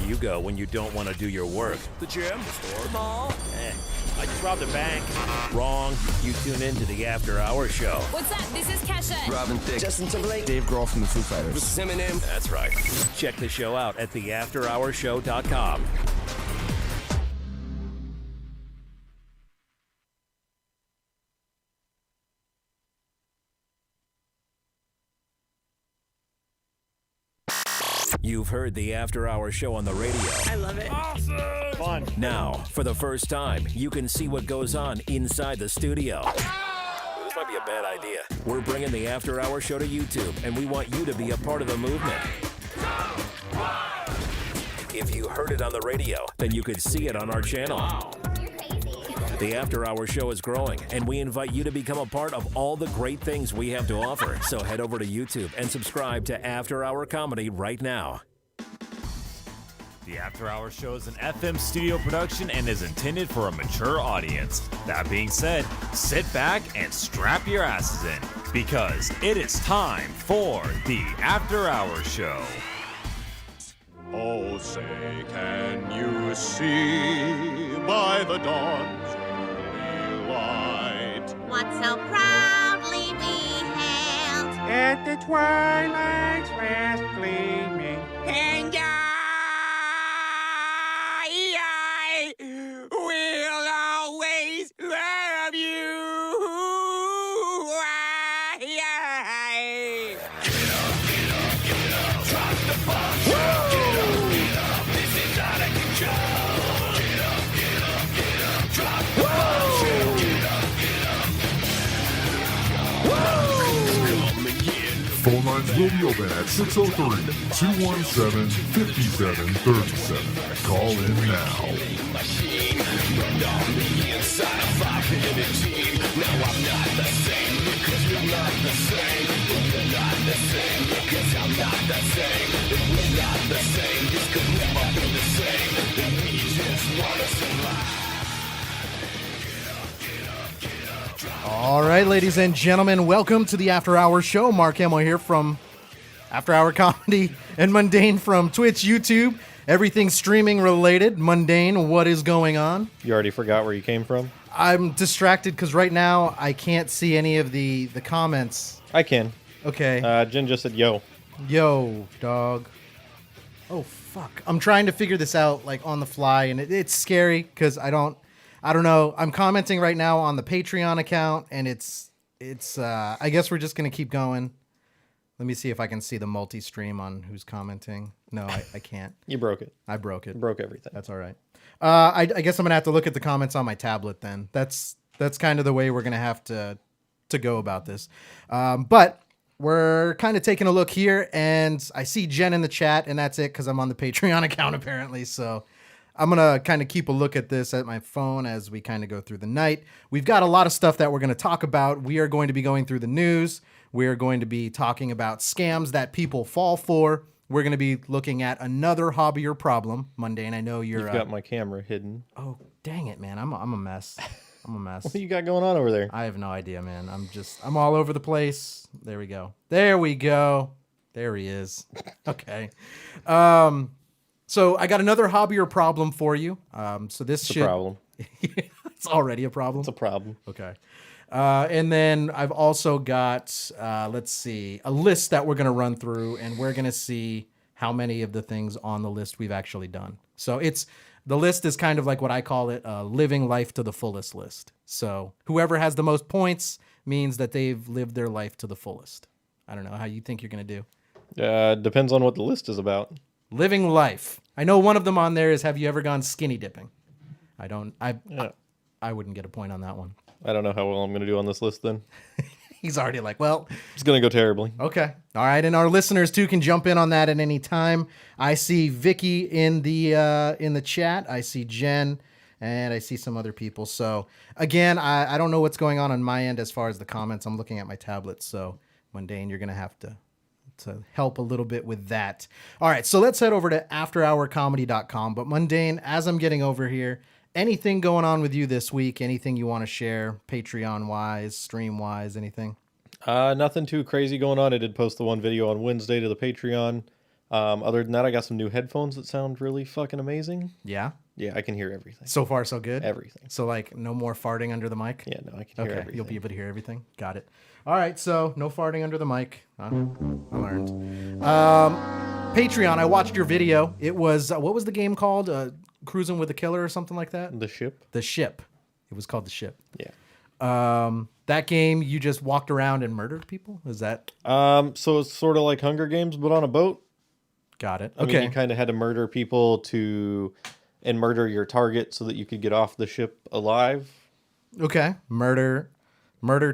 you go when you don't want to do your work? The gym? The store? The mall? I just robbed a bank. Wrong. You tune in to the After Hours Show. What's up? This is Kesha. Robin Thicke. Justin Timberlake. Dave Grohl from the Foo Fighters. This is Eminem. That's right. Check the show out at theafterhourshow.com. You've heard the After Hours Show on the radio. I love it. Awesome! Fun. Now, for the first time, you can see what goes on inside the studio. This might be a bad idea. We're bringing the After Hours Show to YouTube, and we want you to be a part of the movement. If you heard it on the radio, then you could see it on our channel. The After Hours Show is growing, and we invite you to become a part of all the great things we have to offer. So head over to YouTube and subscribe to After Hour Comedy right now. The After Hours Show is an FM studio production and is intended for a mature audience. That being said, sit back and strap your asses in, because it is time for the After Hours Show. Oh, say, can you see by the dawn's early light? What so proudly we hailed at the twilight's last gleaming, and I will always love you. Phone lines will be open at 603-217-5737. Call in now. All right, ladies and gentlemen, welcome to the After Hours Show. Mark Hamill here from After Hour Comedy and Mundane from Twitch, YouTube. Everything streaming related. Mundane, what is going on? You already forgot where you came from? I'm distracted because right now I can't see any of the comments. I can. Okay. Jen just said, yo. Yo, dog. Oh, fuck. I'm trying to figure this out like on the fly, and it's scary because I don't know. I'm commenting right now on the Patreon account, and it's I guess we're just going to keep going. Let me see if I can see the multi-stream on who's commenting. No, I can't. You broke it. I broke it. You broke everything. That's all right. I guess I'm going to have to look at the comments on my tablet then. That's kind of the way we're going to have to go about this. But we're kind of taking a look here, and I see Jen in the chat, and that's it because I'm on the Patreon account apparently, so I'm going to kind of keep a look at this at my phone as we kind of go through the night. We've got a lot of stuff that we're going to talk about. We are going to be going through the news. We're going to be talking about scams that people fall for. We're going to be looking at another hobby or problem. Mundane, I know you've got my camera hidden. Oh, dang it, man. I'm a mess. I'm a mess. What do you got going on over there? I have no idea, man. I'm all over the place. There we go. There we go. There he is. Okay. So I got another hobby or problem for you. So this it's a problem. It's already a problem. It's a problem. Okay. And then I've also got, let's see, a list that we're going to run through, and we're going to see how many of the things on the list we've actually done. So the list is kind of like what I call it, a living life to the fullest list. So whoever has the most points means that they've lived their life to the fullest. I don't know how you think you're going to do. Depends on what the list is about. Living life. I know one of them on there is, have you ever gone skinny dipping? I wouldn't get a point on that one. I don't know how well I'm going to do on this list then. He's already like, well, it's going to go terribly. Okay. All right. And our listeners too can jump in on that at any time. I see Vicky in the chat. I see Jen, and I see some other people. So again, I don't know what's going on my end as far as the comments. I'm looking at my tablet. So Mundane, you're going to have to help a little bit with that. All right. So let's head over to afterhourcomedy.com. But Mundane, as I'm getting over here, anything going on with you this week? Anything you want to share, Patreon-wise, stream-wise, anything? Nothing too crazy going on. I did post the one video on Wednesday to the Patreon. Other than that, I got some new headphones that sound really fucking amazing. Yeah. Yeah, I can hear everything. So far, so good. Everything. So like, no more farting under the mic. Yeah, no, I can hear everything. You'll be able to hear everything. Got it. All right. So no farting under the mic. I learned. Patreon. I watched your video. It was what was the game called? Cruising with a Killer or something like that. The Ship. The Ship. It was called The Ship. Yeah. That game, you just walked around and murdered people? Is that? So it's sort of like Hunger Games, but on a boat. Got it. I mean, you kind of had to murder people and murder your target so that you could get off the ship alive. Okay. Murder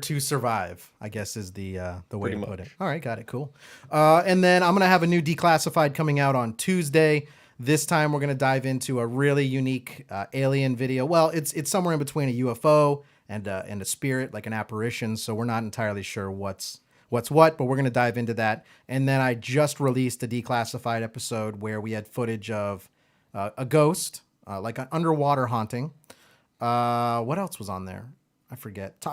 to survive, I guess is the way to put it. All right, got it. Cool. And then I'm going to have a new Declassified coming out on Tuesday. This time we're going to dive into a really unique alien video. Well, it's somewhere in between a UFO and a spirit, like an apparition. So we're not entirely sure what's what, but we're going to dive into that. And then I just released a Declassified episode where we had footage of a ghost, like an underwater haunting. What else was on there? I forget.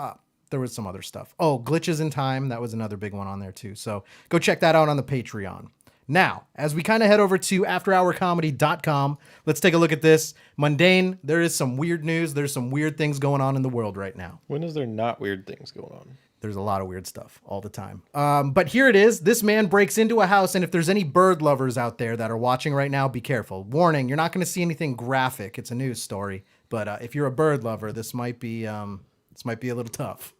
There was some other stuff. Oh, Glitches in Time. That was another big one on there too. So go check that out on the Patreon. Now, as we kind of head over to afterhourcomedy.com, let's take a look at this. Mundane, there is some weird news. There's some weird things going on in the world right now. When is there not weird things going on? There's a lot of weird stuff all the time. But here it is. This man breaks into a house, and if there's any bird lovers out there that are watching right now, be careful. Warning, you're not going to see anything graphic. It's a news story. But if you're a bird lover, this might be a little tough.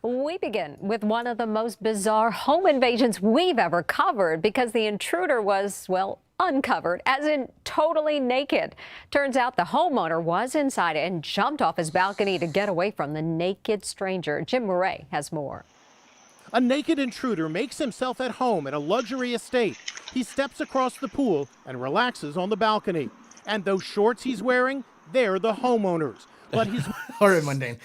We begin with one of the most bizarre home invasions we've ever covered because the intruder was, well, uncovered, as in totally naked. Turns out the homeowner was inside and jumped off his balcony to get away from the naked stranger. Jim Murray has more. A naked intruder makes himself at home at a luxury estate. He steps across the pool and relaxes on the balcony. And those shorts he's wearing, they're the homeowners. But he's... All right, Mundane.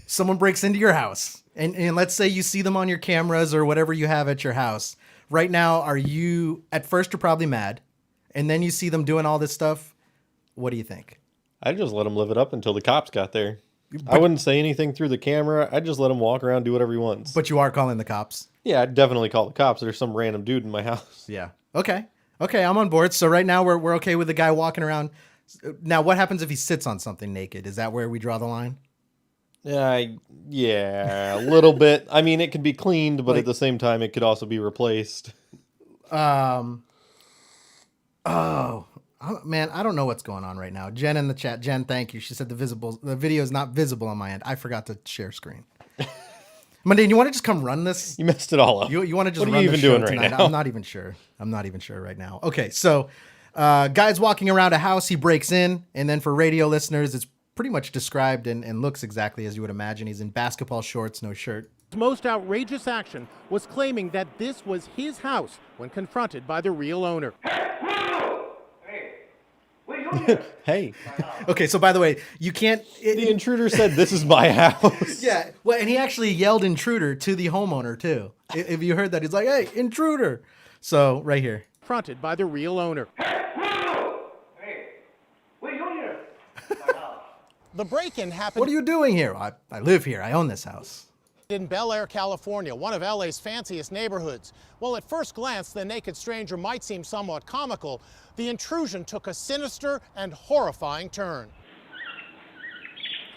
Someone breaks into your house, and let's say you see them on your cameras or whatever you have at your house. Right now, at first you're probably mad, and then you see them doing all this stuff. What do you think? I'd just let him live it up until the cops got there. I wouldn't say anything through the camera. I'd just let him walk around, do whatever he wants. But you are calling the cops? Yeah, I'd definitely call the cops. There's some random dude in my house. Yeah. Okay, I'm on board. So right now we're okay with the guy walking around. Now, what happens if he sits on something naked? Is that where we draw the line? Yeah, a little bit. I mean, it could be cleaned, but at the same time, it could also be replaced. Oh, man, I don't know what's going on right now. Jen in the chat. Jen, thank you. She said the video is not visible on my end. I forgot to share screen. Mundane, you want to just come run this? You messed it all up. You want to just what run are you the even show doing tonight? right now? I'm not even sure right now. Okay, so guy's walking around a house. He breaks in, and then for radio listeners, it's pretty much described and looks exactly as you would imagine. He's in basketball shorts, no shirt. Most outrageous action was claiming that this was his house when confronted by the real owner. Hey. Okay, so by the way, you can't... The intruder said, "This is my house." Yeah, well, and he actually yelled intruder to the homeowner, too. If you heard that, he's like, "Hey, intruder." So, right here. Confronted by the real owner. The break-in happened... What are you doing here? I live here. I own this house. In Bel Air, California, one of LA's fanciest neighborhoods. Well, at first glance, the naked stranger might seem somewhat comical. The intrusion took a sinister and horrifying turn.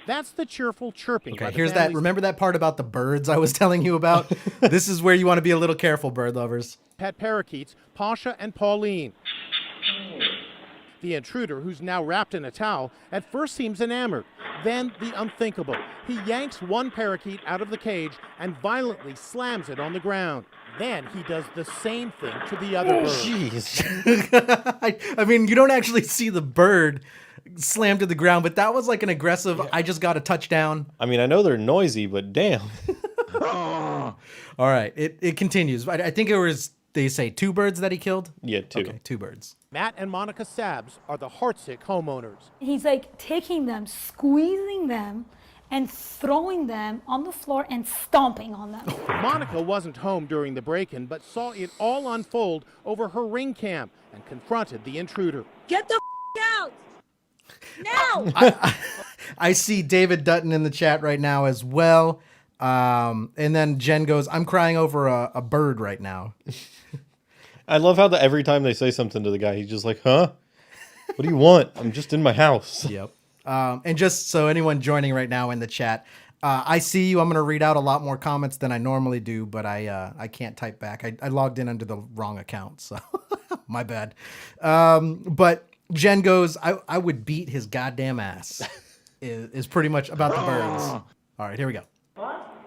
That's the cheerful chirping. Okay, here's that. Remember that part about the birds I was telling you about? This is where you want to be a little careful, bird lovers. Pet parakeets, Pasha and Pauline. The intruder, who's now wrapped in a towel, at first seems enamored. Then the unthinkable. He yanks one parakeet out of the cage and violently slams it on the ground. Then he does the same thing to the other bird. Jeez. I mean, you don't actually see the bird slam to the ground, but that was like an aggressive, I just got a touchdown. I mean, I know they're noisy, but damn. All right, it continues. I think it was, they say 2 birds that he killed? Yeah, 2. Okay, 2 birds. Matt and Monica Sabs are the heartsick homeowners. He's like taking them, squeezing them, and throwing them on the floor and stomping on them. Monica wasn't home during the break-in, but saw it all unfold over her Ring cam and confronted the intruder. Get the out! Now! I see David Dutton in the chat right now as well. And then Jen goes, "I'm crying over a bird right now." I love how every time they say something to the guy, he's just like, huh? What do you want? I'm just in my house. Yep. And just so anyone joining right now in the chat, I see you. I'm going to read out a lot more comments than I normally do, but I can't type back. I logged in under the wrong account, so my bad. But Jen goes, I would beat his goddamn ass is pretty much about the birds. All right, here we go.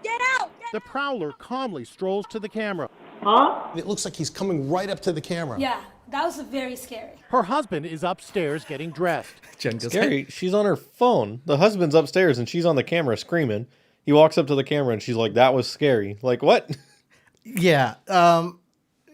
Get out! The prowler calmly strolls to the camera. Huh? It looks like he's coming right up to the camera. Yeah, that was very scary. Her husband is upstairs getting dressed. Jen goes, Scary. She's on her phone. The husband's upstairs and she's on the camera screaming. He walks up to the camera and she's like, that was scary. Like, what? Yeah.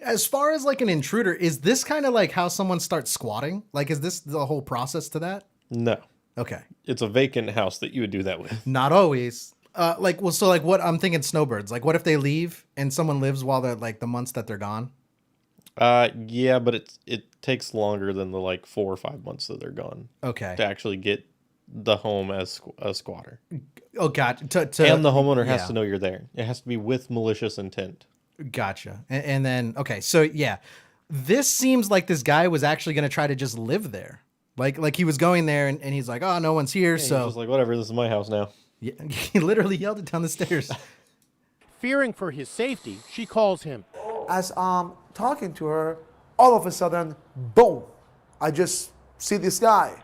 As far as like an intruder, is this kind of like how someone starts squatting? Like, is this the whole process to that? No. Okay. It's a vacant house that you would do that with. Not always. So what I'm thinking snowbirds, like what if they leave and someone lives while they're like the months that they're gone? Yeah, but it takes longer than the like 4 or 5 months that they're gone. Okay. To actually get the home as a squatter. Oh, gotcha. And the homeowner has to know you're there. It has to be with malicious intent. Gotcha. And then, okay, so yeah, this seems like this guy was actually going to try to just live there. Like he was going there and he's like, oh, no one's here. So he's just like, whatever, this is my house now. Yeah, he literally yelled it down the stairs. Fearing for his safety, she calls him. As I'm talking to her, all of a sudden, boom, I just see this guy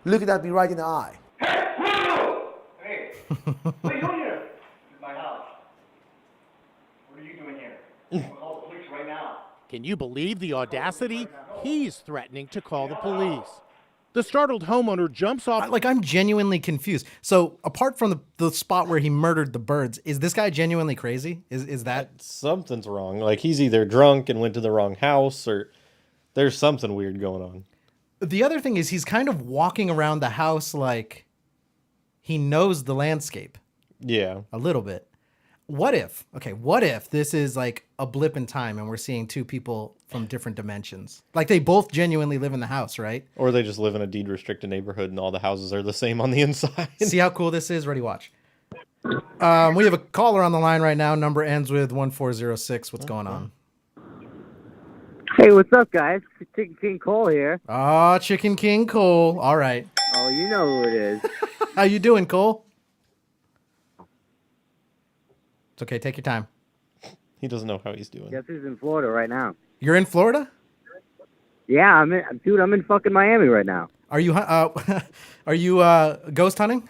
looking at me right in the eye. Hey, what are you doing here? This is my house. What are you doing here? I'm gonna call the police right now. Can you believe the audacity? He's threatening to call the police. The startled homeowner jumps off. Like, I'm genuinely confused. So apart from the spot where he murdered the birds, is this guy genuinely crazy? Is that something's wrong? Like he's either drunk and went to the wrong house, or there's something weird going on. The other thing is he's kind of walking around the house like he knows the landscape. Yeah. A little bit. What if this is like a blip in time and we're seeing two people from different dimensions? Like they both genuinely live in the house, right? Or they just live in a deed restricted neighborhood and all the houses are the same on the inside. See how cool this is? Ready, watch. We have a caller on the line right now. Number ends with 1406. What's going on? Hey, what's up, guys? Chicken King Cole here. Ah, Chicken King Cole. All right. Oh, you know who it is. How you doing, Cole? It's okay. Take your time. He doesn't know how he's doing. Guess who's in Florida right now? You're in Florida? Yeah, I'm in fucking Miami right now. Are you ghost hunting?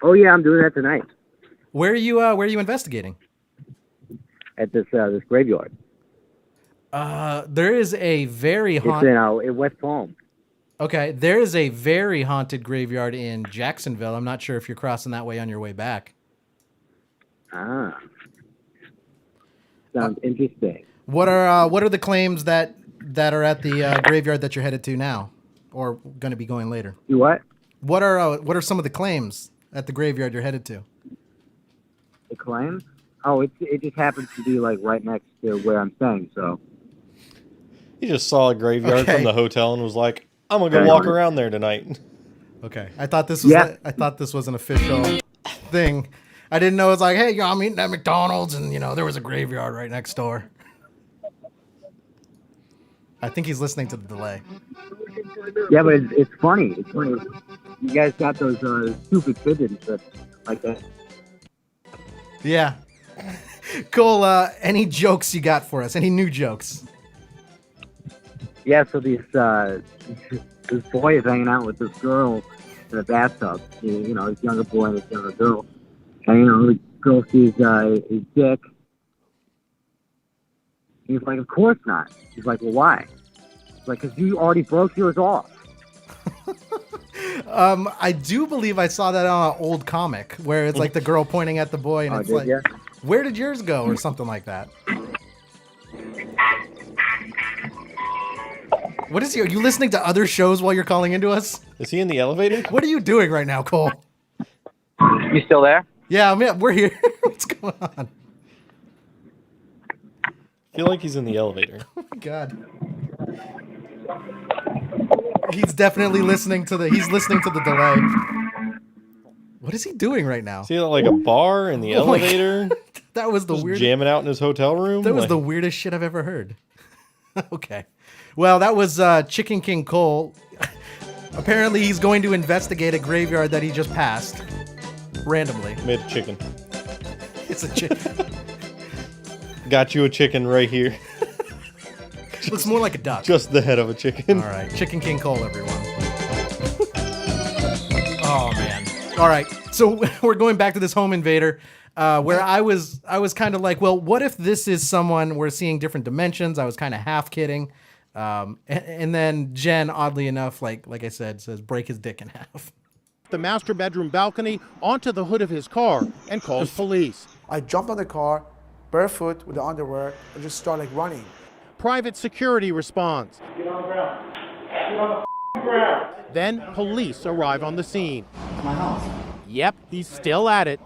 Oh yeah, I'm doing that tonight. Where are you investigating? At this graveyard. There is a very haunted. It's in West Palm. Okay, there is a very haunted graveyard in Jacksonville. I'm not sure if you're crossing that way on your way back. Ah, sounds interesting. What are the claims that are at the graveyard that you're headed to now, or going to be going later? You what? What are some of the claims at the graveyard you're headed to? The claims? Oh, it just happens to be like right next to where I'm staying. So he just saw a graveyard from the hotel and was like, "I'm gonna go walk around there tonight." Okay, I thought this was an official thing. I didn't know it's like, hey, I'm eating at McDonald's and, there was a graveyard right next door. I think he's listening to the delay. Yeah, but it's funny. It's funny. You guys got those stupid pigeons like that. Yeah. Cool. Any jokes you got for us? Any new jokes? Yeah, so this boy is hanging out with this girl in a bathtub. This younger boy and this younger girl. And, the girl sees his dick. He's like, of course not. She's like, well, why? She's like, because you already broke yours off. I do believe I saw that on an old comic where it's like the girl pointing at the boy and it's like, where did yours go? Or something like that. What is he? Are you listening to other shows while you're calling into us? Is he in the elevator? What are you doing right now, Cole? You still there? Yeah, we're here. What's going on? I feel like he's in the elevator. Oh my god. He's definitely listening to the delay. What is he doing right now? Is he at like a bar in the elevator? That was the Just weirdest. jamming out in his hotel room. That was Like, the weirdest shit I've ever heard. Okay. Well, that was Chicken King Cole. Apparently, he's going to investigate a graveyard that he just passed randomly. made a chicken. It's a chicken. Got you a chicken right here. Looks more like a duck. Just the head of a chicken. All right, Chicken King Cole, everyone. Oh man. All right, so we're going back to this home invader, where I was kind of like, well, what if this is someone we're seeing different dimensions? I was kind of half kidding, and then Jen, oddly enough, like I said, says break his dick in half. The master bedroom balcony onto the hood of his car and calls police. I jumped on the car, barefoot with the underwear, and just started like running. Private security responds. Get on the ground. Get on the ground. Then police arrive on the scene. It's my house. Yep, he's still at it.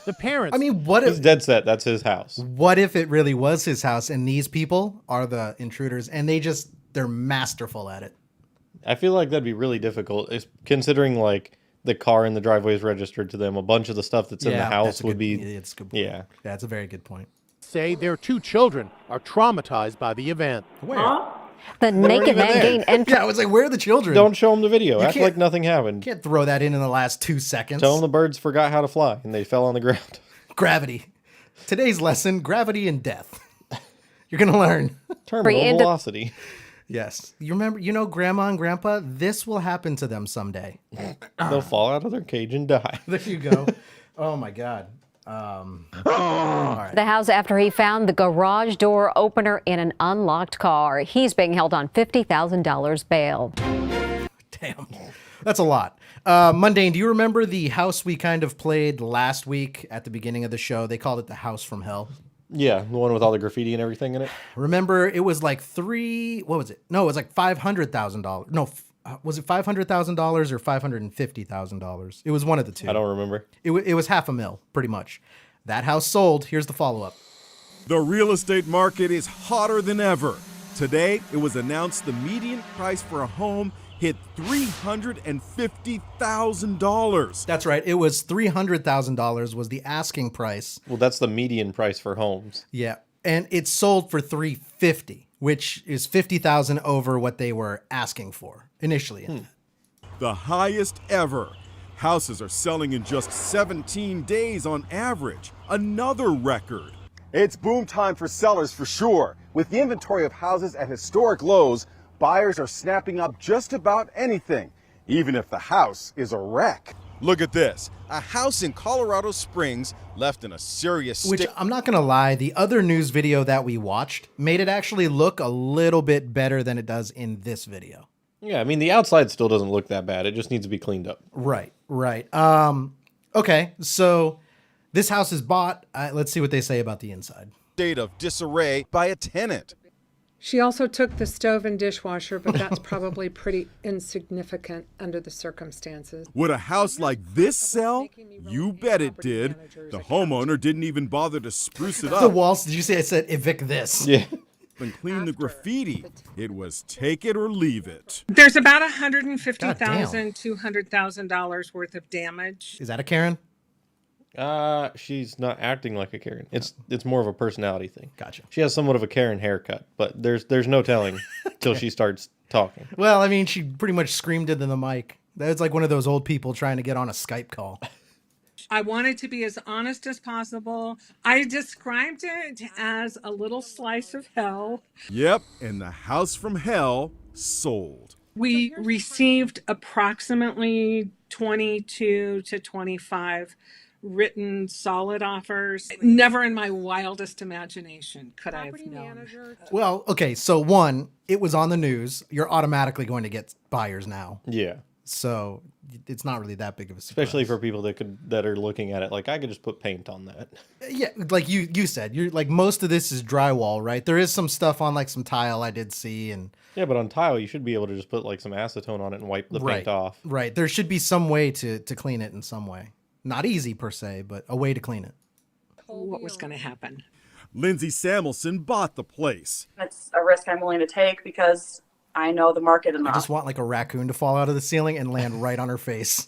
The parents. I mean, what He's if dead set. That's his house. what if it really was his house and these people are the intruders and they're masterful at it? I feel like that'd be really difficult, considering like the car in the driveway is registered to them. A bunch of the stuff that's in the house would be. It's a good point. Yeah. Yeah, it's a very good point. Say their 2 children are traumatized by the event. Where? The naked man gained entry. Yeah, I was like, where are the children? Don't show them the video. You Act can't- like nothing happened. Can't throw that in the last 2 seconds. Tell them the birds forgot how to fly and they fell on the ground. Gravity. Today's lesson: gravity and death. You're gonna learn. Terminal velocity. Yes. You remember? You know, Grandma and Grandpa. This will happen to them someday. They'll fall out of their cage and die. There you go. Oh my God. All right. The house after he found the garage door opener in an unlocked car. He's being held on $50,000 bail. Damn. That's a lot. Mundane, do you remember the house we kind of played last week at the beginning of the show? They called it the House from Hell. Yeah, the one with all the graffiti and everything in it. Remember, it was like what was it? No, it was like $500,000. No, was it $500,000 or $550,000? It was one of the two. I don't remember. It was $500,000, pretty much. That house sold. Here's the follow-up. The real estate market is hotter than ever. Today, it was announced the median price for a home hit $350,000. That's right. It was $300,000 was the asking price. Well, that's the median price for homes. Yeah, and it sold for $350,000, which is $50,000 over what they were asking for initially. The highest ever. Houses are selling in just 17 days on average. Another record. It's boom time for sellers for sure. With the inventory of houses at historic lows, buyers are snapping up just about anything, even if the house is a wreck. Look at this. A house in Colorado Springs left in a serious Which, I'm not going to lie, the other news video that we watched made it actually look a little bit better than it does in this video. Yeah, I mean, the outside still doesn't look that bad. It just needs to be cleaned up. Right. Okay, so this house is bought. Let's see what they say about the inside. State of disarray by a tenant. She also took the stove and dishwasher, but that's probably pretty insignificant under the circumstances. Would a house like this sell? You bet it did. The homeowner didn't even bother to spruce it up. The walls, did you say I said evict this? Yeah. And clean the graffiti. It was take it or leave it. There's about $150,000 to $200,000 worth of damage. Is that a Karen? She's not acting like a Karen. It's more of a personality thing. Gotcha. She has somewhat of a Karen haircut, but there's no telling till she starts talking. Well, I mean, she pretty much screamed into the mic. That's like one of those old people trying to get on a Skype call. I wanted to be as honest as possible. I described it as a little slice of hell. Yep, and the house from hell sold. We received approximately 22 to 25 written solid offers. Never in my wildest imagination could I have known. Well, okay, so one, it was on the news. You're automatically going to get buyers now. Yeah. So it's not really that big of a surprise. Especially for people that are looking at it like, I could just put paint on that. Yeah, like you said, you're like, most of this is drywall, right? There is some stuff on like some tile I did see, and yeah, but on tile you should be able to just put like some acetone on it and wipe the paint off. Right. There should be some way to clean it in some way. Not easy per se, but a way to clean it. What was going to happen? Lindsay Samuelson bought the place. It's a risk I'm willing to take because I know the market enough. I just want like a raccoon to fall out of the ceiling and land right on her face.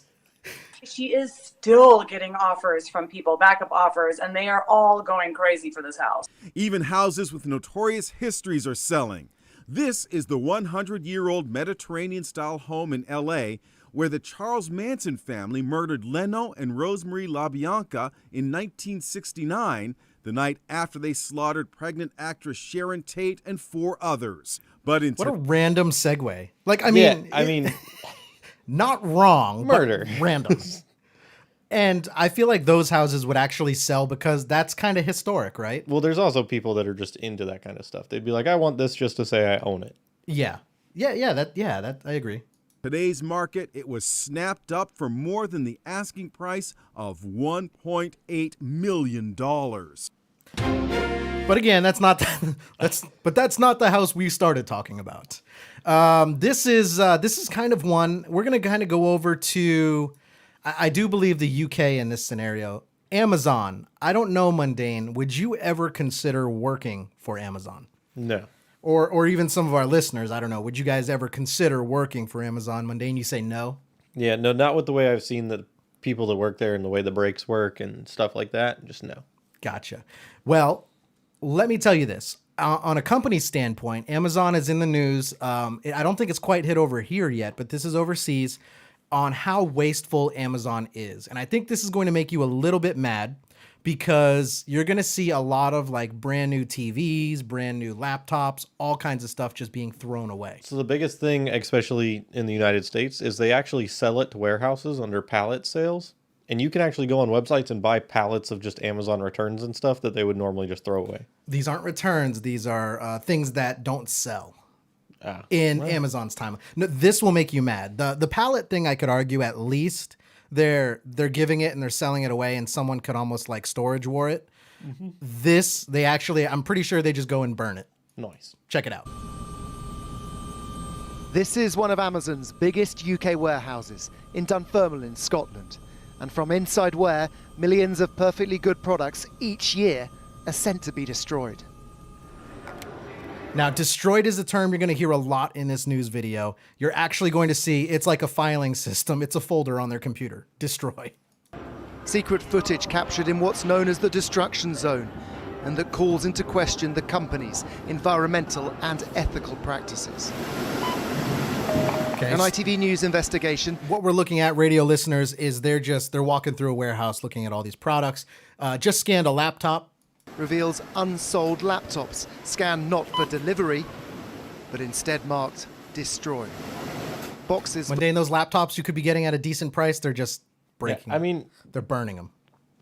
She is still getting offers from people, backup offers, and they are all going crazy for this house. Even houses with notorious histories are selling. This is the 100-year-old Mediterranean-style home in L.A. where the Charles Manson family murdered Leno and Rosemary LaBianca in 1969, the night after they slaughtered pregnant actress Sharon Tate and 4 others. But what a random segue. Like, I mean, not wrong, murder. But random. And I feel like those houses would actually sell because that's kind of historic, right? Well, there's also people that are just into that kind of stuff. They'd be like, I want this just to say I own it. Yeah. That I agree. Today's market, it was snapped up for more than the asking price of $1.8 million. But again, that's not the house we started talking about. This is kind of one we're gonna kind of go over to. I do believe the UK in this scenario. Amazon. I don't know, Mundane. Would you ever consider working for Amazon? No. Or even some of our listeners, I don't know. Would you guys ever consider working for Amazon? Mundane, you say no? Yeah, no, not with the way I've seen the people that work there and the way the breaks work and stuff like that. Just no. Gotcha. Well, let me tell you this. On a company standpoint, Amazon is in the news. I don't think it's quite hit over here yet, but this is overseas on how wasteful Amazon is. And I think this is going to make you a little bit mad because you're going to see a lot of like brand new TVs, brand new laptops, all kinds of stuff just being thrown away. So the biggest thing, especially in the United States, is they actually sell it to warehouses under pallet sales. And you can actually go on websites and buy pallets of just Amazon returns and stuff that they would normally just throw away. These aren't returns. These are things that don't sell in Amazon's time. No, this will make you mad. The pallet thing, I could argue at least they're giving it and they're selling it away and someone could almost like storage war it. Mm-hmm. This, they actually, I'm pretty sure they just go and burn it. Nice. Check it out. This is one of Amazon's biggest UK warehouses in Dunfermline, Scotland. And from inside where millions of perfectly good products each year are sent to be destroyed. Now, destroyed is a term you're going to hear a lot in this news video. You're actually going to see it's like a filing system. It's a folder on their computer. Destroy. Secret footage captured in what's known as the destruction zone, and that calls into question the company's environmental and ethical practices. Okay. An ITV News investigation. What we're looking at, radio listeners, is they're walking through a warehouse looking at all these products. Just scanned a laptop. Reveals unsold laptops scanned not for delivery, but instead marked destroy. Boxes. Mundane, those laptops you could be getting at a decent price, they're just breaking. Yeah, I mean, they're burning them.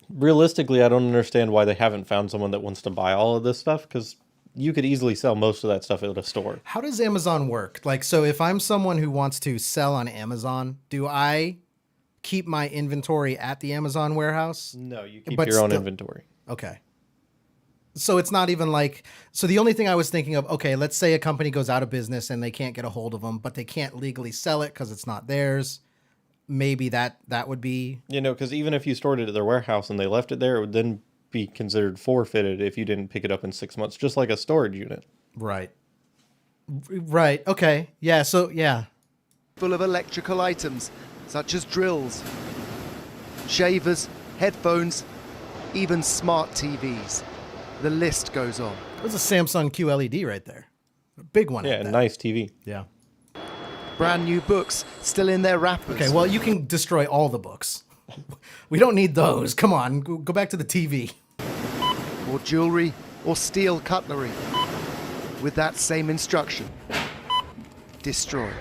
Realistically, I don't understand why they haven't found someone that wants to buy all of this stuff, because you could easily sell most of that stuff at a store. How does Amazon work? Like, so if I'm someone who wants to sell on Amazon, do I keep my inventory at the Amazon warehouse? No, you keep your own inventory. Okay. So it's not even like, so the only thing I was thinking of, okay, let's say a company goes out of business and they can't get a hold of them, but they can't legally sell it because it's not theirs. Maybe that would be... You know, because even if you stored it at their warehouse and they left it there, it would then be considered forfeited if you didn't pick it up in 6 months, just like a storage unit. Right. Right. Okay. Yeah. So, yeah. Full of electrical items, such as drills, shavers, headphones, even smart TVs. The list goes on. There's a Samsung QLED right there. A big one. Yeah, a nice TV. Yeah. Brand new books still in their wrappers. Okay, well, you can destroy all the books. We don't need those. Come on, go back to the TV. Or jewelry or steel cutlery. With that same instruction. Destroy.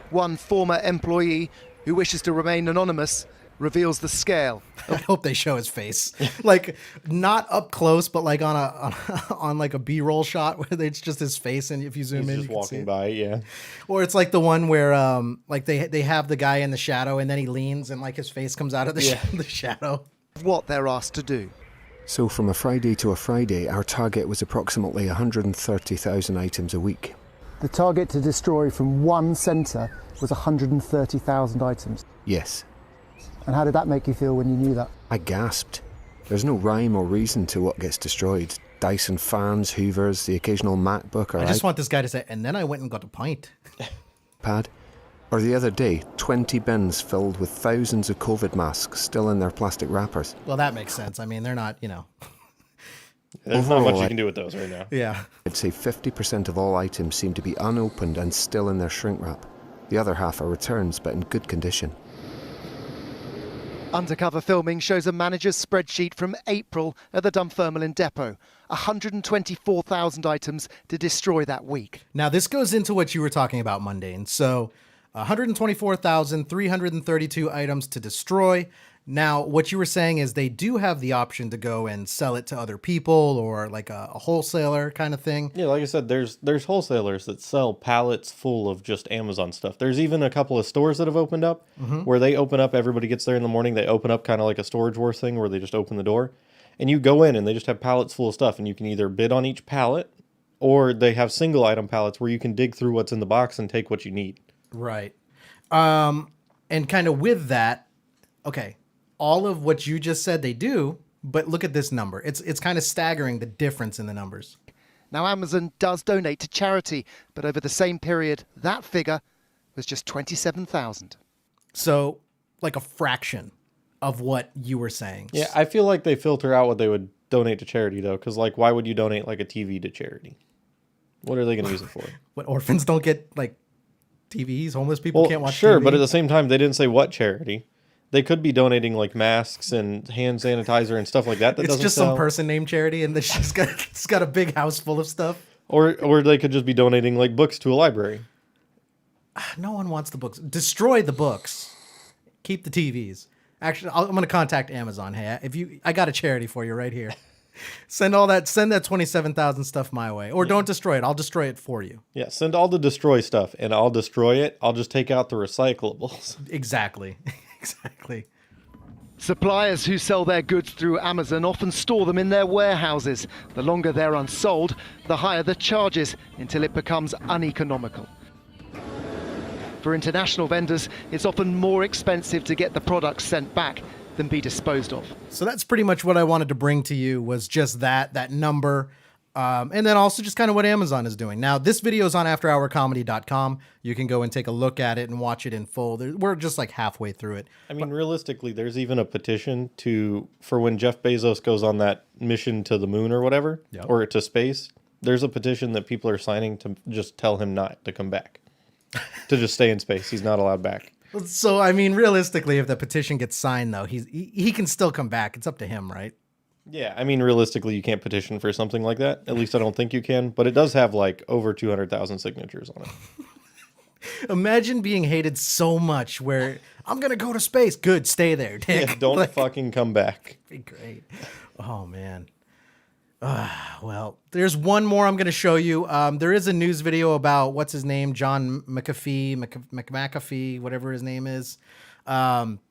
One former employee who wishes to remain anonymous reveals the scale. I hope they show his face, like not up close, but like on like a B-roll shot where it's just his face, and if you zoom in, just walking by, yeah. Or it's like the one where like they have the guy in the shadow, and then he leans, and like his face comes out of the the shadow. What they're asked to do. So from a Friday to a Friday, our target was approximately 130,000 items a week. The target to destroy from one centre was 130,000 items. Yes. And how did that make you feel when you knew that? I gasped. There's no rhyme or reason to what gets destroyed. Dyson fans, Hoovers, the occasional MacBook or I just want this guy to say, and then I went and got a pint. iPad. Or the other day, 20 bins filled with thousands of COVID masks still in their plastic wrappers. Well, that makes sense. I mean, they're not, There's not much you can do with those right now. Yeah. I'd say 50% of all items seem to be unopened and still in their shrink wrap. The other half are returns, but in good condition. Undercover filming shows a manager's spreadsheet from April at the Dunfermline depot. 124,000 items to destroy that week. Now, this goes into what you were talking about, Mundane. So 124,332 items to destroy. Now, what you were saying is they do have the option to go and sell it to other people or like a wholesaler kind of thing. Yeah, like I said, there's wholesalers that sell pallets full of just Amazon stuff. There's even a couple of stores that have opened up where they open up, everybody gets there in the morning, they open up kind of like a Storage Wars thing where they just open the door. And you go in and they just have pallets full of stuff and you can either bid on each pallet or they have single item pallets where you can dig through what's in the box and take what you need. Right. And kind of with that, okay, all of what you just said they do, but look at this number. It's kind of staggering, the difference in the numbers. Now, Amazon does donate to charity, but over the same period, that figure was just 27,000. So, like a fraction of what you were saying. Yeah, I feel like they filter out what they would donate to charity, though, because, like, why would you donate, like, a TV to charity? What are they going to use it for? What, orphans don't get, like, TVs? Homeless people can't watch sure, TV? But at the same time, they didn't say what charity. They could be donating like masks and hand sanitizer and stuff like that. It's doesn't just sell. some person named Charity, and she's got a big house full of stuff. Or they could just be donating like books to a library. No one wants the books. Destroy the books. Keep the TVs. Actually, I'm going to contact Amazon. Hey, I got a charity for you right here. Send that 27,000 stuff my way, or don't destroy it. I'll destroy it for you. Yeah, send all the destroy stuff, and I'll destroy it. I'll just take out the recyclables. Exactly. Exactly. Suppliers who sell their goods through Amazon often store them in their warehouses. The longer they're unsold, the higher the charges until it becomes uneconomical. For international vendors, it's often more expensive to get the products sent back than be disposed of. So that's pretty much what I wanted to bring to you, was just that number. And then also just kind of what Amazon is doing. Now, this video is on afterhourcomedy.com. You can go and take a look at it and watch it in full. We're just like halfway through it. I mean, realistically, there's even a petition for when Jeff Bezos goes on that mission to the moon or whatever, or to space. There's a petition that people are signing to just tell him not to come back, to just stay in space. He's not allowed back. So, I mean, realistically, if the petition gets signed, though, he can still come back. It's up to him, right? Yeah, I mean, realistically, you can't petition for something like that. At least I don't think you can. But it does have like over 200,000 signatures on it. Imagine being hated so much where I'm going to go to space. Good, stay there, Dick. Yeah, don't fucking come back. Be great. Oh, man. Well, there's one more I'm going to show you. There is a news video about, what's his name? John McAfee, whatever his name is.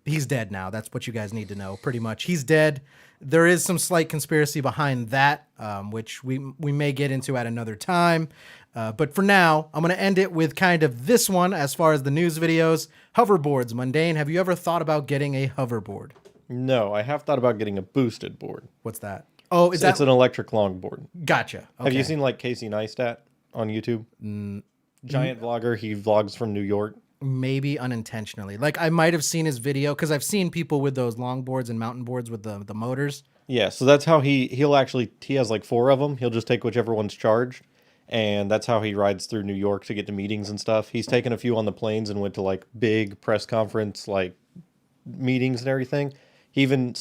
He's dead now. That's what you guys need to know, pretty much. He's dead. There is some slight conspiracy behind that, which we may get into at another time. But for now, I'm going to end it with kind of this one as far as the news videos. Hoverboards, Mundane. Have you ever thought about getting a hoverboard? No, I have thought about getting a boosted board. What's that? Oh, it's an electric longboard. Gotcha. Okay. Have you seen like Casey Neistat on YouTube? Giant vlogger. He vlogs from New York. Maybe unintentionally. Like I might have seen his video because I've seen people with those longboards and mountain boards with the motors. Yeah, so that's how he has like 4 of them. He'll just take whichever one's charged, and that's how he rides through New York to get to meetings and stuff. He's taken a few on the planes and went to like big press conference like meetings and everything. He even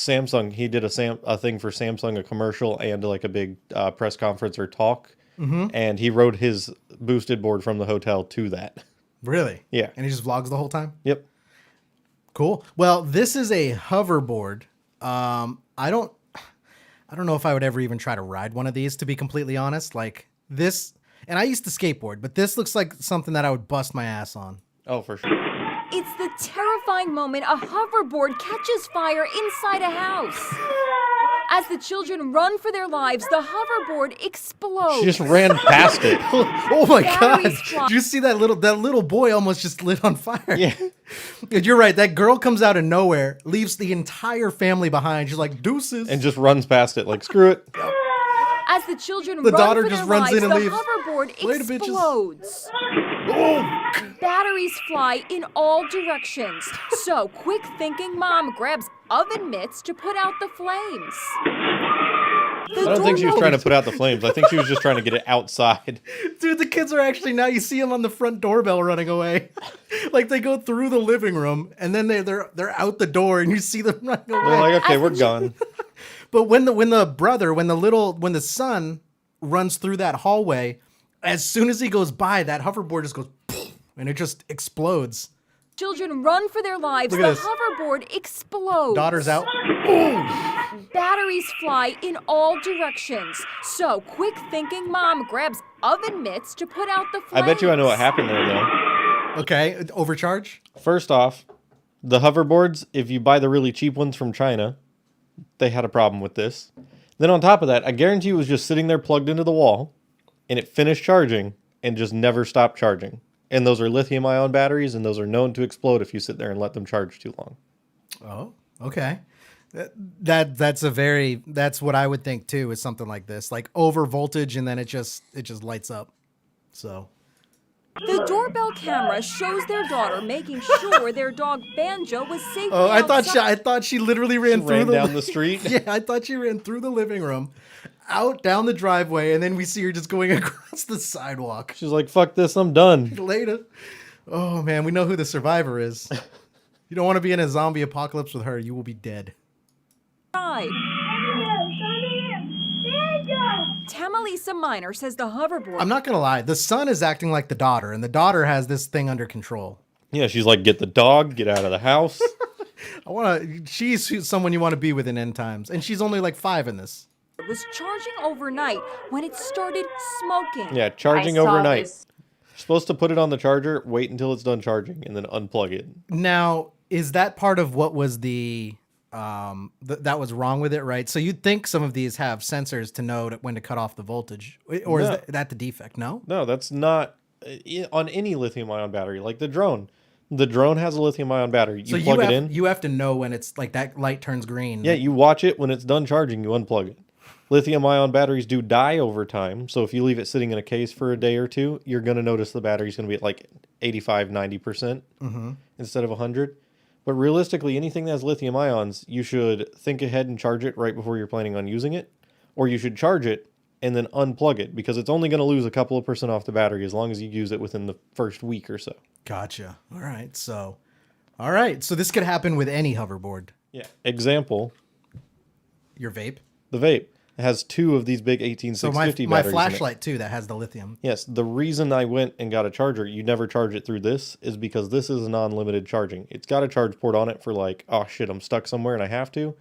he did a thing for Samsung, a commercial and like a big press conference or talk, and he rode his boosted board from the hotel to that. Really? Yeah. And he just vlogs the whole time? Yep. Cool. Well, this is a hoverboard. I don't know if I would ever even try to ride one of these, to be completely honest. Like this, and I used to skateboard, but this looks like something that I would bust my ass on. Oh, for sure. It's the terrifying moment a hoverboard catches fire inside a house. As the children run for their lives, the hoverboard explodes. She just ran past it. Oh my God. Did you see that little boy almost just lit on fire? Yeah. You're right. That girl comes out of nowhere, leaves the entire family behind. She's like, deuces. And just runs past it like, screw it. As the children The run daughter for just their runs lives, in and the leaves. hoverboard Later, bitches. explodes. Batteries fly in all directions. So, quick thinking mom grabs oven mitts to put out the flames. I don't think she was trying to put out the flames. I think she was just trying to get it outside. Dude, the kids are actually, now you see them on the front doorbell running away. Like they go through the living room and then they're out the door and you see them running away. They're like, okay, we're gone. But when the son runs through that hallway, as soon as he goes by, that hoverboard just goes and it just explodes. Children run for their lives. Look at The this. hoverboard explodes. Daughter's out. Batteries fly in all directions. So, quick thinking mom grabs oven mitts to put out the flames. I bet you I know what happened there, though. Okay, overcharge? First off, the hoverboards, if you buy the really cheap ones from China, they had a problem with this. Then on top of that, I guarantee it was just sitting there plugged into the wall, and it finished charging and just never stopped charging. And those are lithium-ion batteries, and those are known to explode if you sit there and let them charge too long. Oh, okay. That's what I would think too, is something like this, like over voltage, and then it just lights up. So The doorbell camera shows their daughter making sure their dog Banjo was safely oh, I outside. thought she literally ran down the street. Yeah, I thought she ran through the living room, out down the driveway, and then we see her just going across the sidewalk. She's like, "Fuck this, I'm done." Later. Oh man, we know who the survivor is. You don't want to be in a zombie apocalypse with her. You will be dead. Tamalisa Minor says the hoverboard. I'm not gonna lie. The son is acting like the daughter, and the daughter has this thing under control. Yeah, she's like, "Get the dog, get out of the house." She's someone you want to be with in end times, and she's only like 5 in this. Was charging overnight when it started smoking. Yeah, charging overnight. You're supposed to put it on the charger, wait until it's done charging, and then unplug it. Now, is that part of what was that was wrong with it, right? So you'd think some of these have sensors to know when to cut off the voltage, or is that the defect? No, no, that's not on any lithium-ion battery. Like the drone has a lithium-ion battery. You plug it in. You have to know when it's like that light turns green. Yeah, you watch it when it's done charging. You unplug it. Lithium-ion batteries do die over time, so if you leave it sitting in a case for a day or two, you're going to notice the battery's going to be at like 85-90% instead of 100. But realistically, anything that has lithium ions, you should think ahead and charge it right before you're planning on using it, or you should charge it and then unplug it, because it's only going to lose a couple of % off the battery as long as you use it within the first week or so. Gotcha. All right, so this could happen with any hoverboard. Yeah. Example. Your vape. The vape. It has 2 of these big 18650 my batteries. flashlight in it too, that has the lithium. Yes, the reason I went and got a charger, you never charge it through this, is because this is non-limited charging. It's got a charge port on it for like, oh shit, I'm stuck somewhere and I have to.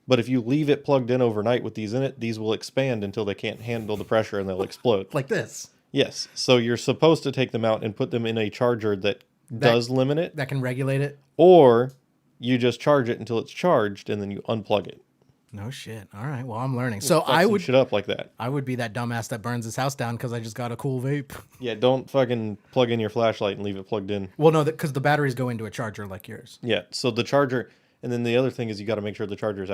But if you leave it plugged in overnight with these in it, these will expand until they can't handle the pressure and they'll explode. Like this. Yes. So you're supposed to take them out and put them in a charger that does limit it. That can regulate it. Or you just charge it until it's charged and then you unplug it. No shit. All right. Well, I'm learning. So I would shit up like that. I would be that dumbass that burns his house down because I just got a cool vape. Yeah, don't fucking plug in your flashlight and leave it plugged in. Well, no, because the batteries go into a charger like yours. Yeah. So the charger, and then the other thing is you got to make sure the charger is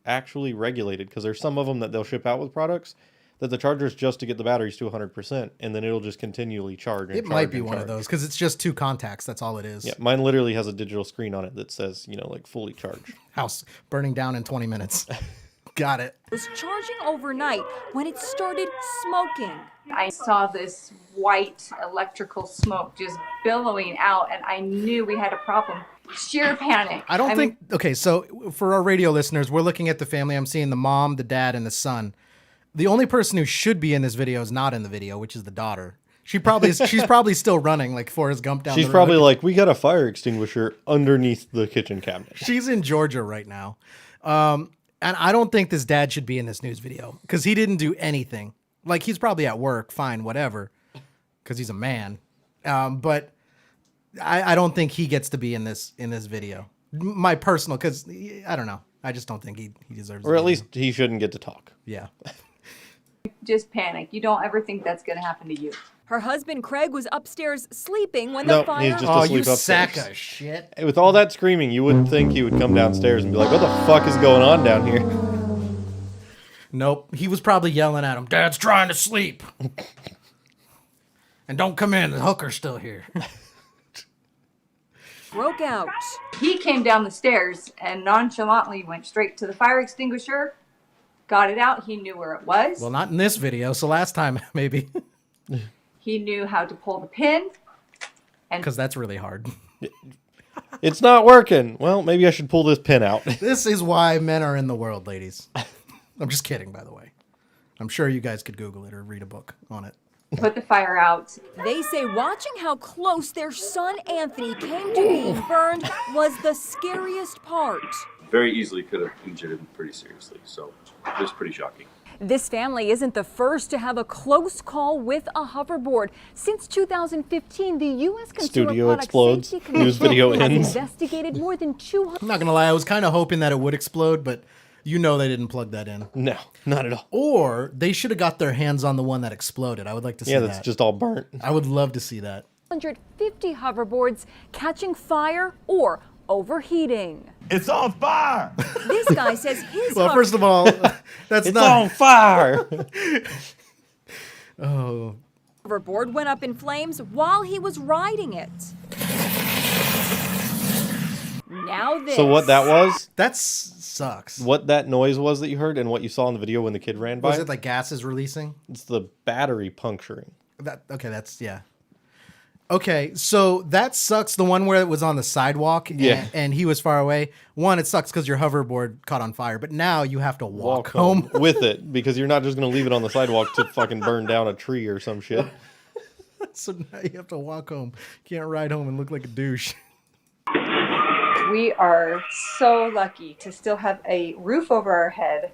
actually regulated, because there's some of them that they'll ship out with products that the charger is just to get the batteries to 100%, and then it'll just continually charge. It might be one of those because it's just 2 contacts. That's all it is. Yeah, mine literally has a digital screen on it that says, like fully charged. House burning down in 20 minutes. Got it. Was charging overnight when it started smoking. I saw this white electrical smoke just billowing out, and I knew we had a problem. Sheer panic. I don't think. Okay, so for our radio listeners, we're looking at the family. I'm seeing the mom, the dad, and the son. The only person who should be in this video is not in the video, which is the daughter. She's probably still running like Forrest Gump down the road. She's probably like, we got a fire extinguisher underneath the kitchen cabinet. She's in Georgia right now. And I don't think this dad should be in this news video because he didn't do anything. Like, he's probably at work, fine, whatever, because he's a man. But I don't think he gets to be in this video. My personal, because I don't know. I just don't think he deserves it. Or at least he shouldn't get to talk. Yeah. Just panic. You don't ever think that's going to happen to you. Her husband Craig was upstairs sleeping when the fire. He's just asleep upstairs. Sack of shit. With all that screaming, you wouldn't think he would come downstairs and be like, what the fuck is going on down here? Nope. He was probably yelling at him, Dad's trying to sleep. And don't come in, the hooker's still here. Broke out. He came down the stairs and nonchalantly went straight to the fire extinguisher, got it out. He knew where it was. Well, not in this video, so last time, maybe. He knew how to pull the pin. Because that's really hard. It's not working. Well, maybe I should pull this pin out. This is why men are in the world, ladies. I'm just kidding, by the way. I'm sure you guys could Google it or read a book on it. Put the fire out. They say watching how close their son Anthony came to being burned was the scariest part. Very easily could have injured him pretty seriously, so it was pretty shocking. This family isn't the first to have a close call with a hoverboard. Since 2015, the U.S. Consumer Studio Product explodes. Safety News Commission video has ends. investigated more than 200. I'm not going to lie, I was kind of hoping that it would explode, but you know they didn't plug that in. No, not at all. Or they should have got their hands on the one that exploded. I would like to see that. Yeah, that's just all burnt. I would love to see that. 150 hoverboards catching fire or overheating. It's on fire! This guy says his Well, first of all, that's It's not... on fire! Oh. hoverboard went up in flames while he was riding it. Now this. So what that was? That sucks. What that noise was that you heard and what you saw in the video when the kid ran by? Was it like gases releasing? It's the battery puncturing. That's, yeah. Okay, so that sucks. The one where it was on the sidewalk and he was far away. One, it sucks because your hoverboard caught on fire, but now you have to walk home with it because you're not just going to leave it on the sidewalk to fucking burn down a tree or some shit. So now you have to walk home. You can't ride home and look like a douche. We are so lucky to still have a roof over our head.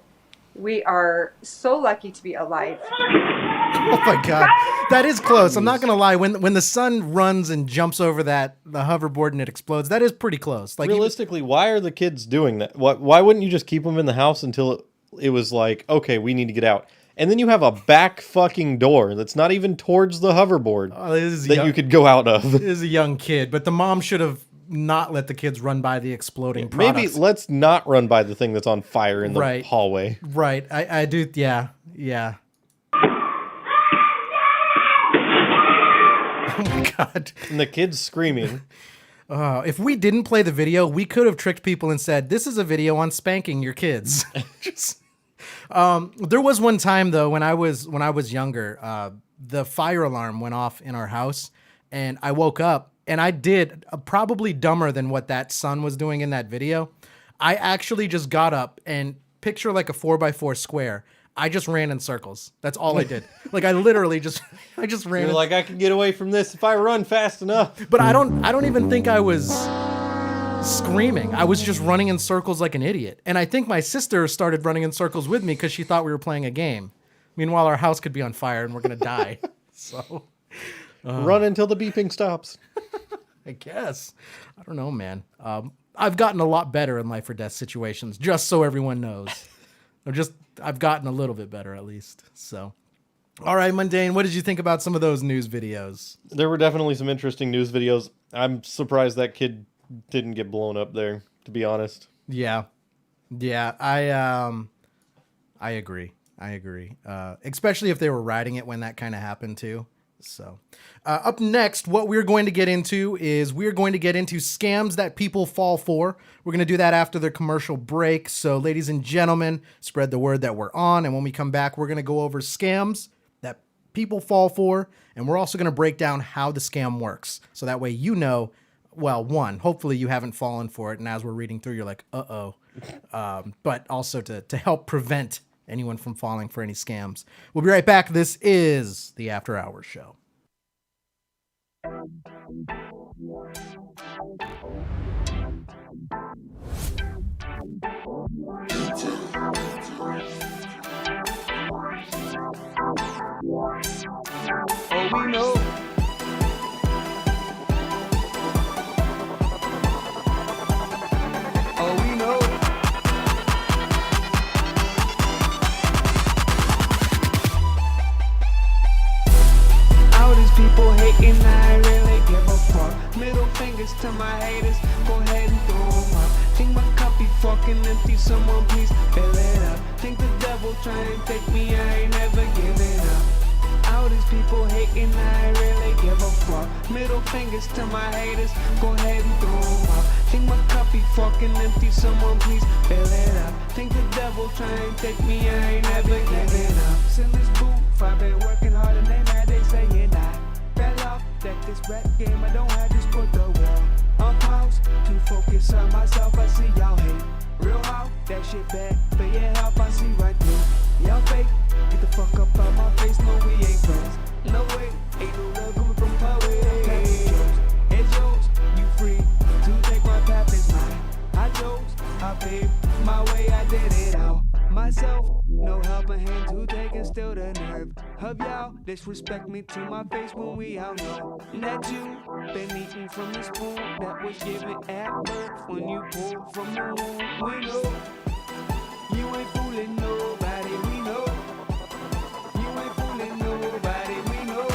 We are so lucky to be alive. Oh my God, that is close. I'm not gonna lie. When the sun runs and jumps over the hoverboard and it explodes, that is pretty close. Like realistically, why are the kids doing that? Why wouldn't you just keep them in the house until it was like, okay, we need to get out? And then you have a back fucking door that's not even towards the hoverboard you could go out of. This is a young kid, but the mom should have not let the kids run by the exploding products. Maybe let's not run by the thing that's on fire in the hallway. Right. I do. Yeah. Oh my God. And the kid's screaming. If we didn't play the video, we could have tricked people and said, this is a video on spanking your kids. There was one time though, when I was younger, the fire alarm went off in our house and I woke up and I did probably dumber than what that son was doing in that video. I actually just got up and picture like a 4x4 square. I just ran in circles. That's all I did. Like I literally just ran. You're like, I can get away from this if I run fast enough. But I don't even think I was screaming. I was just running in circles like an idiot. And I think my sister started running in circles with me because she thought we were playing a game. Meanwhile, our house could be on fire and we're gonna die. So run until the beeping stops. I guess. I don't know, man. I've gotten a lot better in life or death situations, just so everyone knows. I've gotten a little bit better at least. So, all right, Mundane, what did you think about some of those news videos? There were definitely some interesting news videos. I'm surprised that kid didn't get blown up there, to be honest. Yeah. I agree. Especially if they were riding it when that kind of happened too. So, up next, what we're going to get into is scams that people fall for. We're going to do that after the commercial break. So, ladies and gentlemen, spread the word that we're on. And when we come back, we're going to go over scams that people fall for. And we're also going to break down how the scam works. So that way, you know, well, one, hopefully you haven't fallen for it. And as we're reading through, you're like, uh-oh. But also to help prevent anyone from falling for any scams. We'll be right back. This is the After Hours Show. Oh, we know. People hating, I really give a fuck. Middle fingers to my haters, go ahead and throw them up. Think my cup be fucking fucking empty, someone please fill it up. Think the devil try and take me, I ain't never giving up. All these people hating, I ain't really give a fuck. Middle fingers to my haters, go ahead and throw them up. Think my cup be fucking empty, someone please fill it up. Think the devil try and take me, I ain't never giving up. Since this booth, I've been working hard and they mad, they saying I fell off. That this rap game, I don't have, just put the world on pause. To focus on myself, I see y'all hate. Real how, that shit bad, but yeah, help, I see right through. Y'all fake, get the fuck up out my face, no we ain't friends. No way, ain't no love coming from my way. It's yours, you free to take my path, it's mine. I chose, I paved my way, I did it out myself. No helping hand to take and still the nerve of y'all disrespect me to my face when we all know that you been eating from the spoon that was given at birth. When you pull from the womb, we know you ain't fooling nobody. We know you ain't fooling nobody. We know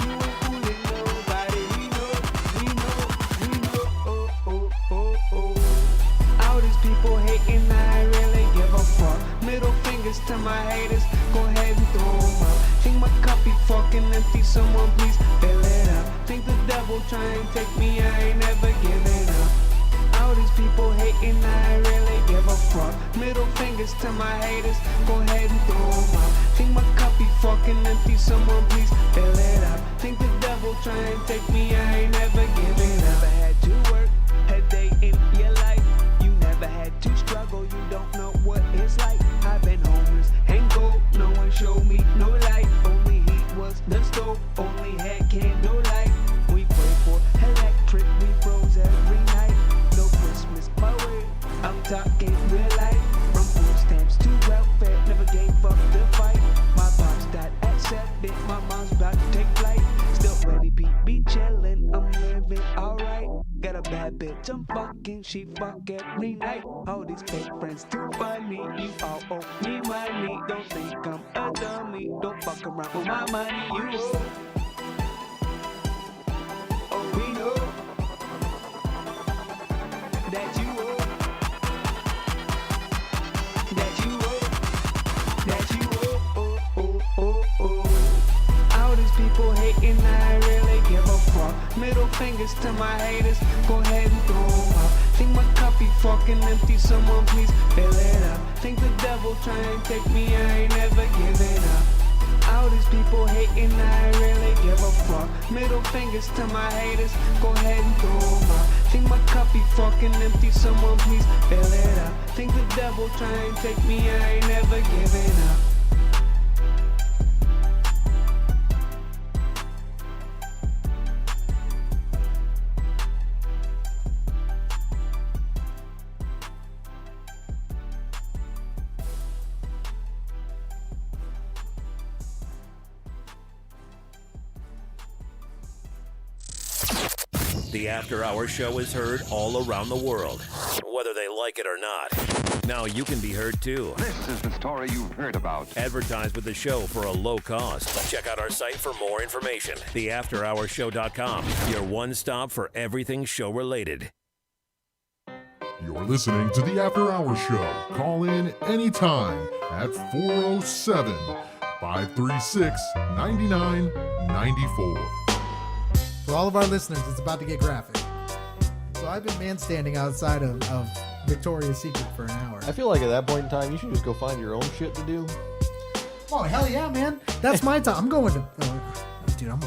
you ain't fooling nobody. We know. Oh, oh, oh, oh. All these people hating, I ain't really give a fuck. Middle fingers to my haters, go ahead and throw them up. Think my cup be fucking empty, someone please fill it up. Think the devil try and take me, I ain't never giving up. All these people hating, I ain't really give a fuck. Middle fingers to my haters, go ahead and throw them up. Think my cup be fucking empty, someone please fill it up. Think the devil try and take me, I ain't never giving up. Never had to work a day in your life. You never had to struggle, you don't know what it's like. I've been homeless and gold, no one showed me no light. Only heat was the stove, only had candlelight. We prayed for electric, we froze every night. No Christmas my way, I'm talking real life. From food stamps to welfare, never gave up the fight. My pops died at 7, my mom's about to take flight. Still ready, be chillin', I'm living alright. Got a bad bitch, I'm fucking, she fuck every night. All these fake friends too funny, you all owe me money. Don't think I'm a dummy, don't fuck around with my money, you owe. Oh, we know that you owe. That you owe. That you owe. Oh, oh, oh, oh. All these people hating, I ain't really give a fuck. Middle fingers to my haters, go ahead and throw them up. Think my cup be fucking empty, someone please fill it up. Think the devil try and take me, I ain't never giving up. All these people hating, I ain't really give a fuck. Middle fingers to my haters, go ahead and throw them up. Think my cup be fucking empty, someone please fill it up. Think the devil try and take me, I ain't never giving up. The After Hours Show is heard all around the world, whether they like it or not. Now you can be heard too. This is the story you've heard about. Advertise with the show for a low cost. Check out our site for more information. TheAfterHoursShow.com, your one stop for everything show related. You're listening to the After Hours Show. Call in anytime at 407 536 9994. For all of our listeners, it's about to get graphic. So I've been man-standing outside of Victoria's Secret for an hour. I feel like at that point in time, you should just go find your own shit to do. Oh, hell yeah, man. That's my time. I'm going to... dude, I'm a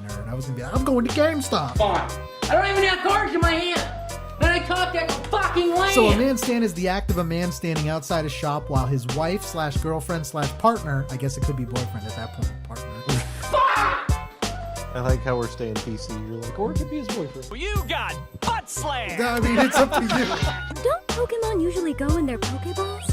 nerd. I was going to be like, I'm going to GameStop. Fine. I don't even have cards in my hand. And I talk that fucking land. So a man stand is the act of a man standing outside a shop while his wife / girlfriend / partner, I guess it could be boyfriend at that point, partner. I like how we're staying PC. You're like, or it could be his boyfriend. You got butt slammed. I mean, it's up to you. Don't Pokemon usually go in their Pokeballs?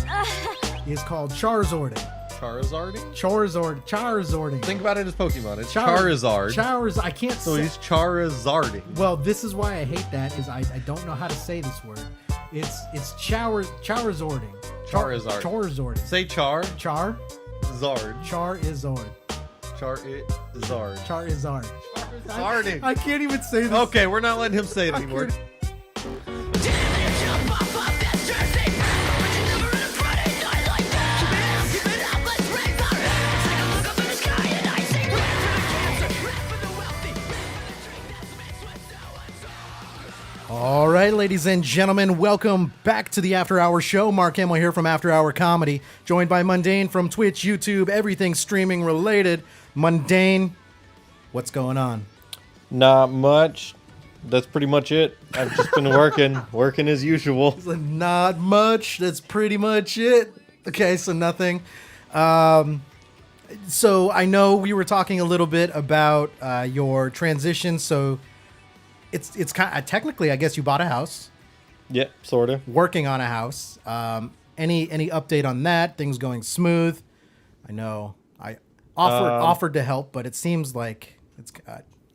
It's called Charizarding. Charizarding? Charizarding. Think about it as Pokemon. It's Charizard. I can't So say. he's Charizarding. Well, this is why I hate that, is I don't know how to say this word. It's Charizarding. Charizarding. Say Char. Char. Zard. Charizard. Charizard. Charizard. Zarding. I can't even say this. Okay, we're not letting him say it anymore. Ladies and gentlemen, welcome back to the After Hour Show. Mark Hamill here from After Hour Comedy, joined by Mundane from Twitch, YouTube, everything streaming related. Mundane, what's going on? Not much. That's pretty much it. I've just been working as usual. Not much. That's pretty much it. Okay, so nothing. So I know we were talking a little bit about your transition. So it's kind of, technically, I guess you bought a house. Yep, sort of. Working on a house. Any update on that? Things going smooth? I know I offered to help, but it seems like it's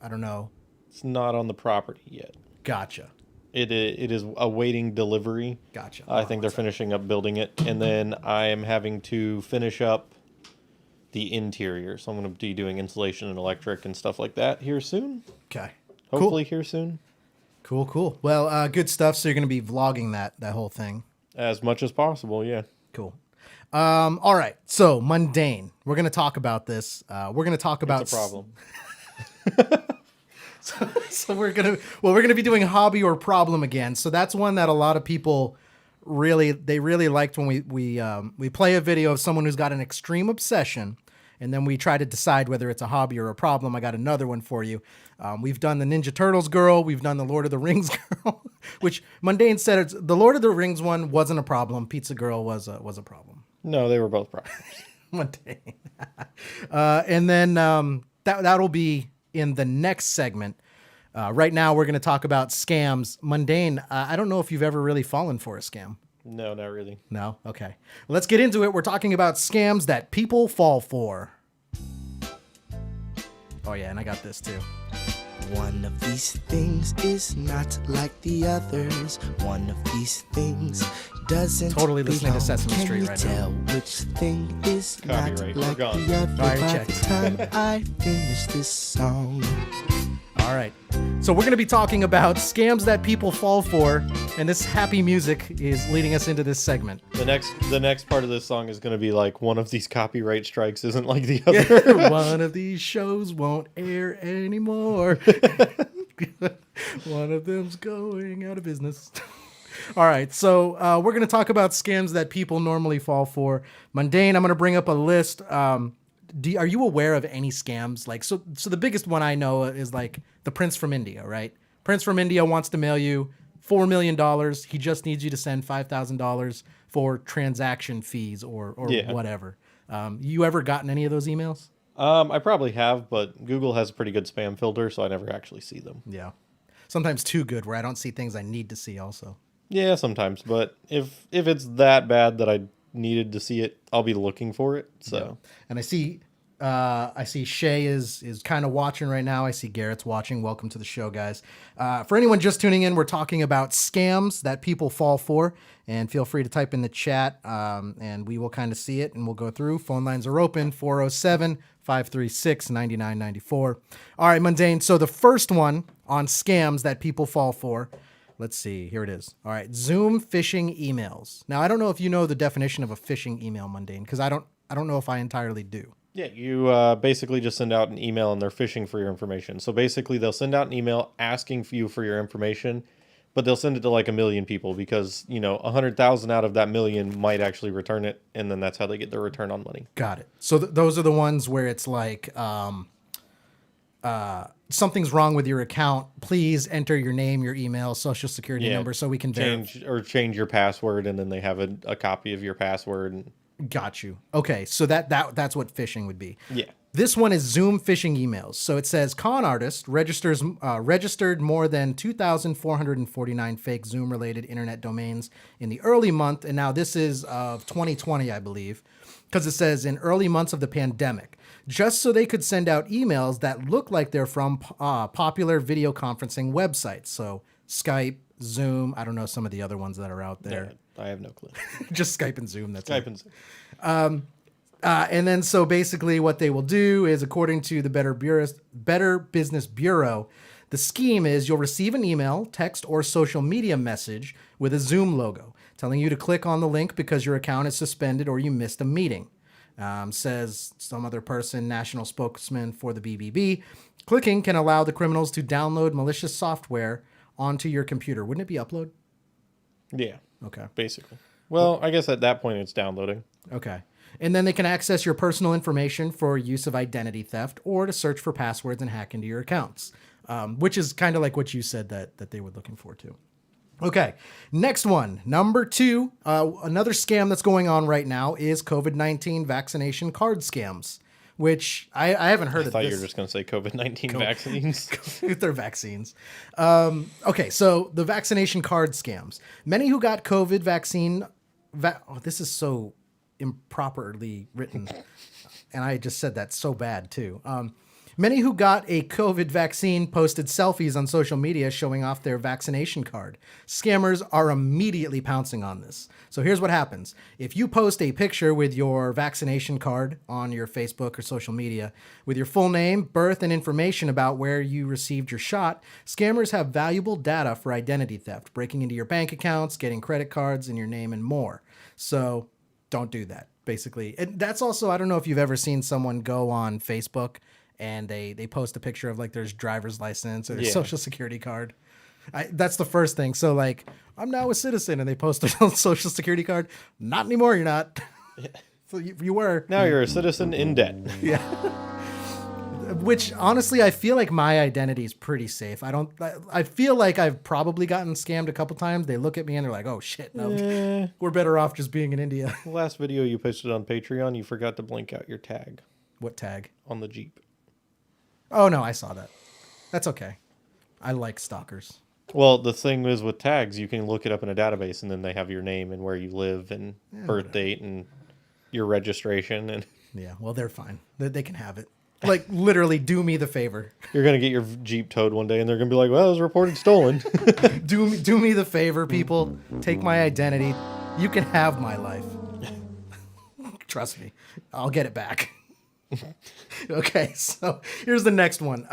I don't know. It's not on the property yet. Gotcha. It is awaiting delivery. Gotcha. I think they're finishing up building it, and then I am having to finish up the interior. So I'm going to be doing insulation and electric and stuff like that here soon. Okay. Hopefully here soon. Cool. Well, good stuff. So you're going to be vlogging that whole thing. As much as possible, yeah. Cool. All right. So Mundane. We're going to talk about this. We're going to talk about... It's a problem. So we're gonna be doing hobby or problem again. So that's one that a lot of people really liked when we play a video of someone who's got an extreme obsession, and then we try to decide whether it's a hobby or a problem. I got another one for you. We've done the Ninja Turtles girl. We've done the Lord of the Rings girl, which Mundane said the Lord of the Rings one wasn't a problem. Pizza Girl was a problem. No, they were both problems. Mundane. And then that'll be in the next segment. Right now, we're going to talk about scams. Mundane, I don't know if you've ever really fallen for a scam. No, not really. No? Okay. Well, let's get into it. We're talking about scams that people fall for. Oh, yeah, and I got this, too. One of these things is not like the others. One of these things doesn't totally listening to Sesame Street right now. Tell which thing is Copyright. not like We're gone. the other All right, by checked. the time I finish this song. All right. So we're going to be talking about scams that people fall for, and this happy music is leading us into this segment. The next part of this song is going to be like, one of these copyright strikes isn't like the other. One of these shows won't air anymore. One of them's going out of business. All right, so we're going to talk about scams that people normally fall for. Mundane, I'm going to bring up a list. Are you aware of any scams? Like, so the biggest one I know is like the Prince from India, right? Prince from India wants to mail you $4 million. He just needs you to send $5,000 for transaction fees or whatever. You ever gotten any of those emails? I probably have, but Google has a pretty good spam filter, so I never actually see them. Yeah. Sometimes too good, where I don't see things I need to see also. Yeah, sometimes. But if it's that bad that I needed to see it, I'll be looking for it. So, yeah. And I see Shay is kind of watching right now. I see Garrett's watching. Welcome to the show, guys. For anyone just tuning in, we're talking about scams that people fall for, and feel free to type in the chat, and we will kind of see it, and we'll go through. Phone lines are open, 407-536-9994. All right, Mundane. So the first one on scams that people fall for. Let's see. Here it is. All right. Zoom phishing emails. Now, I don't know if you know the definition of a phishing email, Mundane, because I don't know if I entirely do. yeah, you basically just send out an email and they're phishing for your information. So basically they'll send out an email asking you for your information, but they'll send it to like 1 million people because, 100,000 out of that million might actually return it. And then that's how they get their return on money. Got it. So those are the ones where it's like, something's wrong with your account. Please enter your name, your email, social security number so we can change your password, and then they have a copy of your password. And... Got you. Okay, so that's what phishing would be. Yeah. This one is Zoom phishing emails. So it says con artist registered more than 2,449 fake Zoom related internet domains in the early month, and now this is of 2020, I believe, because it says in early months of the pandemic, just so they could send out emails that look like they're from popular video conferencing websites. So Skype, Zoom, I don't know some of the other ones that are out there. Yeah, I have no clue. Just Skype and Zoom. That's Skype and Zoom. And then so basically what they will do is, according to the Better Business Bureau, the scheme is you'll receive an email, text, or social media message with a Zoom logo telling you to click on the link because your account is suspended or you missed a meeting. Says some other person, national spokesman for the BBB. Clicking can allow the criminals to download malicious software onto your computer. Wouldn't it be upload? Yeah. Okay. Basically. Well, I guess at that point it's downloading. Okay. And then they can access your personal information for use of identity theft or to search for passwords and hack into your accounts, which is kind of like what you said that they were looking for too. Okay, next one, number 2, another scam that's going on right now is COVID-19 vaccination card scams, which I haven't heard of this. I thought you were just going to say COVID-19 vaccines. They're vaccines. Okay, so the vaccination card scams. Many who got COVID vaccine... this is so improperly written. And I just said that so bad, too. Many who got a COVID vaccine posted selfies on social media showing off their vaccination card. Scammers are immediately pouncing on this. So here's what happens. If you post a picture with your vaccination card on your Facebook or social media with your full name, birth, and information about where you received your shot, scammers have valuable data for identity theft, breaking into your bank accounts, getting credit cards in your name, and more. So don't do that, basically. And that's also, I don't know if you've ever seen someone go on Facebook and they post a picture of like their driver's license or their social security card. That's the first thing. So like, I'm now a citizen, and they post a social security card. Not anymore, you're not. So you were. Now you're a citizen in debt. Yeah. Which honestly, I feel like my identity is pretty safe. I feel like I've probably gotten scammed a couple times. They look at me and they're like, oh shit, no, we're better off just being in India. The last video you posted on Patreon, you forgot to blink out your tag. What tag? On the Jeep. Oh no, I saw that. That's okay. I like stalkers. Well, the thing is with tags, you can look it up in a database, and then they have your name and where you live and birth date and your registration. And yeah, well, they're fine. They can have it. Like, literally, do me the favor. You're going to get your Jeep towed one day, and they're going to be like, well, it was reported stolen. Do me the favor, people. Take my identity. You can have my life. Trust me. I'll get it back. Okay, so here's the next one.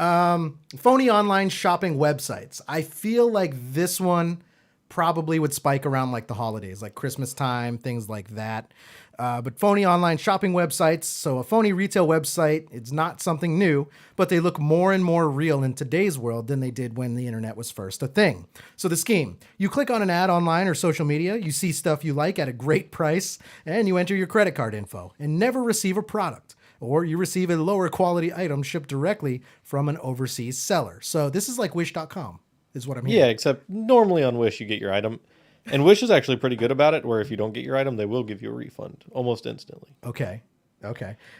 Phony online shopping websites. I feel like this one probably would spike around like the holidays, like Christmas time, things like that. But phony online shopping websites. So a phony retail website, it's not something new, but they look more and more real in today's world than they did when the internet was first a thing. So the scheme, you click on an ad online or social media, you see stuff you like at a great price, and you enter your credit card info and never receive a product. Or you receive a lower quality item shipped directly from an overseas seller. So this is like Wish.com, is what I'm hearing. Yeah, except normally on Wish you get your item. And Wish is actually pretty good about it, where if you don't get your item, they will give you a refund almost instantly. Okay.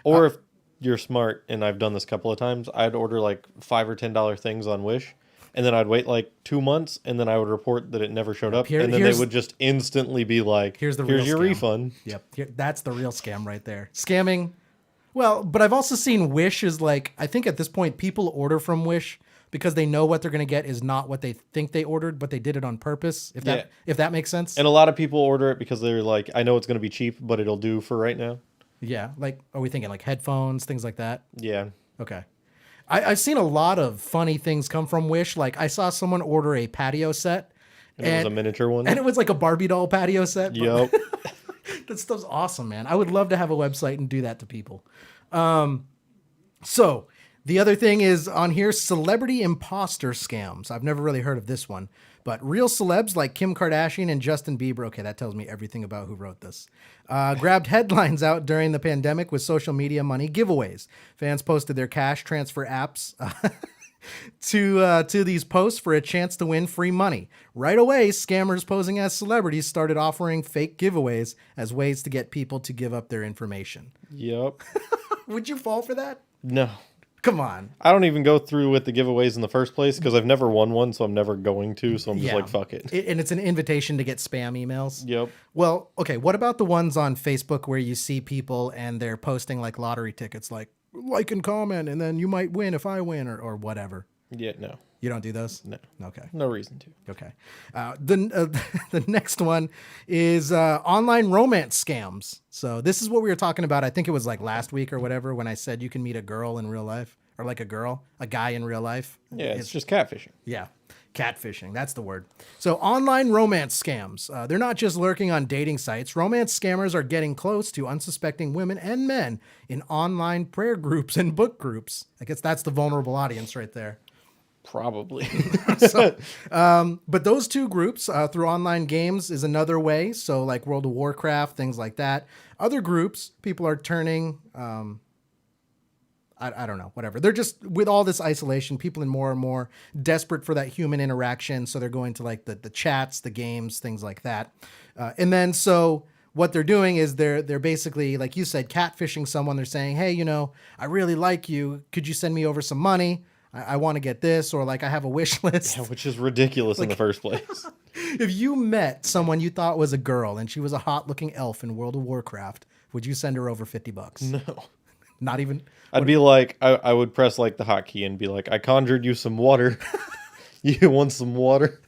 Or if you're smart, and I've done this a couple of times, I'd order like $5 or $10 things on Wish, and then I'd wait like 2 months, and then I would report that it never showed up, and then they would just instantly be like, here's your refund. Yep, that's the real scam right there. Scamming. Well, but I've also seen Wish is like, I think at this point people order from Wish because they know what they're going to get is not what they think they ordered, but they did it on purpose, if that makes sense. And a lot of people order it because they're like, I know it's going to be cheap, but it'll do for right now. Yeah, like, are we thinking like headphones, things like that? Yeah. Okay. I've seen a lot of funny things come from Wish. Like I saw someone order a patio set. And it was a miniature one? And it was like a Barbie doll patio set. Yep. That stuff's awesome, man. I would love to have a website and do that to people. So the other thing is on here, celebrity imposter scams. I've never really heard of this one, but real celebs like Kim Kardashian and Justin Bieber. Okay, that tells me everything about who wrote this. Grabbed headlines out during the pandemic with social media money giveaways. Fans posted their cash transfer apps to these posts for a chance to win free money. Right away, scammers posing as celebrities started offering fake giveaways as ways to get people to give up their information. Yep. Would you fall for that? No. Come on. I don't even go through with the giveaways in the first place because I've never won one, so I'm never going to. So I'm just like, fuck it. And it's an invitation to get spam emails. Yep. Well, okay. What about the ones on Facebook where you see people and they're posting like lottery tickets, like and comment, and then you might win if I win or whatever? Yeah, no. You don't do those? No. Okay. No reason to. Okay. The next one is online romance scams. So this is what we were talking about. I think it was like last week or whatever when I said you can meet a girl in real life, or like a guy in real life. Yeah, it's just catfishing. Yeah. Catfishing. That's the word. So online romance scams. They're not just lurking on dating sites. Romance scammers are getting close to unsuspecting women and men in online prayer groups and book groups. I guess that's the vulnerable audience right there. Probably. But those two groups through online games is another way. So like World of Warcraft, things like that. Other groups, people are turning, I don't know, whatever. They're just, with all this isolation, people are more and more desperate for that human interaction. So they're going to like the chats, the games, things like that. And then so what they're doing is they're basically, like you said, catfishing someone. They're saying, hey, you know, I really like you. Could you send me over some money? I want to get this, or like I have a wish list. Yeah, which is ridiculous in the first place. If you met someone you thought was a girl and she was a hot looking elf in World of Warcraft, would you send her over $50? No. Not even? I'd be like, I would press like the hotkey and be like, I conjured you some water. You want some water?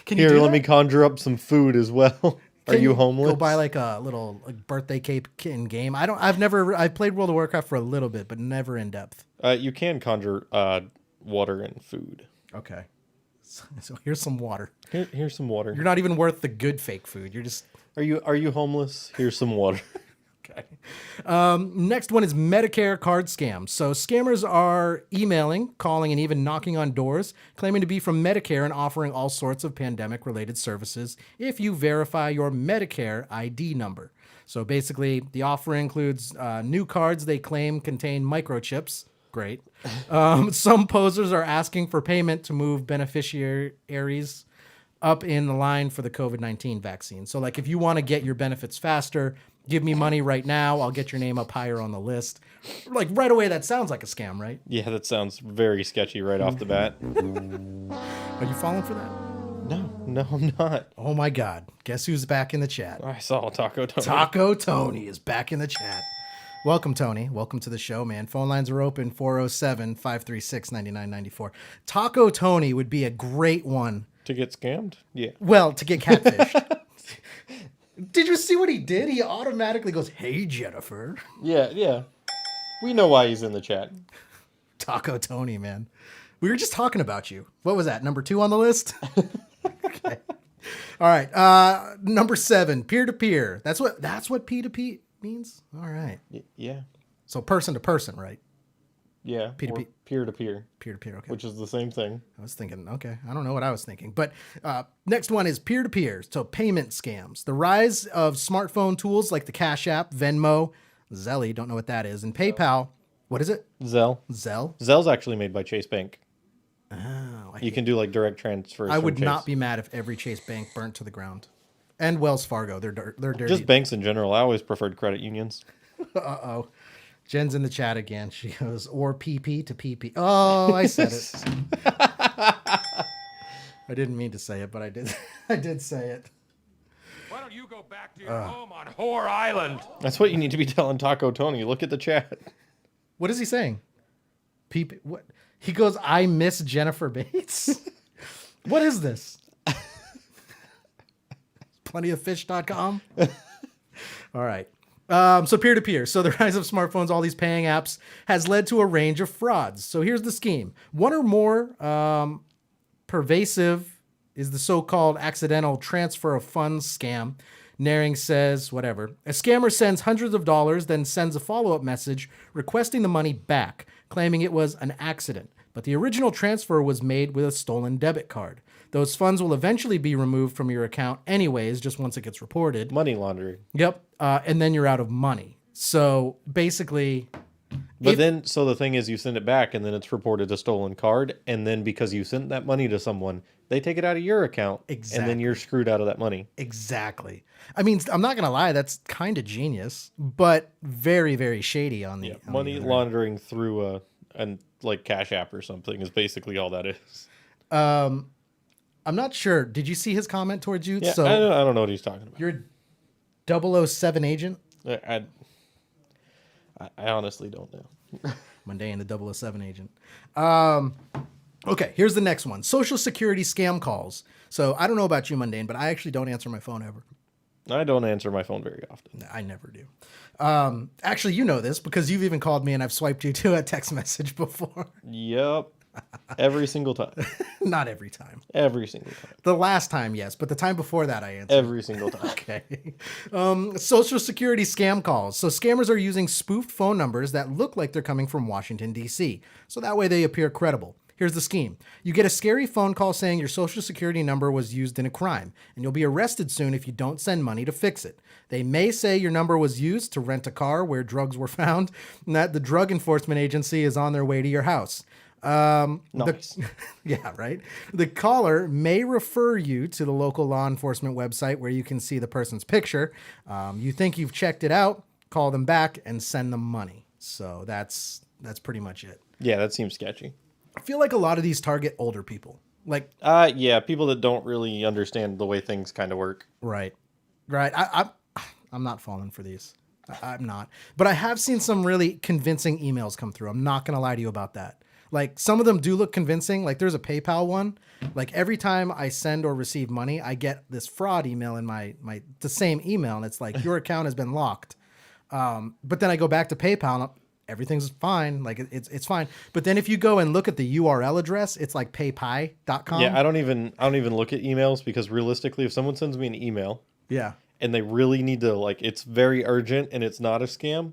Can you Here, do let that? me conjure up some food as well. Are you homeless? Go buy like a little birthday cake in game. I've played World of Warcraft for a little bit, but never in depth. You can conjure water and food. Okay. So here's some water. Here's some water. You're not even worth the good fake food. You're just. Are you homeless? Here's some water. Okay. Next one is Medicare card scams. So scammers are emailing, calling, and even knocking on doors, claiming to be from Medicare and offering all sorts of pandemic-related services if you verify your Medicare ID number. So basically, the offer includes new cards they claim contain microchips. Great. Some posers are asking for payment to move beneficiaries up in the line for the COVID-19 vaccine. So like if you want to get your benefits faster, give me money right now, I'll get your name up higher on the list. Like right away, that sounds like a scam, right? Yeah, that sounds very sketchy right off the bat. Are you falling for that? No, I'm not. Oh my God. Guess who's back in the chat? I saw Taco Tony. Taco Tony is back in the chat. Welcome, Tony. Welcome to the show, man. Phone lines are open, 407-536-9994. Taco Tony would be a great one. To get scammed? Yeah. Well, to get catfished. Did you see what he did? He automatically goes, hey, Jennifer. Yeah. We know why he's in the chat. Taco Tony, man. We were just talking about you. What was that, number 2 on the list? Okay. All right. Number 7, peer-to-peer. That's what P2P means? All right. Yeah. So person to person, right? Yeah. P2P. Peer-to-peer. Peer-to-peer, okay. Which is the same thing. I was thinking, okay, I don't know what I was thinking. But next one is peer-to-peer, so payment scams. The rise of smartphone tools like the Cash App, Venmo, Zelly, don't know what that is, and PayPal. What is it? Zelle. Zelle's actually made by Chase Bank. Oh, you can do like direct transfers. I would from not Chase. be mad if every Chase Bank burnt to the ground. And Wells Fargo, they're dirty. Just banks in general. I always preferred credit unions. Uh-oh. Jen's in the chat again. She goes, or PP to PP. Oh, I said it. I didn't mean to say it, but I did. I did say it. Why don't you go back to your home on Whore Island? That's what you need to be telling Taco Tony. Look at the chat. What is he saying? PP. What? He goes, I miss Jennifer Bates. What is this? Plentyoffish.com. All right. So peer-to-peer. So the rise of smartphones, all these paying apps, has led to a range of frauds. So here's the scheme. One or more pervasive is the so-called accidental transfer of funds scam. Naring says, whatever. A scammer sends hundreds of dollars, then sends a follow-up message requesting the money back, claiming it was an accident. But the original transfer was made with a stolen debit card. Those funds will eventually be removed from your account anyways, just once it gets reported. Money laundering. Yep. And then you're out of money. So basically... So the thing is you send it back and then it's reported a stolen card. And then because you sent that money to someone, they take it out of your account. Exactly. And then you're screwed out of that money. Exactly. I mean, I'm not going to lie. That's kind of genius, but very, very shady on the... Money laundering through like Cash App or something is basically all that is. I'm not sure. Did you see his comment towards you? Yeah, So I don't know what he's talking about. You're a 007 agent? I honestly don't know. Mundane, the 007 agent. Okay, here's the next one. Social Security scam calls. So I don't know about you, Mundane, but I actually don't answer my phone ever. I don't answer my phone very often. I never do. Actually, you know this because you've even called me and I've swiped you to a text message before. Yep. Every single time. Not every time. Every single time. The last time, yes, but the time before that, I answered. Every single time. Okay. Social Security scam calls. So scammers are using spoofed phone numbers that look like they're coming from Washington, D.C. So that way they appear credible. Here's the scheme. You get a scary phone call saying your social security number was used in a crime, and you'll be arrested soon if you don't send money to fix it. They may say your number was used to rent a car where drugs were found, and that the drug enforcement agency is on their way to your house. Nice. Yeah, right. The caller may refer you to the local law enforcement website where you can see the person's picture. You think you've checked it out, call them back and send them money. So that's pretty much it. Yeah, that seems sketchy. I feel like a lot of these target older people. Like, yeah, people that don't really understand the way things kind of work. Right. I'm not falling for these. I'm not. But I have seen some really convincing emails come through. I'm not going to lie to you about that. Like, some of them do look convincing. Like, there's a PayPal one. Like, every time I send or receive money, I get this fraud email in the same email, and it's like, your account has been locked. But then I go back to PayPal, and everything's fine. Like, it's fine. But then if you go and look at the URL address, it's like paypie.com. Yeah, I don't even look at emails, because realistically, if someone sends me an email, yeah, and they really need to, like, it's very urgent and it's not a scam,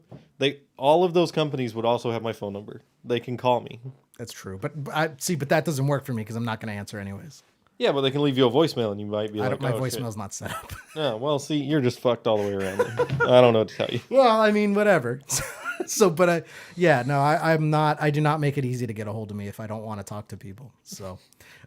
all of those companies would also have my phone number. They can call me. That's true. But that doesn't work for me because I'm not going to answer anyways. Yeah, but they can leave you a voicemail and you might be like, my voicemail's not set up. Oh, well, see, you're just fucked all the way around. I don't know what to tell you. Well, I mean, whatever. I do not make it easy to get a hold of me if I don't want to talk to people. So,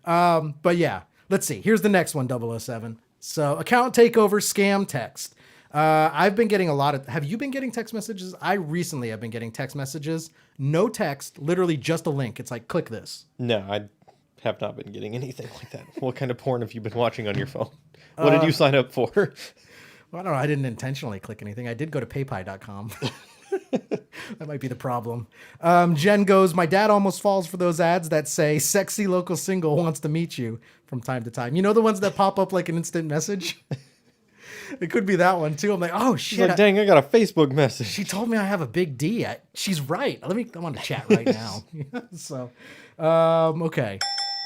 but yeah, let's see. Here's the next one, 007. So, account takeover scam text. I've been getting have you been getting text messages? I recently have been getting text messages. No text, literally just a link. It's like, click this. No, I have not been getting anything like that. What kind of porn have you been watching on your phone? What did you sign up for? Well, I don't know. I didn't intentionally click anything. I did go to paypie.com. That might be the problem. Jen goes, my dad almost falls for those ads that say sexy local single wants to meet you from time to time. You know, the ones that pop up like an instant message? It could be that one too. I'm like, oh shit. Like, dang, I got a Facebook message. She told me I have a big D. She's right. I'm on the chat right now. So, okay.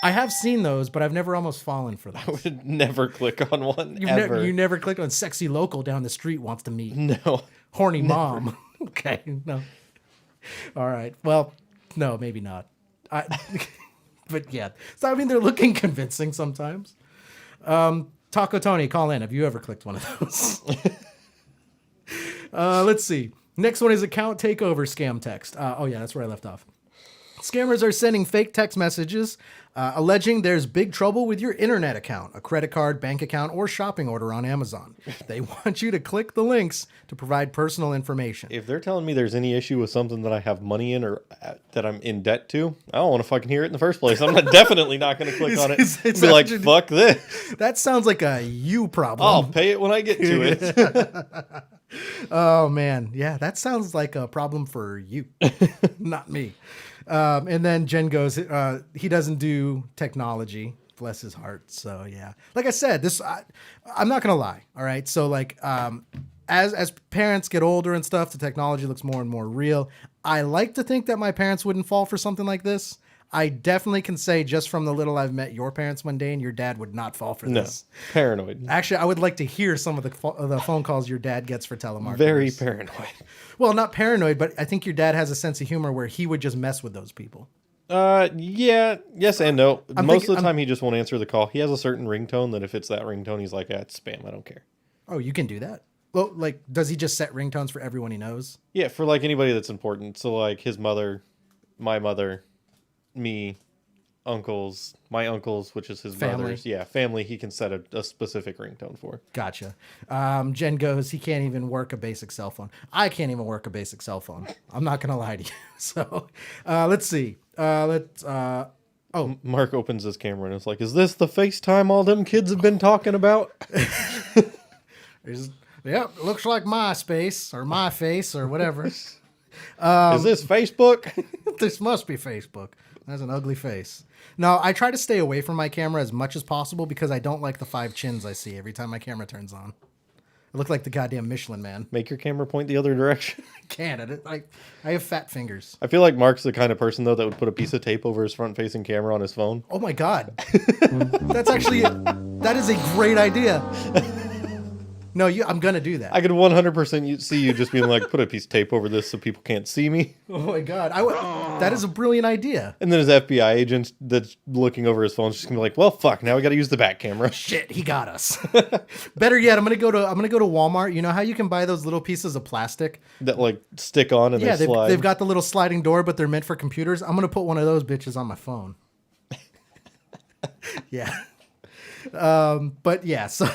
I have seen those, but I've never almost fallen for those. I would never click on one, You never clicked on sexy local down the street wants to meet. No. Horny mom. Okay, no. All right. Well, no, maybe not. But yeah. So, I mean, they're looking convincing sometimes. Taco Tony, call in. Have you ever clicked one of those? Let's see. Next one is account takeover scam text. Oh, yeah, that's where I left off. Scammers are sending fake text messages alleging there's big trouble with your internet account, a credit card, bank account, or shopping order on Amazon. They want you to click the links to provide personal information. If they're telling me there's any issue with something that I have money in or that I'm in debt to, I don't want to fucking hear it in the first place. I'm definitely not going to click on it and be like, fuck this. That sounds like a you problem. I'll pay it when I get to it. Oh, man. Yeah, that sounds like a problem for you, not me. And then Jen goes, he doesn't do technology, bless his heart. So yeah, like I said, I'm not going to lie. All right. So like, as parents get older and stuff, the technology looks more and more real. I like to think that my parents wouldn't fall for something like this. I definitely can say just from the little I've met your parents one day, and your dad would not fall for this. Paranoid. Actually, I would like to hear some of the phone calls your dad gets for telemarketers. Very paranoid. Well, not paranoid, but I think your dad has a sense of humor where he would just mess with those people. Yeah, yes and no. Most of the time, he just won't answer the call. He has a certain ringtone that if it's that ringtone, he's like, it's spam. I don't care. Oh, you can do that? Well, like, does he just set ringtones for everyone he knows? Yeah, for like anybody that's important. So like his mother, my mother, me, uncles, my uncles, which is his mother's. Yeah, family, he can set a specific ringtone for. Gotcha. Jen goes, he can't even work a basic cell phone. I can't even work a basic cell phone. I'm not going to lie to you. So let's see. Mark opens his camera and it's like, is this the FaceTime all them kids have been talking about? Yep, it looks like MySpace or My Face or whatever. Is this Facebook? This must be Facebook. That's an ugly face. No, I try to stay away from my camera as much as possible because I don't like the 5 chins I see every time my camera turns on. I look like the goddamn Michelin Man. Make your camera point the other direction. I can't. I have fat fingers. I feel like Mark's the kind of person, though, that would put a piece of tape over his front-facing camera on his phone. Oh, my God. That is a great idea. No, I'm gonna do that. I could 100% see you just being like, put a piece of tape over this so people can't see me. Oh my god, that is a brilliant idea. And then his FBI agent that's looking over his phone is just gonna be like, well, fuck, now we got to use the back camera. Shit, he got us. Better yet, I'm gonna go to Walmart. You know how you can buy those little pieces of plastic that like stick on and they slide. They've got the little sliding door, but they're meant for computers. I'm gonna put one of those bitches on my phone. Yeah. But yeah, so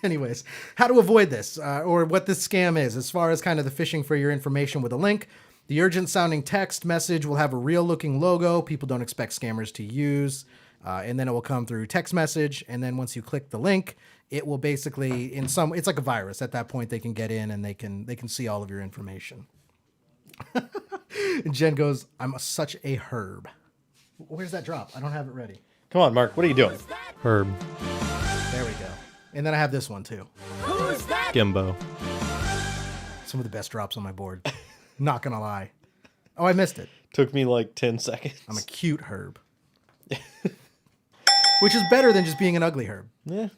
anyways, how to avoid this or what this scam is as far as kind of the phishing for your information with a link. The urgent sounding text message will have a real looking logo people don't expect scammers to use. And then it will come through text message. And then once you click the link, it will basically it's like a virus. At that point, they can get in and they can see all of your information. And Jen goes, I'm such a herb. Where's that drop? I don't have it ready. Come on, Mark. What are you doing? Herb. There we go. And then I have this one too. Who's that? Gimbo. Some of the best drops on my board. Not gonna lie. Oh, I missed it. Took me like 10 seconds. I'm a cute herb. Which is better than just being an ugly herb. Yeah.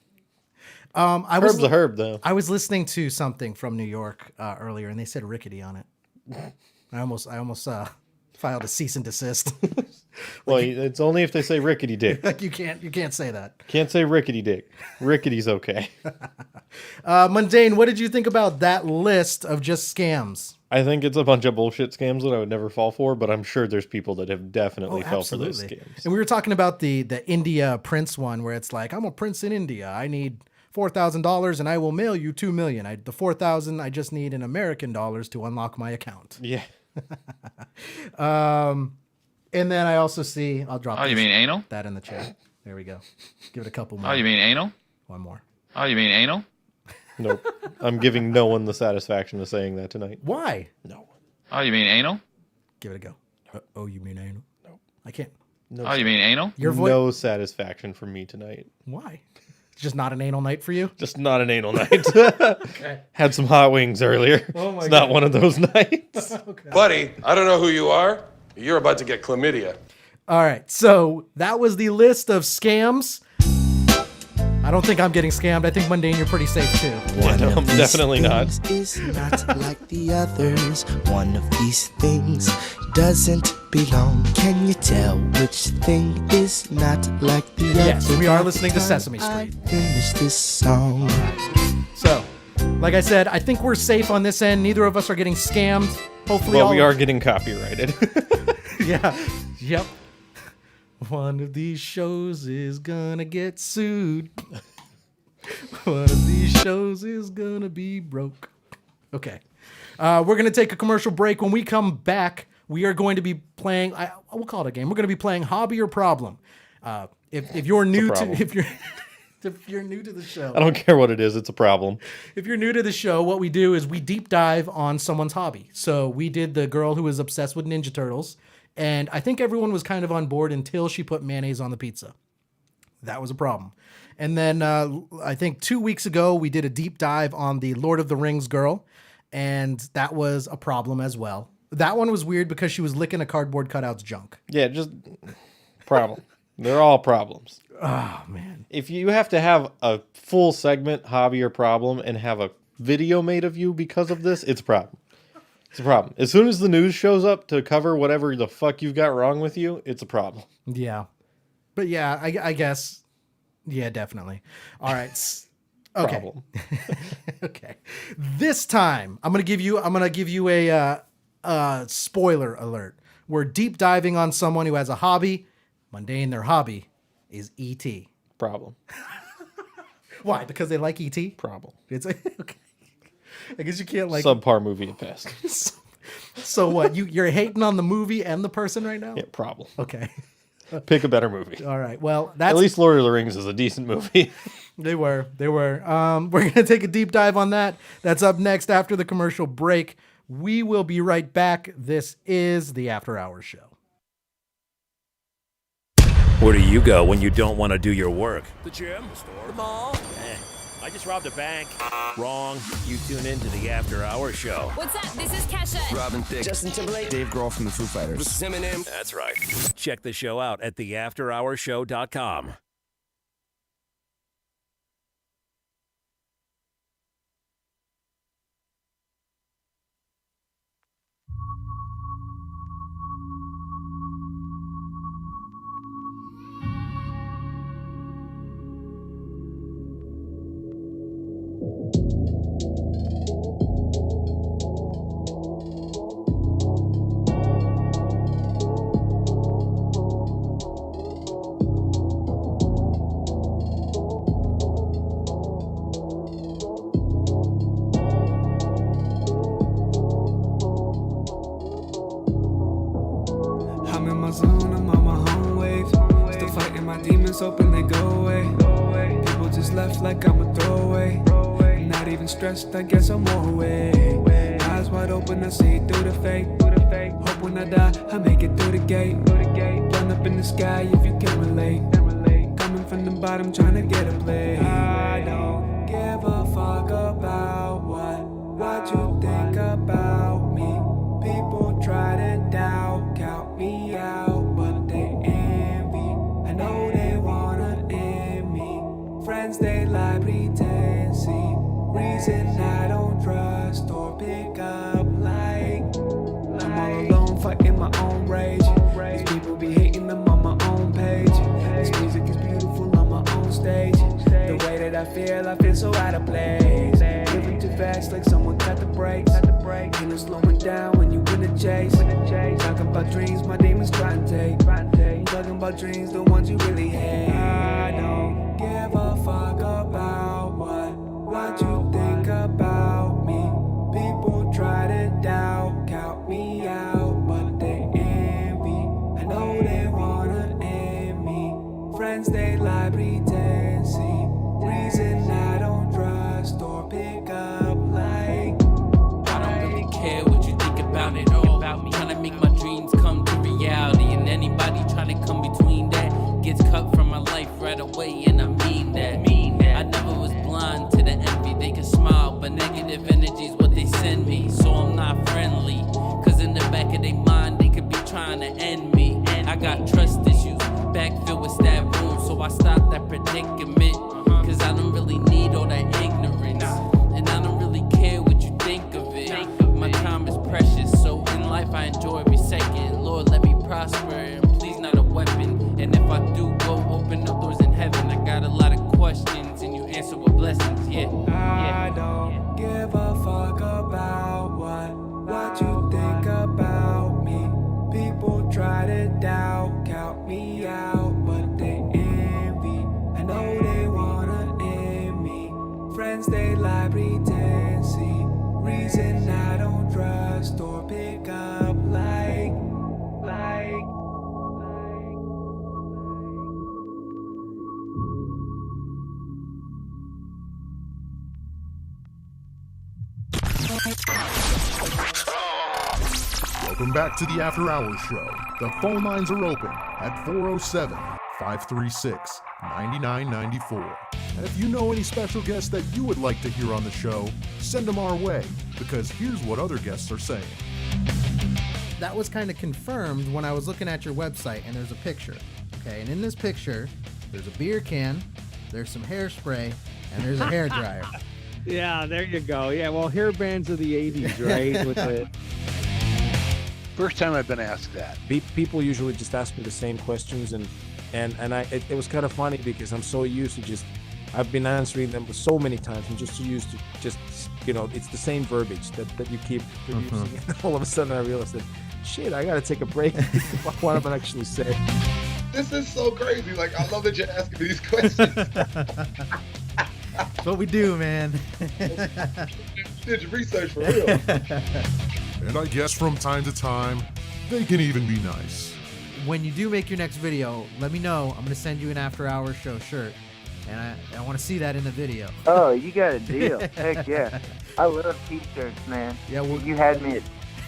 Herb's a herb, though. I was listening to something from New York earlier, and they said rickety on it. I almost filed a cease and desist. Well, it's only if they say rickety dick. Like you can't say that. Can't say rickety dick. Rickety's okay. Mundane, what did you think about that list of just scams? I think it's a bunch of bullshit scams that I would never fall for, but I'm sure there's people that have definitely fell for those scams. And we were talking about the India prince one where it's like, I'm a prince in India. I need $4,000 and I will mail you $2 million. The $4,000 I just need in American dollars to unlock my account. Yeah. And then I also see, I'll drop you mean anal? That in the chat. There we go. Give it a couple more. Oh, you mean anal? One more. Oh, you mean anal? Nope. I'm giving no one the satisfaction of saying that tonight. Why? No. Oh, you mean anal? Give it a go. Oh, you mean anal? No. I can't. No. Oh, you mean anal? Your voice. No satisfaction from me tonight. Why? It's just not an anal night for you? Just not an anal night. Okay. Had some hot wings earlier. Oh my it's God. not one of those nights. Okay. Buddy, I don't know who you are. You're about to get chlamydia. All right. So that was the list of scams. I don't think I'm getting scammed. I think Mundane, you're pretty safe too. Yeah, no, I'm definitely not. Is not like the others. One of these things doesn't belong. Can you tell which thing is not like the other? Yes, we are listening to Sesame Street. Finish this song. So, like I said, I think we're safe on this end. Neither of us are getting scammed. Hopefully, Well, we are getting copyrighted. Yeah. Yep. One of these shows is gonna get sued. One of these shows is gonna be broke. Okay. We're gonna take a commercial break. When we come back, we are going to be playing. We'll call it a game. We're going to be playing Hobby or Problem. If you're new to if you're new to the show, I don't care what it is. It's a problem. If you're new to the show, what we do is we deep dive on someone's hobby. So we did the girl who was obsessed with Ninja Turtles. And I think everyone was kind of on board until she put mayonnaise on the pizza. That was a problem. And then I think 2 weeks ago, we did a deep dive on the Lord of the Rings girl. And that was a problem as well. That one was weird because she was licking a cardboard cutout's junk. Yeah, just problem. They're all problems. Oh, man. If you have to have a full segment, hobby or problem, and have a video made of you because of this, it's a problem. It's a problem. As soon as the news shows up to cover whatever the fuck you've got wrong with you, it's a problem. Yeah. But yeah, I guess. Yeah, definitely. All right. Okay. Problem. Okay. This time, I'm gonna give you a spoiler alert. We're deep diving on someone who has a hobby. Mundane, their hobby is E.T. Problem. Why? Because they like E.T. Problem. It's okay. I guess you can't like subpar movie at best. So what? You're hating on the movie and the person right now? Yeah, problem. Okay. Pick a better movie. All right. Well, that's at least Lord of the Rings is a decent movie. They were. We're gonna take a deep dive on that. That's up next after the commercial break. We will be right back. This is the After Hours Show. Where do you go when you don't want to do your work? The gym, the store, the mall. I just robbed a bank. Wrong. You tune in to the After Hours Show. What's up? This is Kesha. Robin Thicke. Justin Timberlake. Dave Grohl from the Foo Fighters. With Eminem. That's right. Check the show out at theafterhourshow.com. zone, I'm on my home wave. Still fighting my demons, hoping they go away. People just left like I'm a throwaway. Not even stressed, I guess I'm more away. Eyes wide open, I see through the fake. Hope when I die, I make it through the gate. Run up in the sky if you can relate. Coming from the bottom, trying to get a play. I don't give a fuck about what you think about me. People try to doubt, count me out, but they envy. I know they wanna end me. Friends, they lie, pretend, see. Reason I don't trust or pick up like I'm all alone, fighting my own rage. These people be hating, I'm on my own page. This music is beautiful on my own stage. The way that I feel so out of place. Living too fast like someone cut the brakes. Ain't no slowing down when you in the chase. Talking about dreams, my demons try to take. Talking about dreams, the ones you really hate. I don't give a fuck about what you think about me. People try to doubt, count me out, but they envy. I know they wanna end me. Friends, they lie, pretend, see. Reason I don't trust or pick up like I don't really care what you think about it all. Trying to make my dreams come to reality, and anybody trying to come between that gets cut from my life right away, and I mean that. I never was blind to the envy. They can smile, but negative energy's what they send me. So I'm not friendly, cause in the back of their mind they could be trying to end me. I got trust issues, backfilled with stab wounds, so I stopped that predicament. Cause I don't really need all that ignorance, and I don't really care what you think of it. My time is precious, so in life I enjoy every second. Lord, let me prosper, and please not a weapon. And if I do go open up doors in heaven, I got a lot of questions, and you answer with blessings, yeah. I don't give a fuck about what you think about me. People try to doubt, count me out, but they envy. I know they wanna end me. Friends, they lie, pretend, see. Reason I don't trust or pick up like Welcome back to the After Hours Show. The phone lines are open at 407-536-9994. And if you know any special guests that you would like to hear on the show, send them our way, because here's what other guests are saying. That was kind of confirmed when I was looking at your website, and there's a picture. Okay, and in this picture, there's a beer can, there's some hairspray, and there's a hairdryer. Yeah, there you go. Yeah, well, hair bands of the 80s, right? With the... First time I've been asked that. People usually just ask me the same questions, and it was kind of funny because I'm so used to I've been answering them so many times. I'm just used to it's the same verbiage that you keep producing. Mm-hmm. And all of a sudden I realized that, shit, I gotta take a break. What am I actually saying? This is so crazy. Like, I love that you're asking me these questions. That's what we do, man. Did your research for real. And I guess from time to time, they can even be nice. When you do make your next video, let me know. I'm going to send you an After Hours Show shirt. And I want to see that in the video. Oh, you got a deal. Heck yeah. I love t-shirts, man. Yeah, well, you had me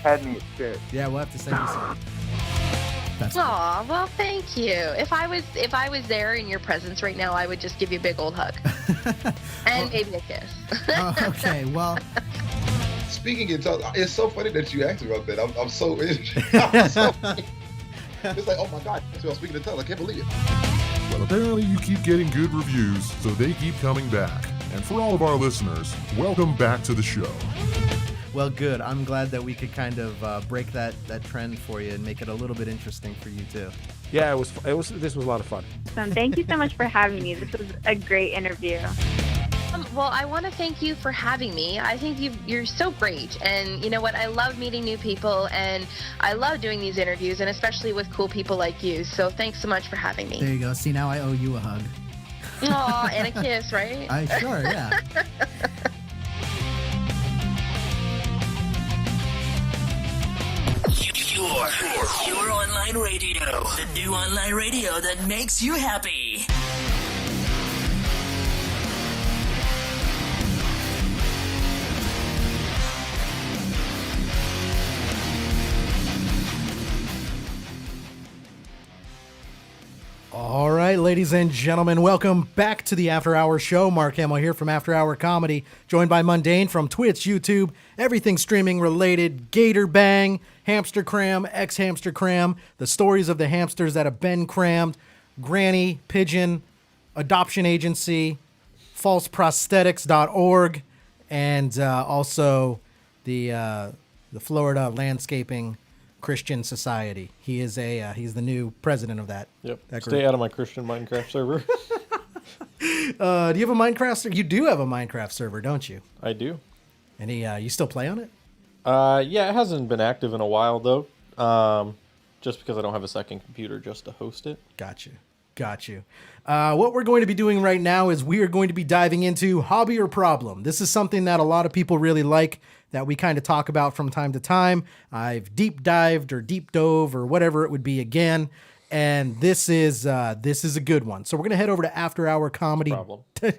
at shirts. Yeah, we'll have to send you some. Aw, well, thank you. If I was there in your presence right now, I would just give you a big old hug. And maybe a kiss. Oh, okay, well. Speaking in tongues, it's so funny that you asked me about that. I'm so it's like, oh my God, I'm speaking in tongues. I can't believe it. Well, apparently you keep getting good reviews, so they keep coming back. And for all of our listeners, welcome back to the show. Well, good. I'm glad that we could kind of break that trend for you and make it a little bit interesting for you too. Yeah, this was a lot of fun. Awesome. Thank you so much for having me. This was a great interview. Well, I want to thank you for having me. I think you're so great. And you know what? I love meeting new people, and I love doing these interviews, and especially with cool people like you. So thanks so much for having me. There you go. See, now I owe you a hug. Aw, and a kiss, right? Sure, yeah. Your online radio. The new online radio that makes you happy. All right, ladies and gentlemen, welcome back to the After Hour Show. Mark Hamill here from After Hour Comedy, joined by Mundane from Twitch, YouTube, everything streaming related, Gator Bang, Hamster Cram, Ex-Hamster Cram, the stories of the hamsters that have been crammed, Granny, Pigeon, Adoption Agency, falseprosthetics.org, and also the Florida Landscaping Christian Society. He is he's the new president of that. Yep. That Stay out of my Christian Minecraft server. Do you have a Minecraft server? You do have a Minecraft server, don't you? I do. And you still play on it? Yeah, it hasn't been active in a while though. Just because I don't have a second computer just to host it. Got you. What we're going to be doing right now is we are going to be diving into hobby or problem. This is something that a lot of people really like, that we kind of talk about from time to time. I've deep dived or deep dove or whatever it would be again. And this is a good one. So we're going to head over to After Hour Comedy.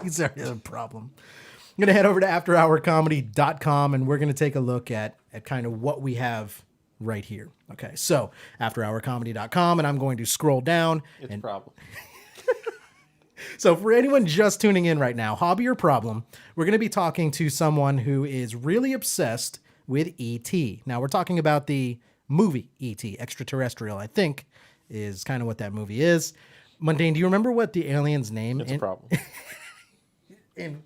Sorry, problem. I'm going to head over to afterhourcomedy.com and we're going to take a look at kind of what we have right here. Okay, so afterhourcomedy.com, and I'm going to scroll down. It's a problem. So for anyone just tuning in right now, hobby or problem, we're going to be talking to someone who is really obsessed with E.T. Now, we're talking about the movie E.T., Extraterrestrial, I think, is kind of what that movie is. Mundane, do you remember what the alien's name It's a problem. in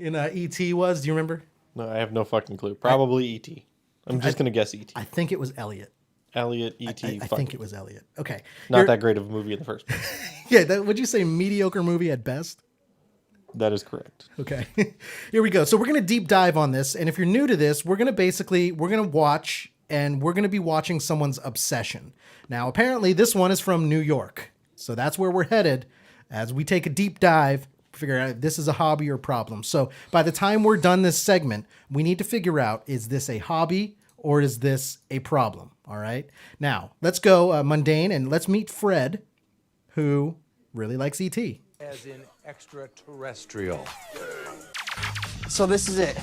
E.T. was? Do you remember? No, I have no fucking clue. Probably E.T. I'm just going to guess E.T. I think it was Elliot. Elliot, E.T. I think it was Elliot. Okay. Not that great of a movie in the first place. Yeah, would you say mediocre movie at best? That is correct. Okay. Here we go. So we're going to deep dive on this. And if you're new to this, we're going to watch, and we're going to be watching someone's obsession. Now, apparently this one is from New York. So that's where we're headed as we take a deep dive, figure out if this is a hobby or problem. So by the time we're done this segment, we need to figure out, is this a hobby or is this a problem? All right. Now, let's go Mundane, and let's meet Fred, who really likes E.T. As in extraterrestrial. So this is it.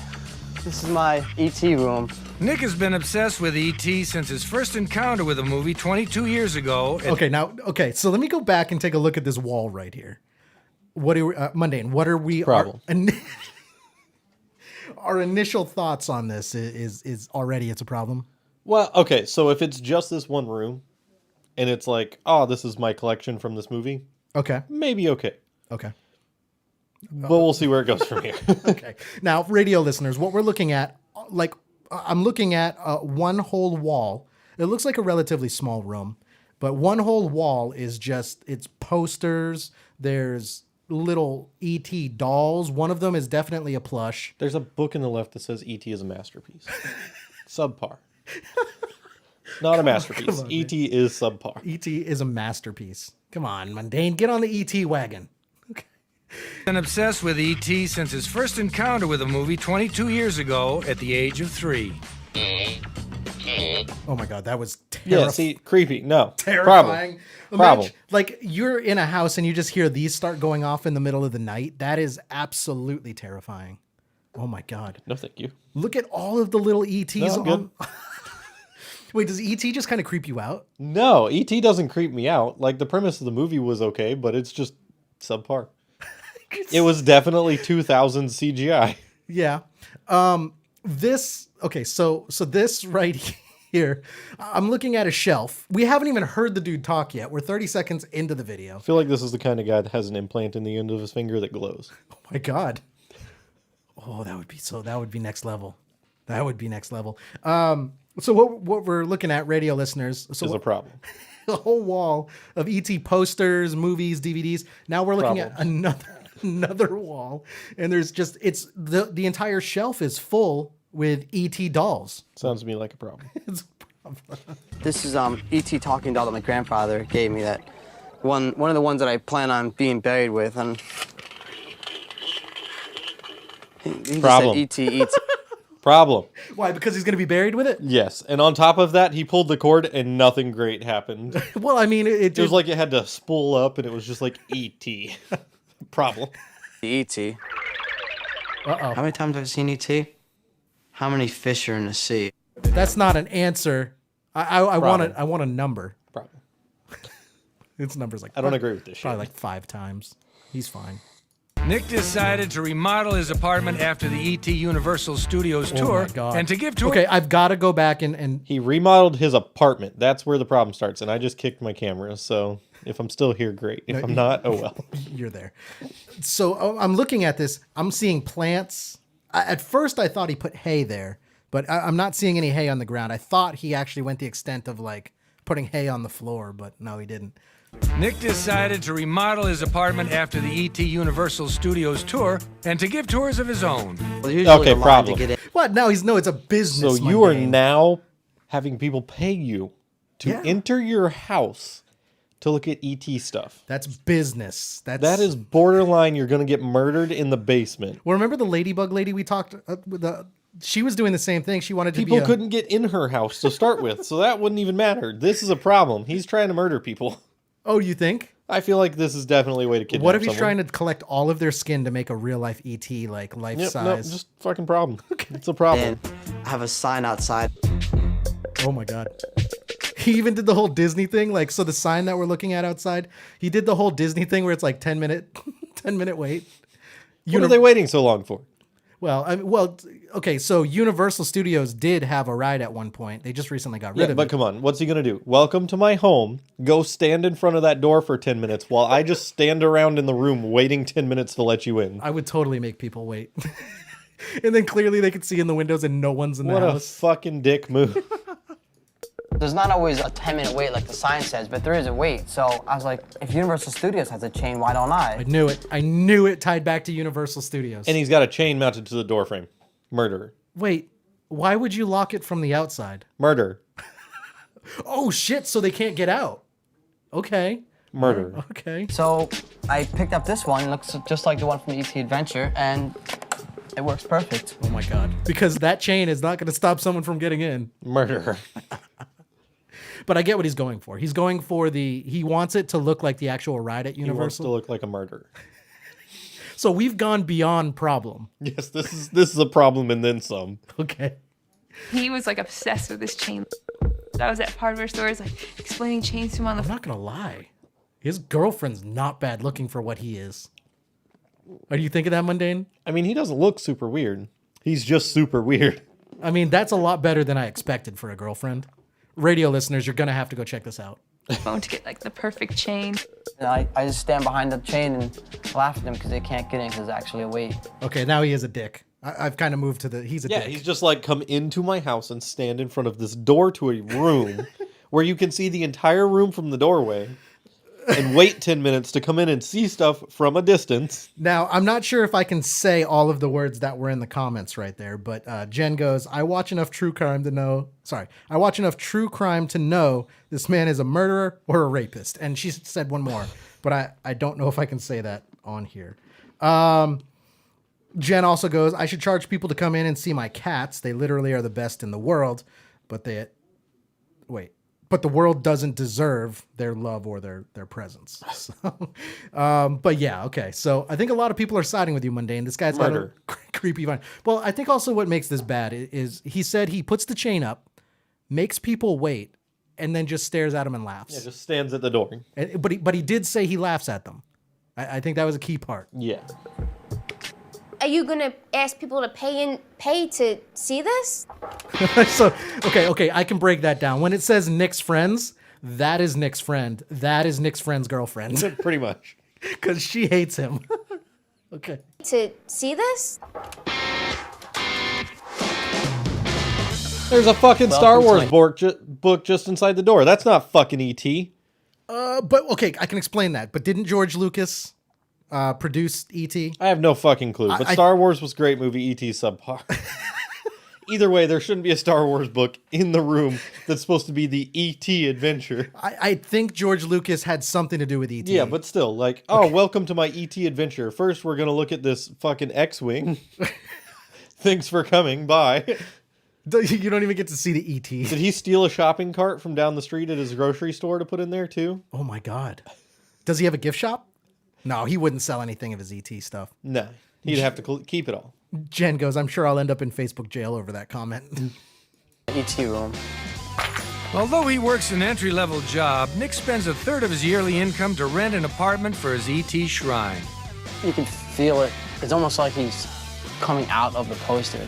This is my E.T. room. Nick has been obsessed with E.T. since his first encounter with the movie 22 years ago. Okay, so let me go back and take a look at this wall right here. What are we, Mundane, what are we... Problem. Our initial thoughts on this is already it's a problem. Well, okay, so if it's just this one room, and it's like, oh, this is my collection from this movie. Okay. Maybe okay. Okay. But we'll see where it goes from here. Okay. Now, radio listeners, what we're looking at, I'm looking at one whole wall. It looks like a relatively small room, but one whole wall is just, it's posters. There's little E.T. dolls. One of them is definitely a plush. There's a book in the left that says E.T. is a masterpiece. Subpar. Not a masterpiece. E.T. is subpar. E.T. is a masterpiece. Come on, Mundane, get on the E.T. wagon. Okay. Been obsessed with E.T. since his first encounter with the movie 22 years ago at the age of 3. Oh my God, that was terrifying. Yeah, see, creepy. No. Terrifying. Problem. Like, you're in a house and you just hear these start going off in the middle of the night. That is absolutely terrifying. Oh my God. No, thank you. Look at all of the little ETs. No, I'm good. Wait, does ET just kind of creep you out? No, ET doesn't creep me out. Like, the premise of the movie was okay, but it's just subpar. It was definitely 2000 CGI. Yeah. So this right here, I'm looking at a shelf. We haven't even heard the dude talk yet. We're 30 seconds into the video. I feel like this is the kind of guy that has an implant in the end of his finger that glows. Oh my God. Oh, that would be next level. That would be next level. So what we're looking at, radio listeners, is a problem. A whole wall of ET posters, movies, DVDs. Now we're looking at another wall, and there's just the entire shelf is full with ET dolls. Sounds to me like a problem. It's a problem. This is ET talking doll that my grandfather gave me. That one of the ones that I plan on being buried with, and he just problem. said ET. Problem. Why? Because he's going to be buried with it? Yes. And on top of that, he pulled the cord and nothing great happened. Well, I mean, it was like it had to spool up and it was just like E.T. Problem. The E.T. Uh-oh. How many times have I seen E.T.? How many fish are in the sea? That's not an answer. I want a number. Problem. Its number's like... I don't agree with this shit. Probably like 5 times. He's fine. Nick decided to remodel his apartment after the ET Universal Studios tour Oh my God. and to give to Okay, I've got to go back and... He remodeled his apartment. That's where the problem starts. And I just kicked my camera. So if I'm still here, great. If I'm not, oh well. You're there. So I'm looking at this. I'm seeing plants. At first, I thought he put hay there, but I'm not seeing any hay on the ground. I thought he actually went the extent of like putting hay on the floor, but no, he didn't. Nick decided to remodel his apartment after the ET Universal Studios tour and to give tours of his own. Okay, problem. What? Now it's a business. So you are Mundane. now having people pay you to enter your house to look at ET stuff. That's business. That is borderline. You're going to get murdered in the basement. Well, remember the ladybug lady we talked with? She was doing the same thing. She wanted to People be couldn't get in her house to start with, so that wouldn't even matter. This is a problem. He's trying to murder people. Oh, you think? I feel like this is definitely a way to kidnap What if he's someone. trying to collect all of their skin to make a real life ET, like life Yep, size? no, just fucking problem. Okay. It's a problem. And I have a sign outside. Oh my God. He even did the whole Disney thing. Like, so the sign that we're looking at outside, he did the whole Disney thing where it's like 10 minute wait. What are they waiting so long for? Well, okay. So Universal Studios did have a ride at one point. They just recently got rid of it. But come on, what's he gonna do? Welcome to my home. Go stand in front of that door for 10 minutes while I just stand around in the room waiting 10 minutes to let you in. I would totally make people wait. And then clearly they could see in the windows and no one's in the What a house. fucking dick move. There's not always a 10-minute wait like the sign says, but there is a wait. So I was like, if Universal Studios has a chain, why don't I? I knew it. I knew it tied back to Universal Studios. And he's got a chain mounted to the door frame. Murderer. Wait, why would you lock it from the outside? Murder. Oh shit, so they can't get out. Okay. Murder. Okay. So I picked up this one, looks just like the one from ET Adventure, and it works perfect. Oh my God. Because that chain is not going to stop someone from getting in. Murderer. But I get what he's going for. He's going for he wants it to look like the actual ride at He wants Universal. to look like a murderer. So we've gone beyond problem. Yes, this is a problem and then some. Okay. He was like obsessed with this chain. I was at hardware stores like explaining chains to him on the I'm not going to lie. His girlfriend's not bad looking for what he is. What do you think of that, Mundane? I mean, he doesn't look super weird. He's just super weird. I mean, that's a lot better than I expected for a girlfriend. Radio listeners, you're going to have to go check this out. phone to get like the perfect chain. And I just stand behind the chain and laugh at them because they can't get in because it's actually a wait. Okay, now he is a dick. I've kind of moved to he's a dick. Yeah, he's just like, come into my house and stand in front of this door to a room where you can see the entire room from the doorway and wait 10 minutes to come in and see stuff from a distance. Now, I'm not sure if I can say all of the words that were in the comments right there, but Jen goes, I watch enough true crime to know this man is a murderer or a rapist. And she said one more, but I don't know if I can say that on here. Jen also goes, I should charge people to come in and see my cats. They literally are the best in the world, but the world doesn't deserve their love or their presence. So, but yeah, okay. So I think a lot of people are siding with you, Mundane. This guy's got a creepy vibe. Well, I think also what makes this bad is he said he puts the chain up, makes people wait, and then just stares at them and laughs. Yeah, just stands at the door. But he did say he laughs at them. I think that was a key part. Yeah. Are you gonna ask people to pay to see this? So, okay, I can break that down. When it says Nick's friends, that is Nick's friend. That is Nick's friend's girlfriend. Pretty much. Because she hates him. Okay. To see this? There's a fucking Star Wars book just inside the door. That's not fucking E.T. But okay, I can explain that. But didn't George Lucas produce E.T.? I have no fucking clue. But Star Wars was a great movie. E.T. subpar. Either way, there shouldn't be a Star Wars book in the room that's supposed to be the E.T. adventure. I think George Lucas had something to do with E.T. Yeah, but still, like, welcome to my E.T. adventure. First, we're going to look at this fucking X-Wing. Thanks for coming. Bye. You don't even get to see the ET. Did he steal a shopping cart from down the street at his grocery store to put in there too? Oh my God. Does he have a gift shop? No, he wouldn't sell anything of his ET stuff. No, he'd have to keep it all. Jen goes, I'm sure I'll end up in Facebook jail over that comment. ET room. Although he works an entry-level job, Nick spends a third of his yearly income to rent an apartment for his ET shrine. You can feel it. It's almost like he's coming out of the poster.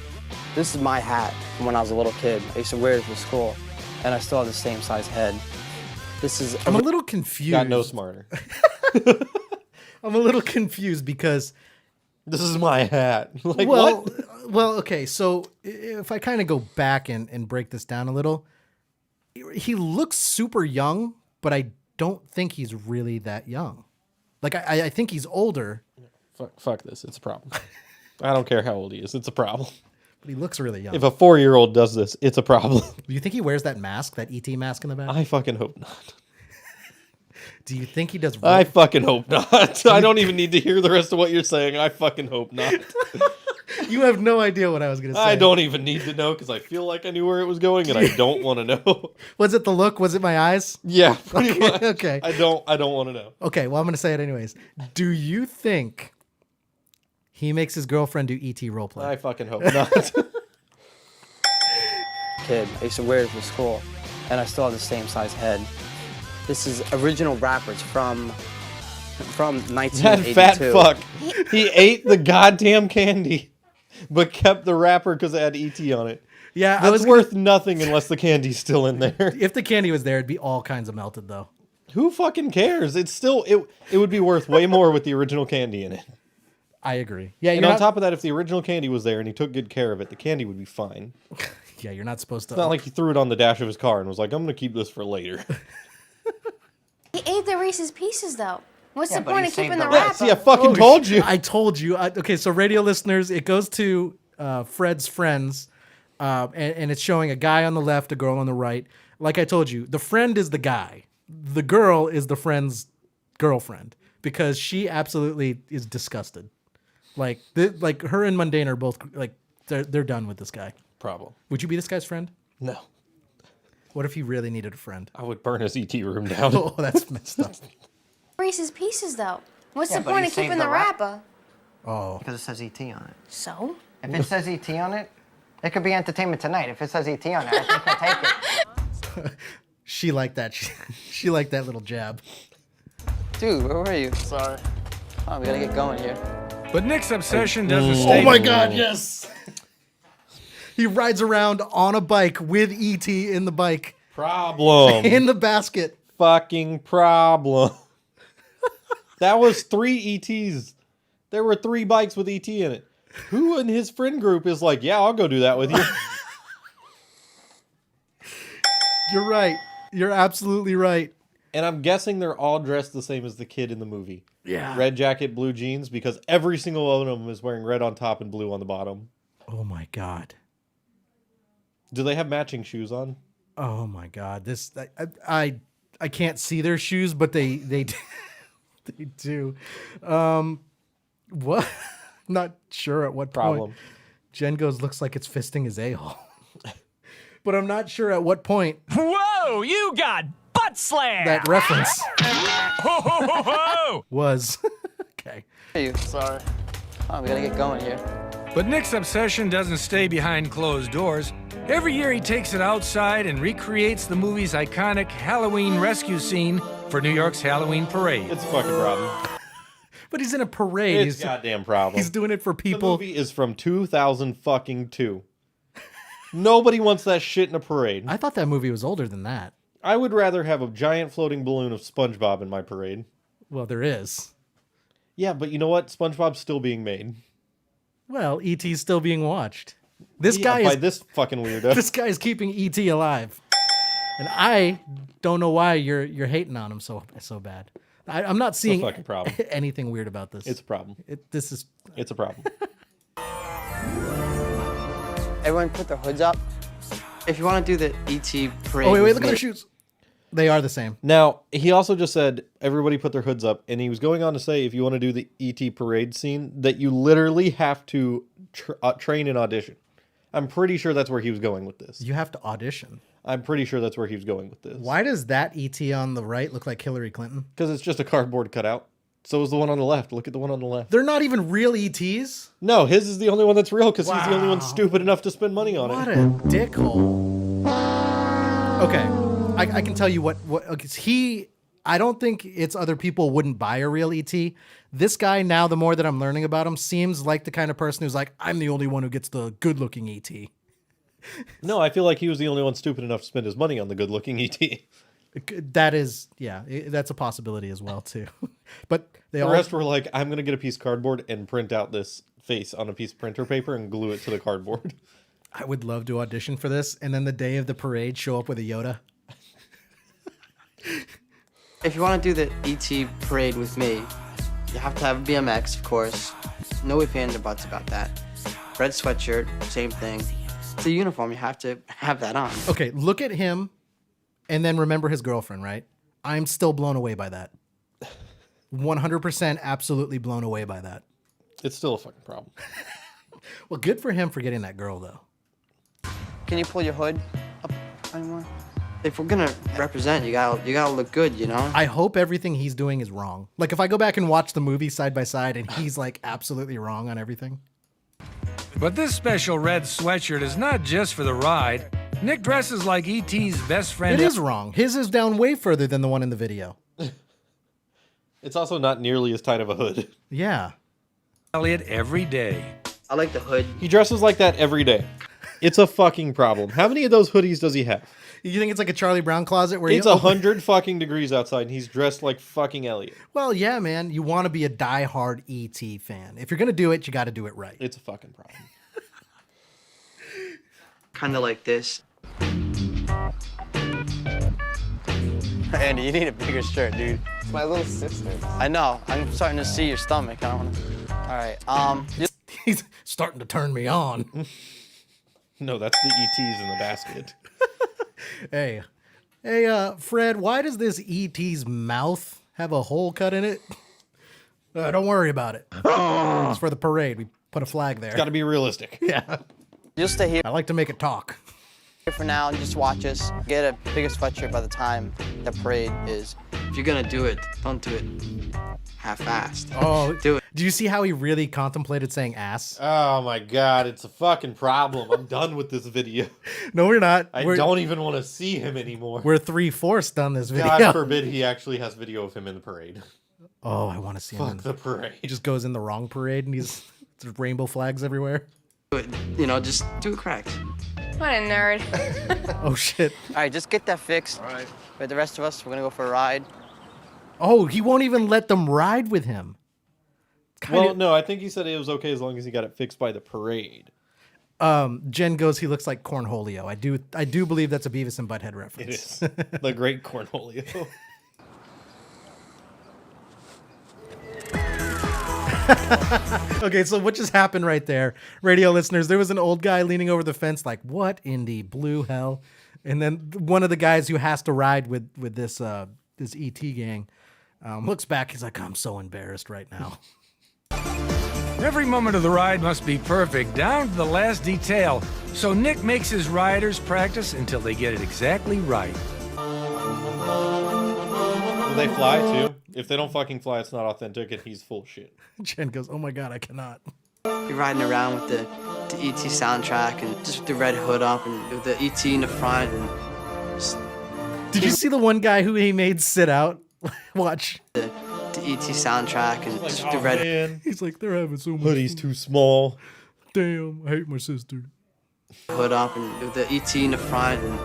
This is my hat from when I was a little kid. I used to wear it for school, and I still have the same size head. This is. I'm a little confused. Got no smarter. I'm a little confused because this is my hat. Like well, what? Well, okay. So if I kind of go back and break this down a little, he looks super young, but I don't think he's really that young. Like I think he's older. Fuck this. It's a problem. I don't care how old he is. It's a problem. But he looks really young. If a 4-year-old does this, it's a problem. Do you think he wears that mask, that ET mask in the back? I fucking hope not. Do you think he does? I fucking hope not. I don't even need to hear the rest of what you're saying. I fucking hope not. You have no idea what I was going to say. I don't even need to know because I feel like I knew where it was going and I don't want to know. Was it the look? Was it my eyes? Yeah, pretty much. Okay. I don't want to know. Okay, well, I'm going to say it anyways. Do you think he makes his girlfriend do ET roleplay? I fucking hope not. Kid, I used to wear it for school, and I still have the same size head. This is original rappers from 1982. That fat fuck. He ate the goddamn candy, but kept the wrapper because it had ET on it. Yeah, that's worth nothing unless the candy's still in there. If the candy was there, it'd be all kinds of melted, though. Who fucking cares? It's still it would be worth way more with the original candy in it. I agree. Yeah, and on top of that, if the original candy was there and he took good care of it, the candy would be fine. Yeah, you're not supposed to. It's not like he threw it on the dash of his car and was like, "I'm gonna keep this for later." He ate the Reese's Pieces, though. What's Yeah, the but point he of keeping saved the the wrapper? rest. See, I fucking told you. I told you. Okay, so radio listeners, it goes to Fred's friends, and it's showing a guy on the left, a girl on the right. Like I told you, the friend is the guy. The girl is the friend's girlfriend because she absolutely is disgusted. Like her and Mundane are both like they're done with this guy. Problem. Would you be this guy's friend? No. What if he really needed a friend? I would burn his ET room down. Oh, that's messed up. Reese's Pieces, though. What's Yeah, the but point he of keeping saved the the wrap- wrapper? Oh. Because it says ET on it. So? If it says ET on it, it could be Entertainment Tonight. If it says ET on it, I think I'll take it. She liked that. She liked that little jab. Dude, where were you? Sorry. Oh, we gotta get going here. But Nick's obsession doesn't stay. Oh my God, yes. He rides around on a bike with ET in the bike. Problem. In the basket. Fucking problem. That was 3 ETs. There were 3 bikes with ET in it. Who in his friend group is like, yeah, I'll go do that with you? You're right. You're absolutely right. And I'm guessing they're all dressed the same as the kid in the movie. Yeah. Red jacket, blue jeans, because every single one of them is wearing red on top and blue on the bottom. Oh my God. Do they have matching shoes on? Oh my God. This I can't see their shoes, but they they do. What? Not sure at what Problem. point. Jen goes, looks like it's fisting his a-hole. But I'm not sure at what point. Whoa, you got butt slam! That reference Ho, ho, ho, ho! was. Okay. Hey, sorry. Oh, we gotta get going here. But Nick's obsession doesn't stay behind closed doors. Every year he takes it outside and recreates the movie's iconic Halloween rescue scene for New York's Halloween parade. It's a fucking problem. But he's in a parade. It's a goddamn problem. He's doing it for people. The movie is from 2002. Nobody wants that shit in a parade. I thought that movie was older than that. I would rather have a giant floating balloon of SpongeBob in my parade. Well, there is. Yeah, but you know what? SpongeBob's still being made. Well, E.T.'s still being watched. This Yeah, guy by is this fucking weirdo. This guy is keeping E.T. alive, and I don't know why you're hating on him so bad. I'm not seeing fucking problem. anything weird about this. It's a problem. It's a problem. Everyone put their hoods up. If you want to do the ET parade. Oh wait, with look at me- their shoes. They are the same. Now, he also just said, everybody put their hoods up. And he was going on to say, if you want to do the E.T. parade scene, that you literally have to train and audition. I'm pretty sure that's where he was going with this. You have to audition. I'm pretty sure that's where he was going with this. Why does that E.T. on the right look like Hillary Clinton? Because it's just a cardboard cutout. So is the one on the left. Look at the one on the left. They're not even real ETs? No, his is the only one that's real because he's the only one stupid enough to spend money on What it. a dickhole. Okay, I can tell you what he. I don't think it's other people wouldn't buy a real ET. This guy, now the more that I'm learning about him, seems like the kind of person who's like, I'm the only one who gets the good-looking ET. No, I feel like he was the only one stupid enough to spend his money on the good-looking ET. That is, yeah, that's a possibility as well too. But the rest were like, I'm gonna get a piece of cardboard and print out this face on a piece of printer paper and glue it to the cardboard. I would love to audition for this, and then the day of the parade, show up with a Yoda. If you want to do the ET parade with me, you have to have a BMX, of course. No ifs, ands, or buts about that. Red sweatshirt, same thing. It's a uniform. You have to have that on. Okay, look at him, and then remember his girlfriend, right? I'm still blown away by that. 100% absolutely blown away by that. It's still a fucking problem. Well, good for him for getting that girl, though. Can you pull your hood up anymore? If we're gonna represent, you gotta look good, you know? I hope everything he's doing is wrong. Like, if I go back and watch the movie side by side and he's, like, absolutely wrong on everything. But this special red sweatshirt is not just for the ride. Nick dresses like E.T.'s best friend. It is wrong. His is down way further than the one in the video. It's also not nearly as tight of a hood. Yeah. Elliot every day. I like the hood. He dresses like that every day. It's a fucking problem. How many of those hoodies does he have? You think it's like a Charlie Brown closet where it's 100 fucking degrees outside and he's dressed like fucking Elliot? Well, yeah, man. You want to be a diehard E.T. fan. If you're going to do it, you got to do it right. It's a fucking problem. Kind of like this. Andy, you need a bigger shirt, dude. It's my little sister. I know. I'm starting to see your stomach. I don't want to. All right. He's starting to turn me on. No, that's the ETs in the basket. Hey, Fred, why does this ET's mouth have a hole cut in it? Don't worry about it. It's for the parade. We put a flag there. It's got to be realistic. Yeah. You'll stay here. I like to make it talk. For now, and just watch us. Get a bigger sweatshirt by the time the parade is. If you're gonna do it, don't do it half-assed. Oh, do it. Do you see how he really contemplated saying ass? Oh my god, it's a fucking problem. I'm done with this video. No, we're not. I don't even want to see him anymore. We're 3/4 done this video. God forbid he actually has video of him in the parade. Oh, I want to see him. Fuck the parade. He just goes in the wrong parade and there's rainbow flags everywhere. You know, just do it correct. What a nerd. Oh, shit. All right, just get that fixed. All right. But the rest of us, we're going to go for a ride. Oh, he won't even let them ride with him. Well, no, I think he said it was okay as long as he got it fixed by the parade. Jen goes, he looks like Cornholio. I do believe that's a Beavis and Butthead reference. It is. The great Cornholio. Okay, so what just happened right there? Radio listeners, there was an old guy leaning over the fence like, what in the blue hell? And then one of the guys who has to ride with this ET gang looks back. He's like, I'm so embarrassed right now. Every moment of the ride must be perfect, down to the last detail. So Nick makes his riders practice until they get it exactly right. Do they fly too? If they don't fucking fly, it's not authentic and he's full of shit. Jen goes, oh my god, I cannot. You're riding around with the ET soundtrack and just with the red hood up and with the ET in the front. And just... Did you see the one guy who he made sit out? Watch. The ET soundtrack and just with the red. Man. He's like, they're having so much hoodie's too small. Damn, I hate my sister. Hood up and with the ET in the front and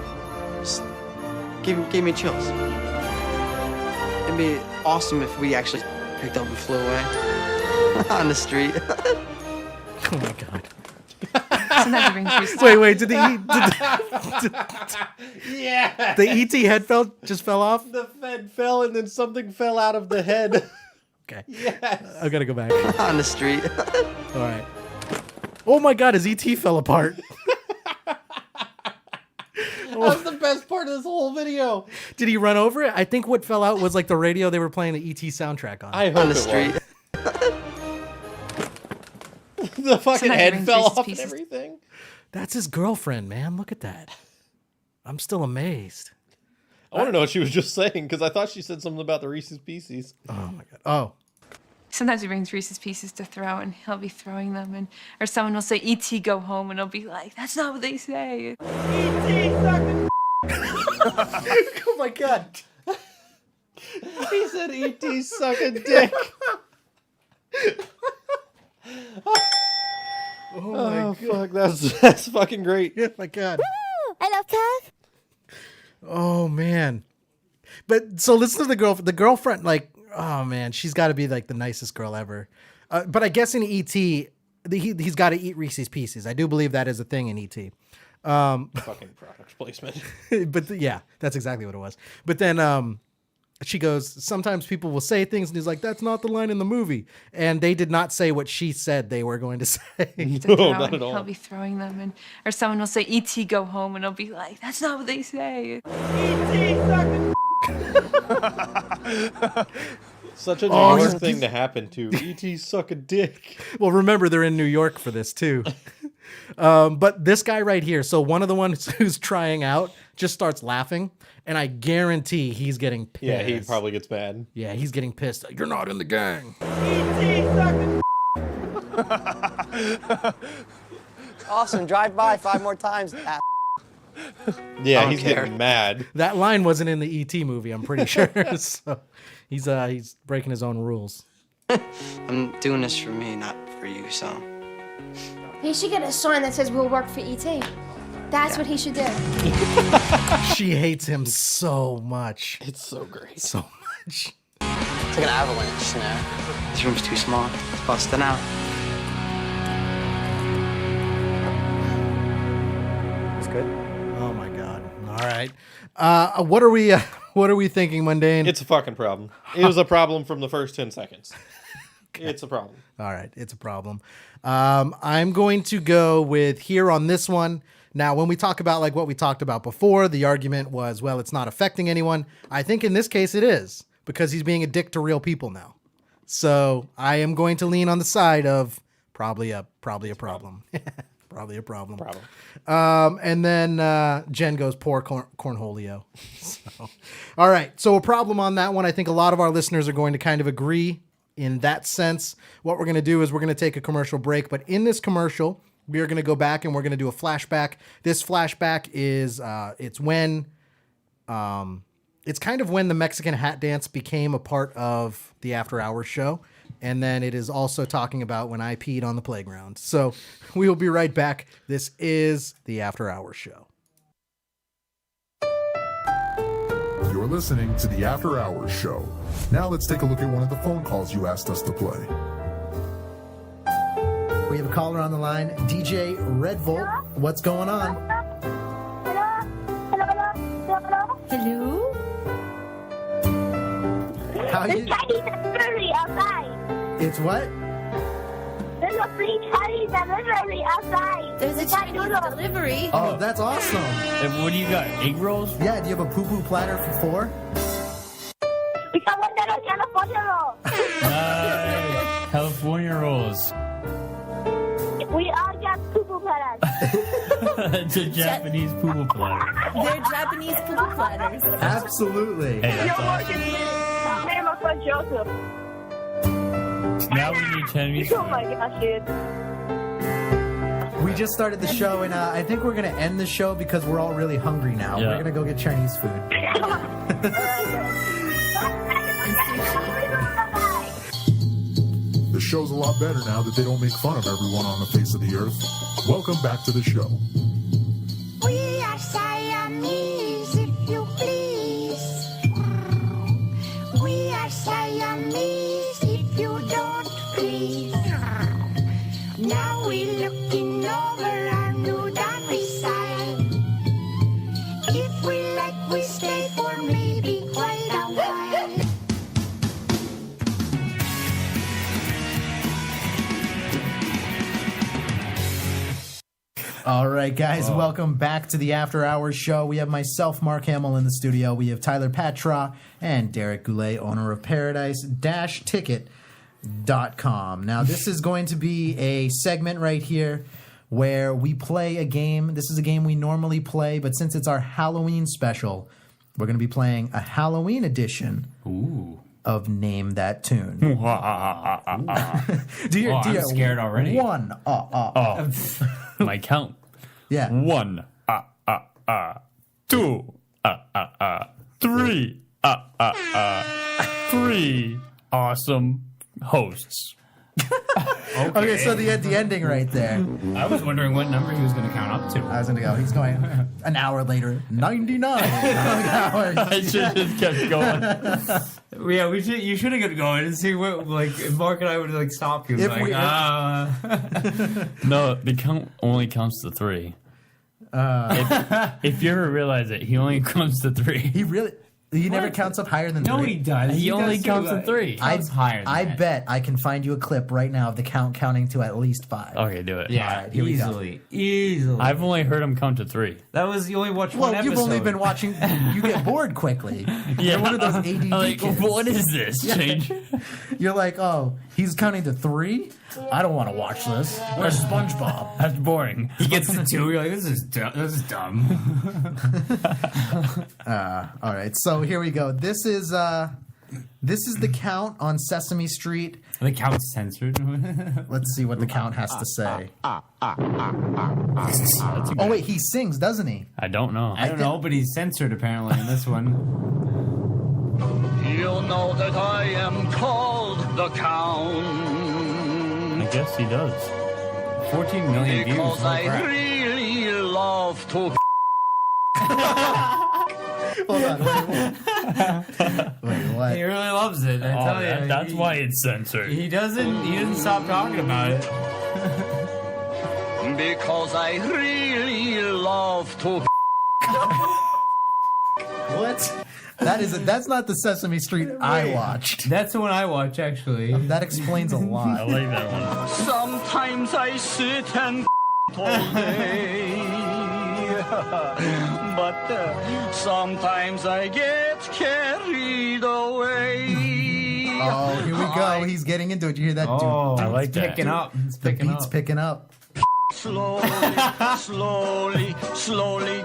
just gave me chills. It'd be awesome if we actually picked up and flew away on the street. Oh my god. Wait, did yeah. The ET head just fell off? The head fell and then something fell out of the head. Okay. Yes. I gotta go back. On the street. All right. Oh my god, his ET fell apart. That's the best part of this whole video. Did he run over it? I think what fell out was like the radio they were playing the ET soundtrack on. I hope On the it street. was. The fucking Sometimes head it fell brings off and pieces. everything. That's his girlfriend, man. Look at that. I'm still amazed. I want to know what she was just saying because I thought she said something about the Reese's Pieces. Oh my god. Oh. Sometimes he brings Reese's Pieces to throw, and he'll be throwing them, and or someone will say, "E.T. go home," and he'll be like, "That's not what they say." Oh my god. He said E.T. suck a dick. Oh, fuck, that's fucking great. Oh my god. I love Kev. Oh man. But so listen to the girlfriend, like, oh man, she's got to be like the nicest girl ever. But I guess in E.T., he's got to eat Reese's Pieces. I do believe that is a thing in E.T. Fucking product placement. But yeah, that's exactly what it was. But then she goes, sometimes people will say things and he's like, that's not the line in the movie. And they did not say what she said they were going to say. To throw, not at all. He'll be throwing them, and or someone will say, "E.T. go home," and he'll be like, "That's not what they say." Such a New York thing to happen to. E.T. suck a dick. Well, remember, they're in New York for this too. But this guy right here, so one of the ones who's trying out just starts laughing, and I guarantee he's getting pissed. Yeah, he probably gets mad. Yeah, he's getting pissed. You're not in the gang. Awesome. Drive by 5 more times. Yeah, he's getting mad. That line wasn't in the E.T. movie, I'm pretty sure. So he's breaking his own rules. I'm doing this for me, not for you, so. He should get a sign that says we'll work for E.T. That's what he should do. She hates him so much. It's so great. So much. It's like an avalanche, you know? This room's too small. It's busting out. It's good. Oh my god. All right. What are we thinking, Mundane? It's a fucking problem. It was a problem from the first 10 seconds. Okay. It's a problem. All right, it's a problem. I'm going to go with here on this one. Now, when we talk about like what we talked about before, the argument was, well, it's not affecting anyone. I think in this case it is, because he's being a dick to real people now. So I am going to lean on the side of probably a problem. Probably a problem. And then Jen goes, poor Cornholio. So, all right, so a problem on that one. I think a lot of our listeners are going to kind of agree in that sense. What we're going to do is we're going to take a commercial break. But in this commercial, we are going to go back and we're going to do a flashback. This flashback is it's kind of when the Mexican hat dance became a part of the After Hours show. And then it is also talking about when I peed on the playground. So we will be right back. This is the After Hours show. You're listening to the After Hours show. Now let's take a look at one of the phone calls you asked us to play. We have a caller on the line, DJ Red Volt. What's going on? Hello? How you? Chinese delivery outside. It's what? There's a free Chinese delivery outside. There's a Chinese delivery? Oh, that's awesome. And what do you got? Egg rolls? Yeah, do you have a poo-poo platter for 4? We got one that California roll. California rolls. We all got poo-poo platters. It's a Japanese poo platter. They're Japanese poo platters. Absolutely. Hey, that's awesome. Hey, my friend Joseph. Now we need Chinese. Oh my gosh, dude. We just started the show, and I think we're going to end the show because we're all really hungry now. Yeah. We're going to go get Chinese food. The show's a lot better now that they don't make fun of everyone on the face of the earth. Welcome back to the show. We are Siamese, if you please. We are Siamese, if you don't please. Now we're looking over our new domicile. If we like, we stay for maybe quite a while. All right, guys, welcome back to the After Hours show. We have myself, Mark Hamill, in the studio. We have Tyler Patra and Derek Goulet, owner of Paradise-Ticket.com. Now, this is going to be a segment right here where we play a game. This is a game we normally play, but since it's our Halloween special, we're going to be playing a Halloween edition of Name That Tune. I'm scared already. One. My count. Yeah. 1. 2. 3. 3. Awesome hosts. Okay, so the ending right there. I was wondering what number he was going to count up to. I was going to go. He's going an hour later. 99 hours. I should have just kept going. Yeah, you should have kept going and see what, like, if Mark and I would, like, stop you. If Like, we- No, the count only counts to 3. If you ever realize it, he only counts to 3. He never counts up higher than 3. No, he does. He only counts to 3. I bet I can find you a clip right now of the count counting to at least 5. Okay, do it. Yeah, All right, here we go. Easily. I've only heard him count to 3. That was, you only watched one Well, episode. you've only been watching. You get bored quickly. You're one of those ADD Like, kids. what is this? Change. You're like, oh, he's counting to 3? I don't want to watch this. Where's SpongeBob? That's boring. He gets to 2, you're like, this is dumb. All right, so here we go. This is the count on Sesame Street. The count's censored. Let's see what the count has to say. That's a Oh wait, he sings, doesn't he? I don't know. I don't know, but he's censored apparently in this one. You know that I am called the Count. I guess he does. 14 million views. Because Holy I crap. really love to. Hold on. Wait, what? He really loves it. I tell you. That's why it's censored. He doesn't stop talking about it. Because I really love to. What? That's not the Sesame Street I watched. That's the one I watch, actually. That explains a lot. I like that one. Sometimes I sit and all day. But sometimes I get carried away. Oh, here we go. He's getting into it. You hear that? Oh, I like it's that. picking up. It's The picking beat's up. picking up. Slowly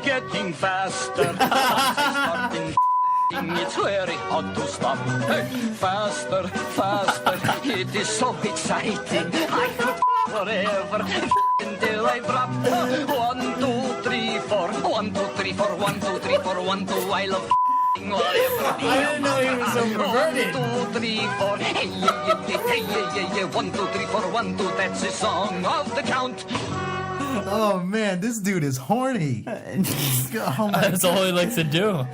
getting faster. Once I start it's very hard to stop. Hey, faster. It is so exciting. I could forever until I drop. 1, 2, 3, 4. 1, 2, 3, 4. 1, 2, 3, 4. 1, 2. I love whatever. I didn't know he was so perverted. 1, 2, 3, 4. Hey, yeah. 1, 2, 3, 4. 1, 2. That's the song of the Count. Oh man, this dude is horny. Oh my That's all he likes to do.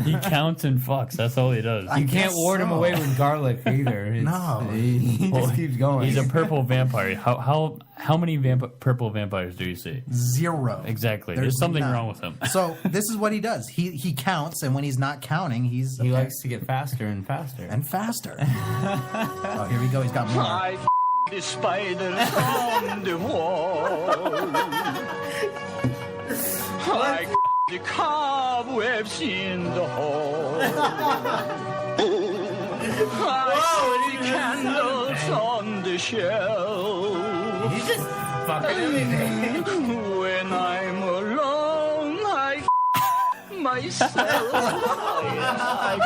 He counts and fucks. That's all he does. You can't ward him away with garlic either. No. He just keeps going. He's a purple vampire. How many purple vampires do you see? 0. Exactly. There's something none. wrong with him. So this is what he does. He counts, and when he's not counting, he likes to get faster and faster. and faster. Oh, here we go. He's got more. I the spiders on the wall. I the cobwebs in the hall. I the candles on the shelf. He's just fucking everything. When I'm alone, I myself. I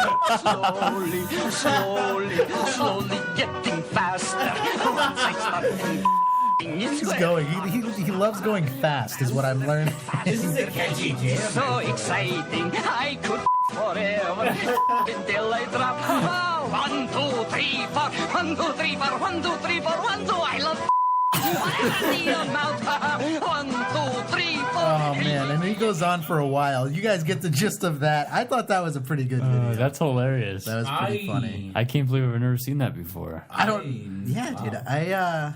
slowly getting faster. Once I start He's going. He loves going fast, is what I'm learning. This is a catchy jam. so exciting. I could forever until I drop. 1, 2, 3, 4. 1, 2, 3, 4. 1, 2, 3, 4. 1, 2. I love. One, two, three, four. Oh man, and he goes on for a while. You guys get the gist of that. I thought that was a pretty good video. That's hilarious. That was pretty funny. I can't believe I've never seen that before. I don't. Yeah, dude. I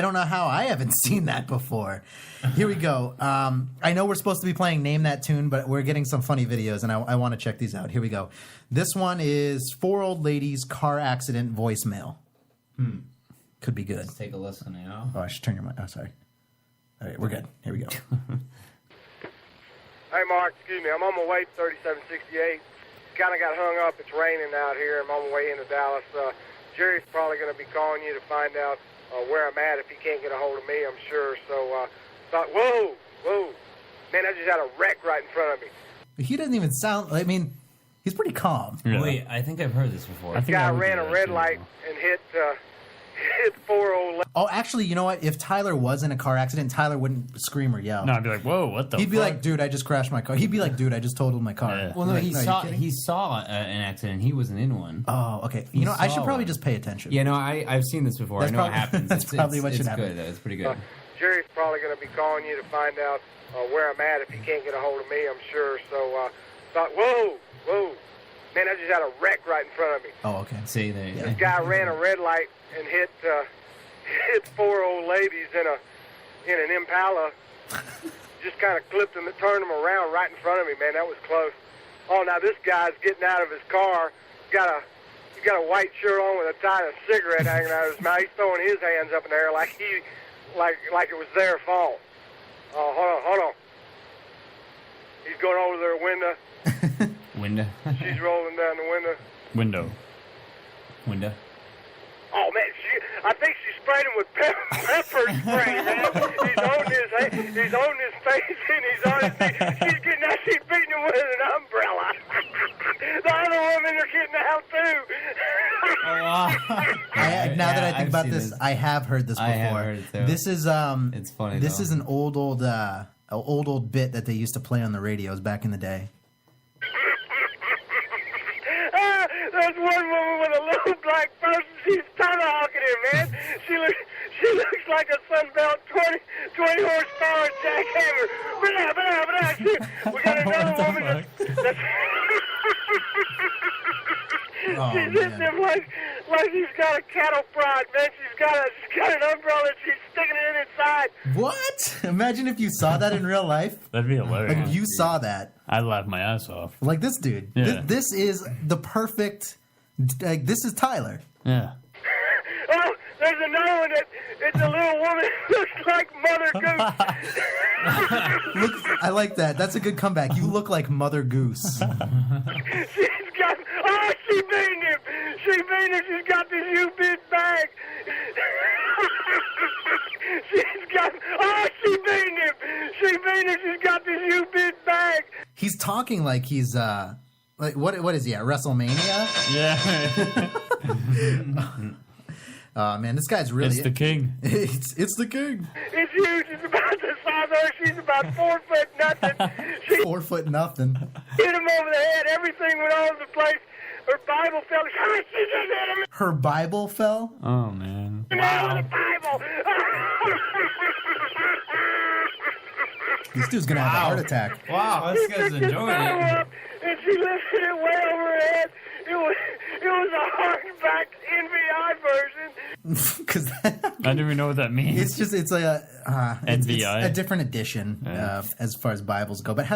don't know how I haven't seen that before. Here we go. I know we're supposed to be playing Name That Tune, but we're getting some funny videos, and I want to check these out. Here we go. This one is 4 old ladies car accident voicemail. Could be good. Let's take a listen, you know? Oh, I should turn your mic. Oh, sorry. All right, we're good. Here we go. Hey, Mark, excuse me. I'm on my way to 3768. Kind of got hung up. It's raining out here. I'm on my way into Dallas. Jerry's probably going to be calling you to find out where I'm at if he can't get a hold of me, I'm sure. So, thought, whoa. Man, I just had a wreck right in front of me. He doesn't even sound. I mean, he's pretty calm. Yeah. Wait, I think I've heard this before. This guy ran a red light and hit 408. Oh, actually, you know what? If Tyler was in a car accident, Tyler wouldn't scream or yell. No, I'd be like, "Whoa, what the?" He'd be fuck? like, "Dude, I just crashed my car." He'd be like, "Dude, I just totaled my car." Well, no, Like, he are you saw kidding? an accident. He wasn't in one. Oh, okay. He You know, I should saw probably one. just pay attention. Yeah, no, I've seen this before. That's I know probably- what happens. that's probably what should it's happen. good. It's pretty good. Jerry's probably going to be calling you to find out where I'm at if he can't get a hold of me, I'm sure. So, thought, whoa. Man, I just had a wreck right in front of me. Oh, okay. See, there. This guy ran a red light and hit 4 old ladies in an Impala. Just kind of clipped them and turned them around right in front of me, man. That was close. Oh, now this guy's getting out of his car. He's got a white shirt on with a tiny cigarette hanging out of his mouth. He's throwing his hands up in the air like it was their fault. Oh, hold on. He's going over to their window. Window. She's rolling down the window. Window. Oh, man, I think she sprayed him with pepper spray, man. He's holding his face and he's on his feet. She's beating him with an umbrella. The other women are getting out, too. Now that I think I've about seen this, I have heard this before. I have heard it, too. This is It's funny, This though. is an old bit that they used to play on the radios back in the day. There's one woman with a little black person. She's tomahawking him, man. She looks like a Sunbelt 20 horsepower jackhammer. We got another woman that's she's hitting him like he's got a cattle prod, man. She's got an umbrella and she's sticking it in inside. What? Imagine if you saw that in real life. That'd be hilarious. Like if you saw that. I'd laugh my ass off. Like this dude. Yeah. This is the perfect. Like this is Tyler. Yeah. Oh, there's another one it's a little woman who looks like Mother Goose. I like that. That's a good comeback. You look like Mother Goose. She beating him. She's got this U-bit bag. She beating him. She's got this U-bit bag. He's talking like he's like what is he at WrestleMania? Yeah. Oh man, this guy's really It's the king. It's the king. It's huge. It's about the size of her. She's about 4 foot nothing. 4 foot nothing. Hit him over the head. Everything went all over the place. Her Bible fell. She just hit him Her Bible fell? Oh man. in the head with the Bible. This dude's gonna have a heart attack. Wow, this guy's Picked his enjoying Bible it. up, and she lifted it way over her head. It was a hardback NVI version. Because I don't even know what that means. it's just it's a it's NVI? a different edition as far as Bibles go. But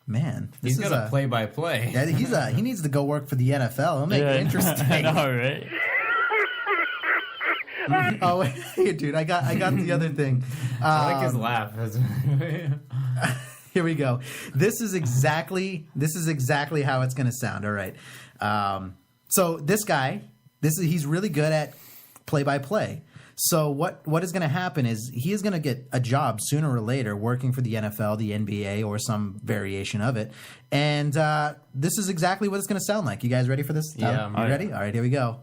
man, this He's is got a play-by-play. Yeah, he needs to go work for the NFL. It'll make it interesting. I know, right? Oh, hey, dude, I got the other thing. I like his laugh. Here we go. This is exactly how it's going to sound. All right. So this guy, he's really good at play-by-play. So what is going to happen is he is going to get a job sooner or later working for the NFL, the NBA, or some variation of it. And this is exactly what it's going to sound like. You guys ready for this? Yeah. You ready? All right, here we go.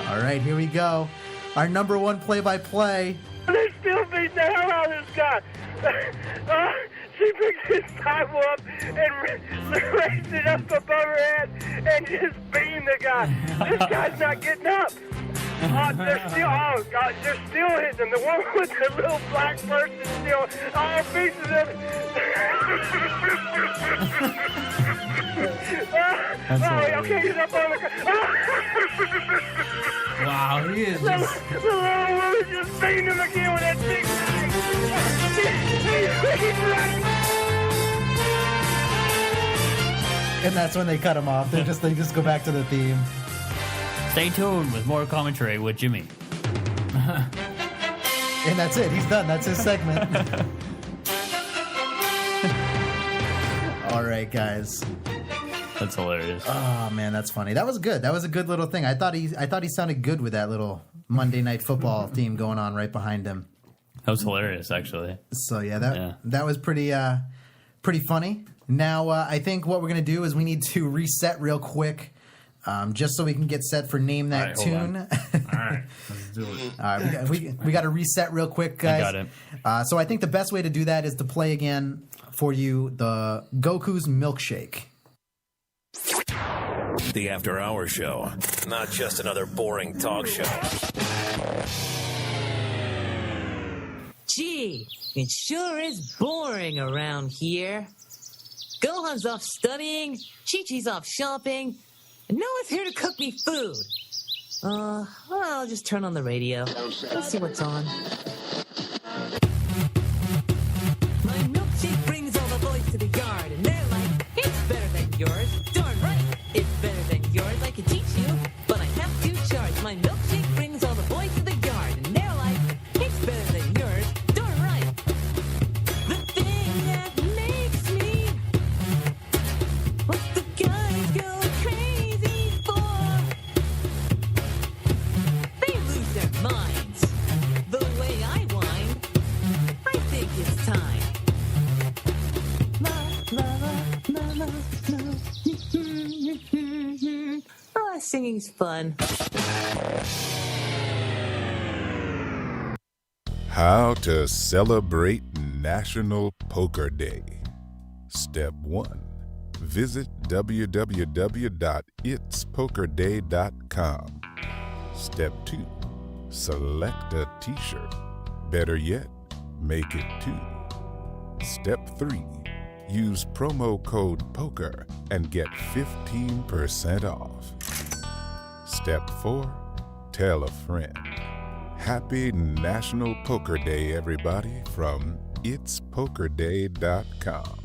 All right, here we go. Our number one play-by-play. They still beating the hell out of this guy. She picked his Bible up and raised it up above her head and just beating the guy. This guy's not getting up. They're still hitting him. The one with the little black person still, all pieces of it. Okay, he's up on the Wow, he is just... The little woman just beating him again with that big knife. He's running. And that's when they cut him off. They just go back to the theme. Stay tuned with more commentary with Jimmy. And that's it. He's done. That's his segment. All right, guys. That's hilarious. Oh man, that's funny. That was good. That was a good little thing. I thought he sounded good with that little Monday Night Football theme going on right behind him. That was hilarious, actually. So that was pretty funny. Now I think what we're gonna do is we need to reset real quick, just so we can get set for Name That Tune. All right, let's do it. All right, we got to reset real quick, guys. I got it. So I think the best way to do that is to play again for you the Goku's Milkshake. The After Hour Show, not just another boring talk show. Gee, it sure is boring around here. Gohan's off studying, Chi-Chi's off shopping, and no one's here to cook me food. Well, I'll just turn on the radio. Let's see what's on. My milkshake brings all the boys to the yard, and they're like, it's better than yours. Darn right, it's better than yours. I can teach you, but I have to charge. My milkshake brings all the boys to the yard, and they're like, it's better than yours. Darn right. The thing that makes me what the guys go crazy for. They lose their minds. The way I whine, I think it's time. Oh, singing's fun. How to celebrate National Poker Day. Step 1. Visit www.itspokerday.com. Step 2. Select a t-shirt. Better yet, make it 2. Step 3. Use promo code POKER and get 15% off. Step 4. Tell a friend. Happy National Poker Day, everybody, from itspokerday.com.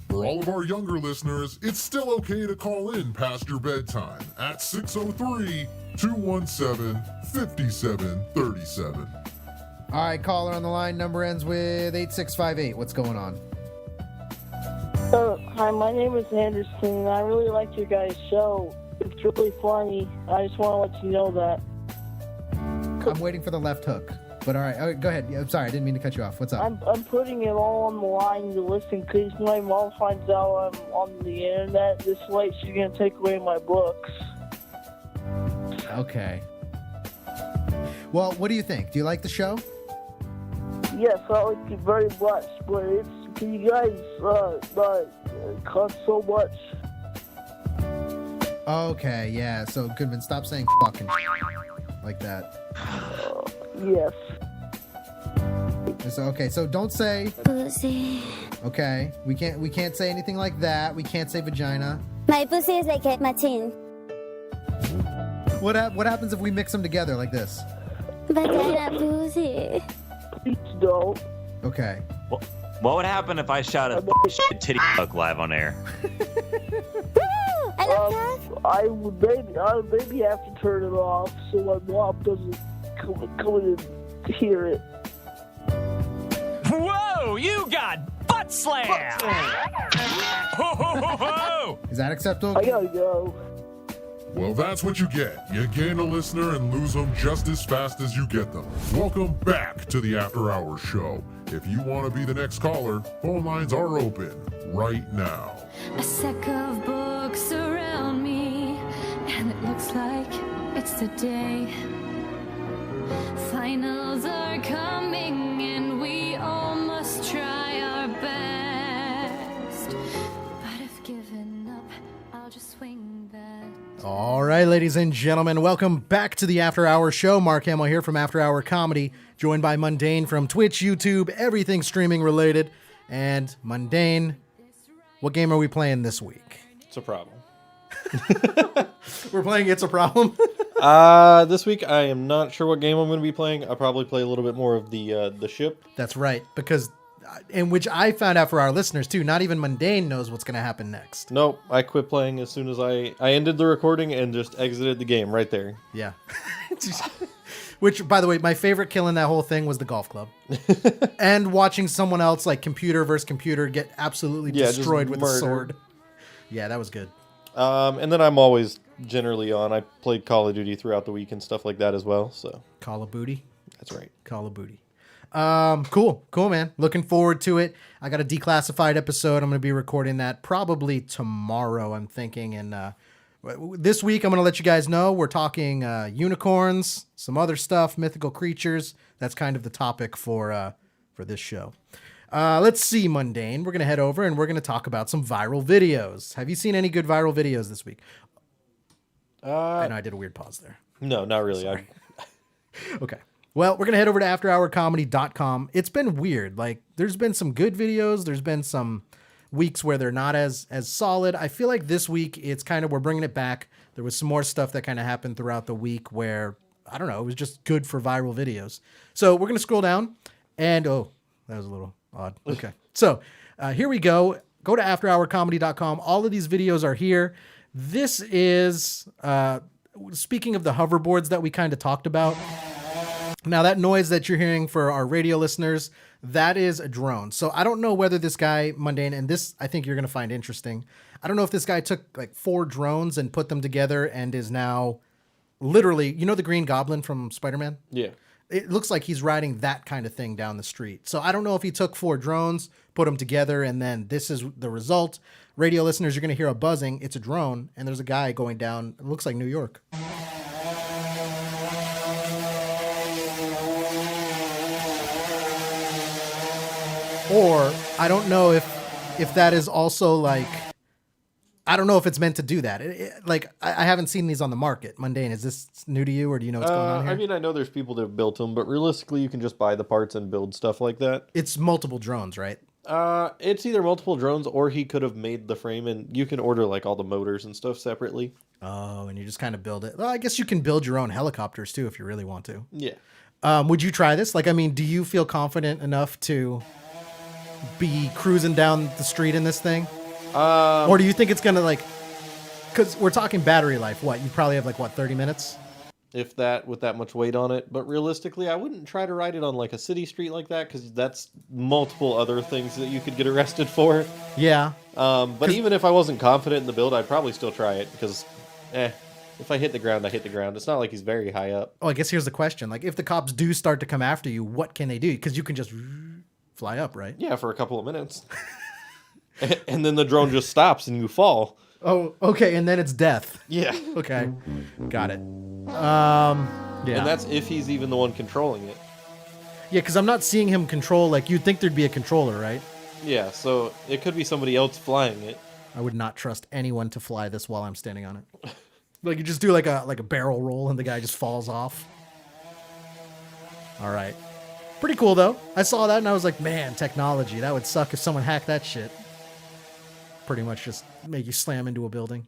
For all of our younger listeners, it's still okay to call in past your bedtime at 603-217-5737. All right, caller on the line. Number ends with 8658. What's going on? Hi, my name is Anderson, and I really like your guys' show. It's really funny. I just want to let you know that. I'm waiting for the left hook. But all right, go ahead. I'm sorry, I didn't mean to cut you off. What's up? I'm putting it all on the line to listen because my mom finds out I'm on the internet this late. She's going to take away my books. Okay. Well, what do you think? Do you like the show? Yes, I like it very much, but can you guys not cut so much? Okay, yeah. So, Goodman, stop saying fucking like that. Yes. Okay, so don't say pussy. Okay, we can't say anything like that. We can't say vagina. My pussy is like my chin. What happens if we mix them together like this? Vagina pussy. Please don't. Okay. What would happen if I shouted shit titty fuck live on air? I would maybe have to turn it off so my mom doesn't come in and hear it. Whoa, you got butt slam! Ho, ho, ho, ho. Is that acceptable? I gotta go. Well, that's what you get. You gain a listener and lose them just as fast as you get them. Welcome back to the After Hours Show. If you want to be the next caller, phone lines are open right now. A stack of books around me, and it looks like it's the day. Finals are coming, and we all must try our best. But if given up, I'll just swing that. All right, ladies and gentlemen, welcome back to the After Hour Show. Mark Hamill here from After Hour Comedy, joined by Mundane from Twitch, YouTube, everything streaming related. And Mundane, what game are we playing this week? It's a problem. We're playing It's a Problem. This week I am not sure what game I'm going to be playing. I'll probably play a little bit more of the ship. That's right, because in which I found out for our listeners too, not even Mundane knows what's going to happen next. Nope, I quit playing as soon as I ended the recording and just exited the game right there. Yeah. Which, by the way, my favorite kill in that whole thing was the golf club. And watching someone else, like computer versus computer, get absolutely destroyed with a sword. Yeah, that was good. And then I'm always generally on. I played Call of Duty throughout the week and stuff like that as well. So Call of Booty? That's right. Call of Booty. Cool, man. Looking forward to it. I got a declassified episode. I'm going to be recording that probably tomorrow, I'm thinking. And this week, I'm going to let you guys know we're talking unicorns, some other stuff, mythical creatures. That's kind of the topic for this show. Let's see, Mundane. We're going to head over and we're going to talk about some viral videos. Have you seen any good viral videos this week? I know I did a weird pause there. No, not really. Okay. Well, we're going to head over to afterhourcomedy.com. It's been weird. Like, there's been some good videos. There's been some weeks where they're not as solid. I feel like this week, it's kind of, we're bringing it back. There was some more stuff that kind of happened throughout the week where, I don't know, it was just good for viral videos. So we're going to scroll down and, oh, that was a little odd. Okay. So here we go. Go to afterhourcomedy.com. All of these videos are here. This is, speaking of the hoverboards that we kind of talked about. Now, that noise that you're hearing for our radio listeners, that is a drone. So I don't know whether this guy, Mundane, and this I think you're going to find interesting. I don't know if this guy took like 4 drones and put them together and is now literally, you know the Green Goblin from Spider-Man? Yeah. It looks like he's riding that kind of thing down the street. So I don't know if he took 4 drones, put them together, and then this is the result. Radio listeners, you're going to hear a buzzing. It's a drone, and there's a guy going down. It looks like New York. Or I don't know if that is also like, I don't know if it's meant to do that. Like, I haven't seen these on the market. Mundane, is this new to you, or do you know what's going on here? I mean, I know there's people that have built them, but realistically, you can just buy the parts and build stuff like that. It's multiple drones, right? It's either multiple drones, or he could have made the frame, and you can order like all the motors and stuff separately. Oh, and you just kind of build it. Well, I guess you can build your own helicopters too if you really want to. Yeah. Would you try this? Like, I mean, do you feel confident enough to be cruising down the street in this thing? Or do you think it's gonna like, because we're talking battery life, what you probably have like 30 minutes, if that, with that much weight on it. But realistically, I wouldn't try to ride it on like a city street like that, because that's multiple other things that you could get arrested for. Yeah. But even if I wasn't confident in the build, I'd probably still try it, because if I hit the ground, I hit the ground. It's not like he's very high up. Oh, I guess here's the question. Like, if the cops do start to come after you, what can they do? Because you can just fly up, right? Yeah, for a couple of minutes. And then the drone just stops and you fall. Oh, okay, and then it's death. Yeah. Okay, got it. Yeah. And that's if he's even the one controlling it. Yeah, because I'm not seeing him control. Like, you'd think there'd be a controller, right? Yeah, so it could be somebody else flying it. I would not trust anyone to fly this while I'm standing on it. Like, you just do like a barrel roll and the guy just falls off. All right. Pretty cool, though. I saw that and I was like, man, technology. That would suck if someone hacked that shit. Pretty much just make you slam into a building.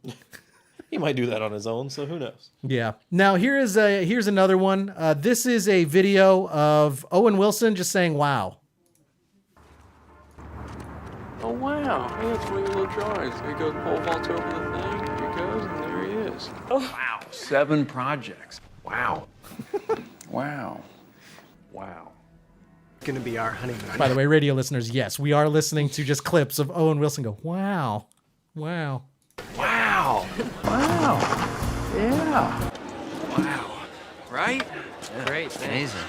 He might do that on his own, so who knows? Yeah. Now, here's another one. This is a video of Owen Wilson just saying, wow. Oh, wow. Hey, it's one of your little drawings. There he goes, pole vaults over the thing. Here he goes, and there he is. Oh, wow. 7 projects. Wow. Wow. Wow. Going to be our honeymoon. By the way, radio listeners, yes, we are listening to just clips of Owen Wilson go, wow. Wow. Wow. Wow. Yeah. Wow. Right? Yeah, great. Amazing.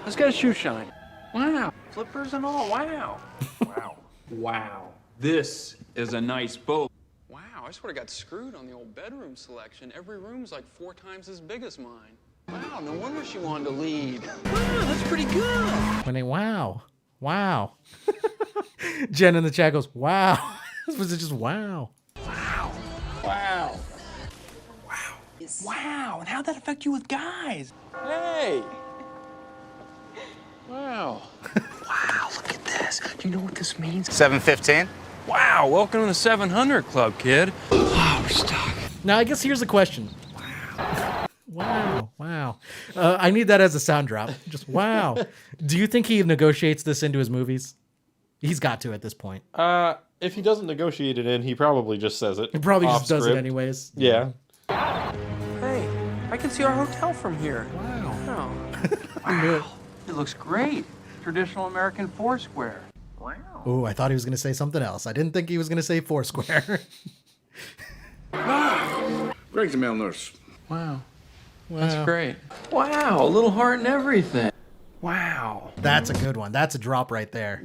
Let's get a shoe shine. Wow. Flippers and all. Wow. Wow. Wow. This is a nice boat. Wow, I sort of got screwed on the old bedroom selection. Every room's like 4 times as big as mine. Wow, no wonder she wanted to lead. Wow, that's pretty good. When they, wow. Jen in the chat goes, wow. Was it just wow? Wow. Wow. Wow. Wow, and how'd that affect you with guys? Hey. Wow. Wow, look at this. Do you know what this means? 715? Wow, welcome to the 700 Club, kid. stuck. Now, I guess here's the question. Wow. I need that as a sound drop. Just wow. Do you think he negotiates this into his movies? He's got to at this point. If he doesn't negotiate it in, he probably just says it. He probably off just does it script. anyways. Yeah. Hey, I can see our hotel from here. Wow. Wow. It looks great. Traditional American Foursquare. Wow. Oh, I thought he was going to say something else. I didn't think he was going to say Foursquare. Greg's the male nurse. Wow. That's great. Wow, a little heart and everything. Wow. That's a good one. That's a drop right there.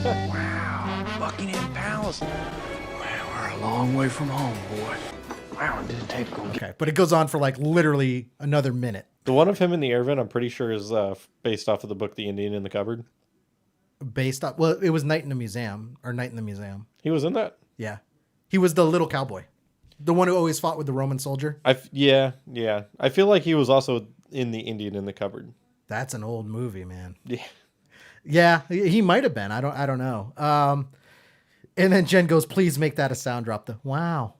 Wow. Buckingham Palace. Wow, we're a long way from home, boy. Wow, it didn't take long. Okay, but it goes on for like literally another minute. The one of him in the air vent, I'm pretty sure, is based off of the book The Indian in the Cupboard. Based on, well, it was Night in the Museum, or Night in the Museum. He was in that? Yeah. He was the little cowboy. The one who always fought with the Roman soldier. Yeah. I feel like he was also in The Indian in the Cupboard. That's an old movie, man. Yeah. Yeah, he might have been. I don't know. And then Jen goes, please make that a sound drop. The wow.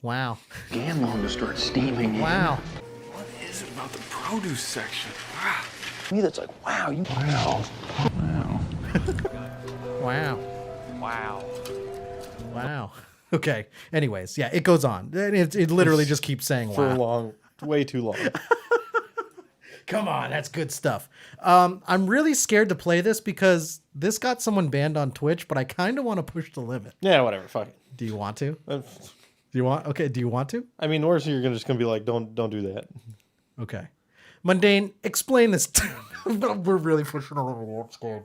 Again, long to start steaming. Wow. What is it about the produce section? Wow. To me, that's like, wow. Wow. Wow. Wow. Wow. Okay. Anyways, yeah, it goes on. It literally just keeps saying wow. Way too long. Come on, that's good stuff. I'm really scared to play this because this got someone banned on Twitch, but I kind of want to push the limit. Yeah, whatever. Fuck it. Do you want to? Do you want? Okay. Do you want to? I mean, or you're just gonna be like, don't do that. Okay. Mundane, explain this. We're really pushing a little. I'm scared.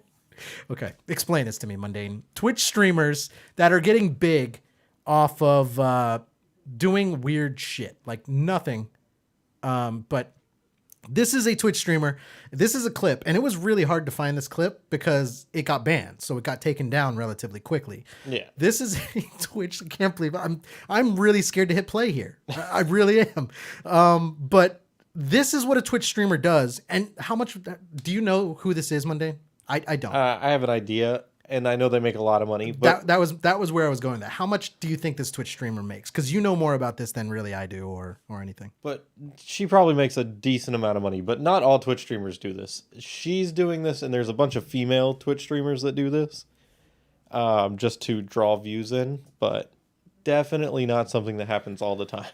Okay, explain this to me, Mundane. Twitch streamers that are getting big off of doing weird shit, like nothing. But this is a Twitch streamer. This is a clip, and it was really hard to find this clip because it got banned, so it got taken down relatively quickly. Yeah. This is a Twitch. I can't believe I'm really scared to hit play here. I really am. But this is what a Twitch streamer does. And how much do you know who this is, Mundane? I don't. I have an idea, and I know they make a lot of money. But that was where I was going with that. How much do you think this Twitch streamer makes? Because you know more about this than really I do, or anything. But she probably makes a decent amount of money. But not all Twitch streamers do this. She's doing this, and there's a bunch of female Twitch streamers that do this, just to draw views in. But definitely not something that happens all the time.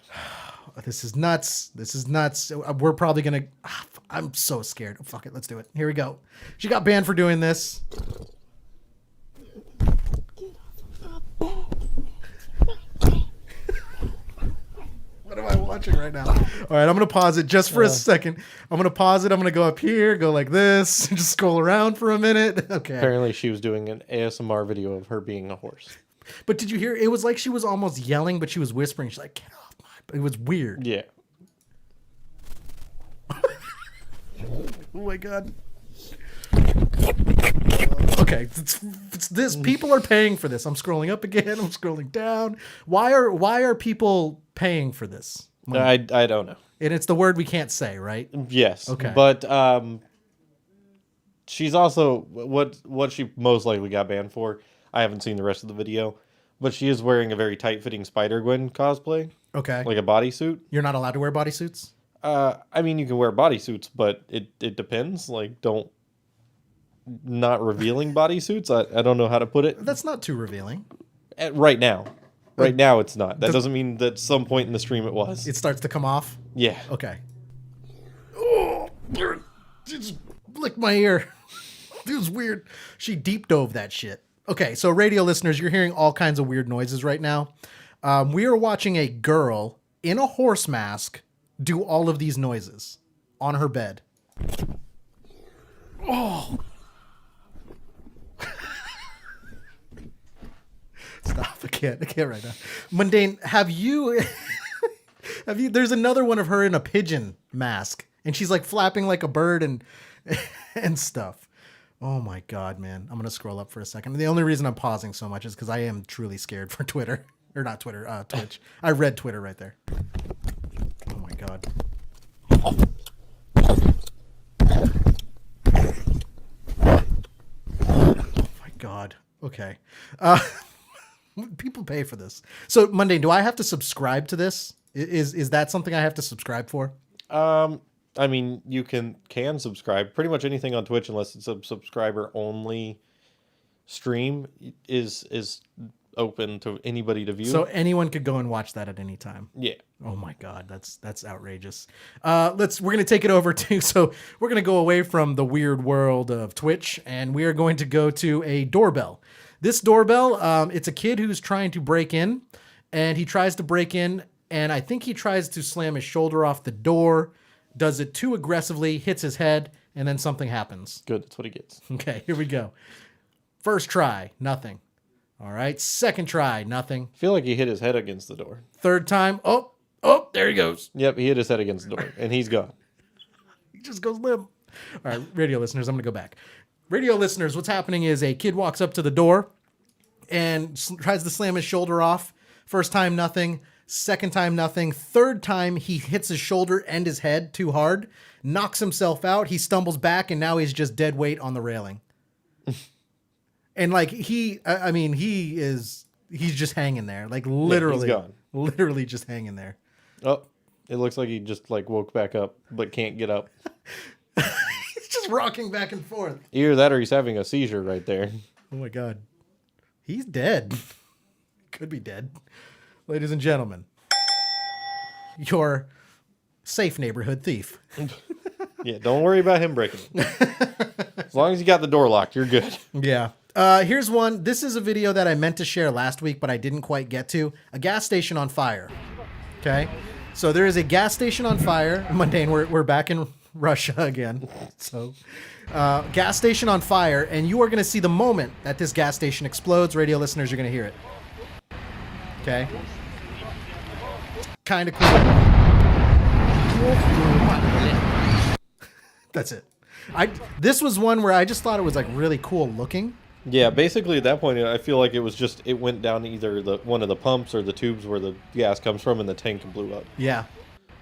This is nuts. We're probably gonna. I'm so scared. Oh, fuck it. Let's do it. Here we go. She got banned for doing this. What am I watching right now? All right, I'm gonna pause it just for a second. I'm gonna pause it. I'm gonna go up here, go like this, just scroll around for a minute. Okay. Apparently, she was doing an ASMR video of her being a horse. But did you hear? It was like she was almost yelling, but she was whispering. She's like, "Get off my!" It was weird. Yeah. Oh my god. Okay, it's this. People are paying for this. I'm scrolling up again. I'm scrolling down. Why are people paying for this? I don't know. And it's the word we can't say, right? Yes. Okay. But she's also what she most likely got banned for. I haven't seen the rest of the video, but she is wearing a very tight-fitting Spider-Gwen cosplay. Okay. Like a bodysuit. You're not allowed to wear bodysuits? I mean, you can wear bodysuits, but it depends. Like, not revealing bodysuits. I don't know how to put it. That's not too revealing. Right now. Right now, it's not. That doesn't mean that some point in the stream it was. It starts to come off? Yeah. Okay. Oh, just licked my ear. It was weird. She deep dove that shit. Okay, so radio listeners, you're hearing all kinds of weird noises right now. We are watching a girl in a horse mask do all of these noises on her bed. Oh. Stop. I can't right now. Mundane, have you there's another one of her in a pigeon mask and she's like flapping like a bird and stuff. Oh my God, man. I'm going to scroll up for a second. The only reason I'm pausing so much is because I am truly scared for Twitter. Or not Twitter, Twitch. I read Twitter right there. Oh my God. Oh my God. Okay. People pay for this. So, Mundane, do I have to subscribe to this Is that something I have to subscribe for? I mean, you can subscribe. Pretty much anything on Twitch, unless it's a subscriber only stream, is open to anybody to view. So anyone could go and watch that at any time. Yeah. Oh my God, that's outrageous. We're gonna take it over to. So we're gonna go away from the weird world of Twitch, and we are going to go to a doorbell. This doorbell, it's a kid who's trying to break in, and he tries to break in, and I think he tries to slam his shoulder off the door. Does it too aggressively, hits his head, and then something happens. Good, that's what he gets. Okay, here we go. First try, nothing. All right, second try, nothing. I feel like he hit his head against the door. Third time, oh, there he goes. Yep, he hit his head against the door, and he's gone. He just goes limp. All right, radio listeners, I'm going to go back. Radio listeners, what's happening is a kid walks up to the door and tries to slam his shoulder off. First time, nothing. Second time, nothing. Third time, he hits his shoulder and his head too hard, knocks himself out. He stumbles back, and now he's just dead weight on the railing. And like he's just hanging there, like literally, literally just hanging there. Oh, it looks like he just like woke back up, but can't get up. He's just rocking back and forth. Either that or he's having a seizure right there. Oh my God. He's dead. Could be dead. Ladies and gentlemen, your safe neighborhood thief. Yeah, don't worry about him breaking it. As long as you got the door locked, you're good. Yeah. Here's one. This is a video that I meant to share last week, but I didn't quite get to. A gas station on fire. Okay? So there is a gas station on fire. Mundane, we're back in Russia again. So, gas station on fire, and you are going to see the moment that this gas station explodes. Radio listeners, you're going to hear it. Okay? Kind of cool. That's it. This was one where I just thought it was like really cool looking. Yeah, basically at that point, I feel like it went down either one of the pumps or the tubes where the gas comes from, and the tank blew up. Yeah.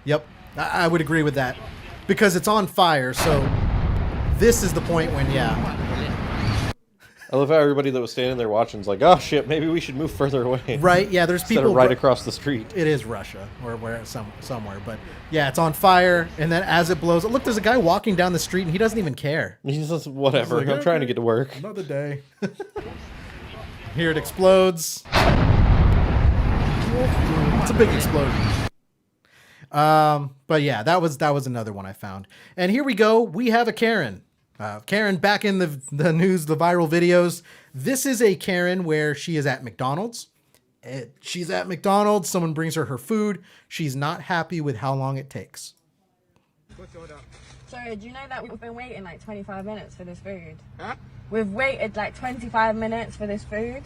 Yep. I would agree with that. Because it's on fire, so this is the point when, yeah. I love how everybody that was standing there watching is like, oh shit, maybe we should move further away. Right, yeah, there's people right across the street. It is Russia, or where somewhere, but yeah, it's on fire, and then as it blows, look, there's a guy walking down the street, and he doesn't even care. He's just, whatever, He's like, I'm trying to get to work. Another day. Here it explodes. It's a big explosion. But yeah, that was another one I found. And here we go, we have a Karen. Karen back in the news, the viral videos. This is a Karen where she is at McDonald's. She's at McDonald's. Someone brings her food. She's not happy with how long it takes. Sorry, do you know that we've been waiting like 25 minutes for this food? Huh? We've waited like 25 minutes for this food.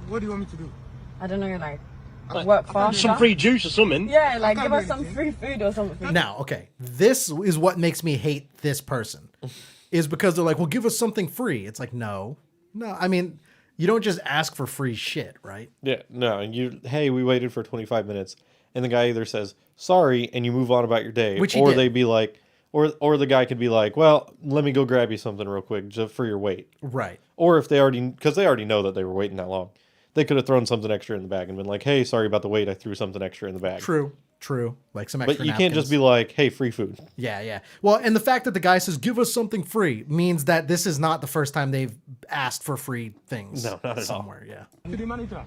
What do you want me to do? I don't know, like work faster. Some free juice or something? Yeah, like give us some free food or something. Now, okay, this is what makes me hate this person. Is because they're like, well, give us something free. It's like, no. I mean, you don't just ask for free shit, right? Yeah, no. And hey, we waited for 25 minutes. And the guy either says, sorry, and you move on about your day. Which he or did. They'd be like, or the guy could be like, well, let me go grab you something real quick just for your wait. Right. Or if because they already know that they were waiting that long, they could have thrown something extra in the bag and been like, hey, sorry about the wait. I threw something extra in the bag. True. Like some extra But you can't just be like, hey, free food. Yeah. Well, and the fact that the guy says, give us something free means that this is not the first time they've asked for free things. No, not at somewhere, yeah. To the manager,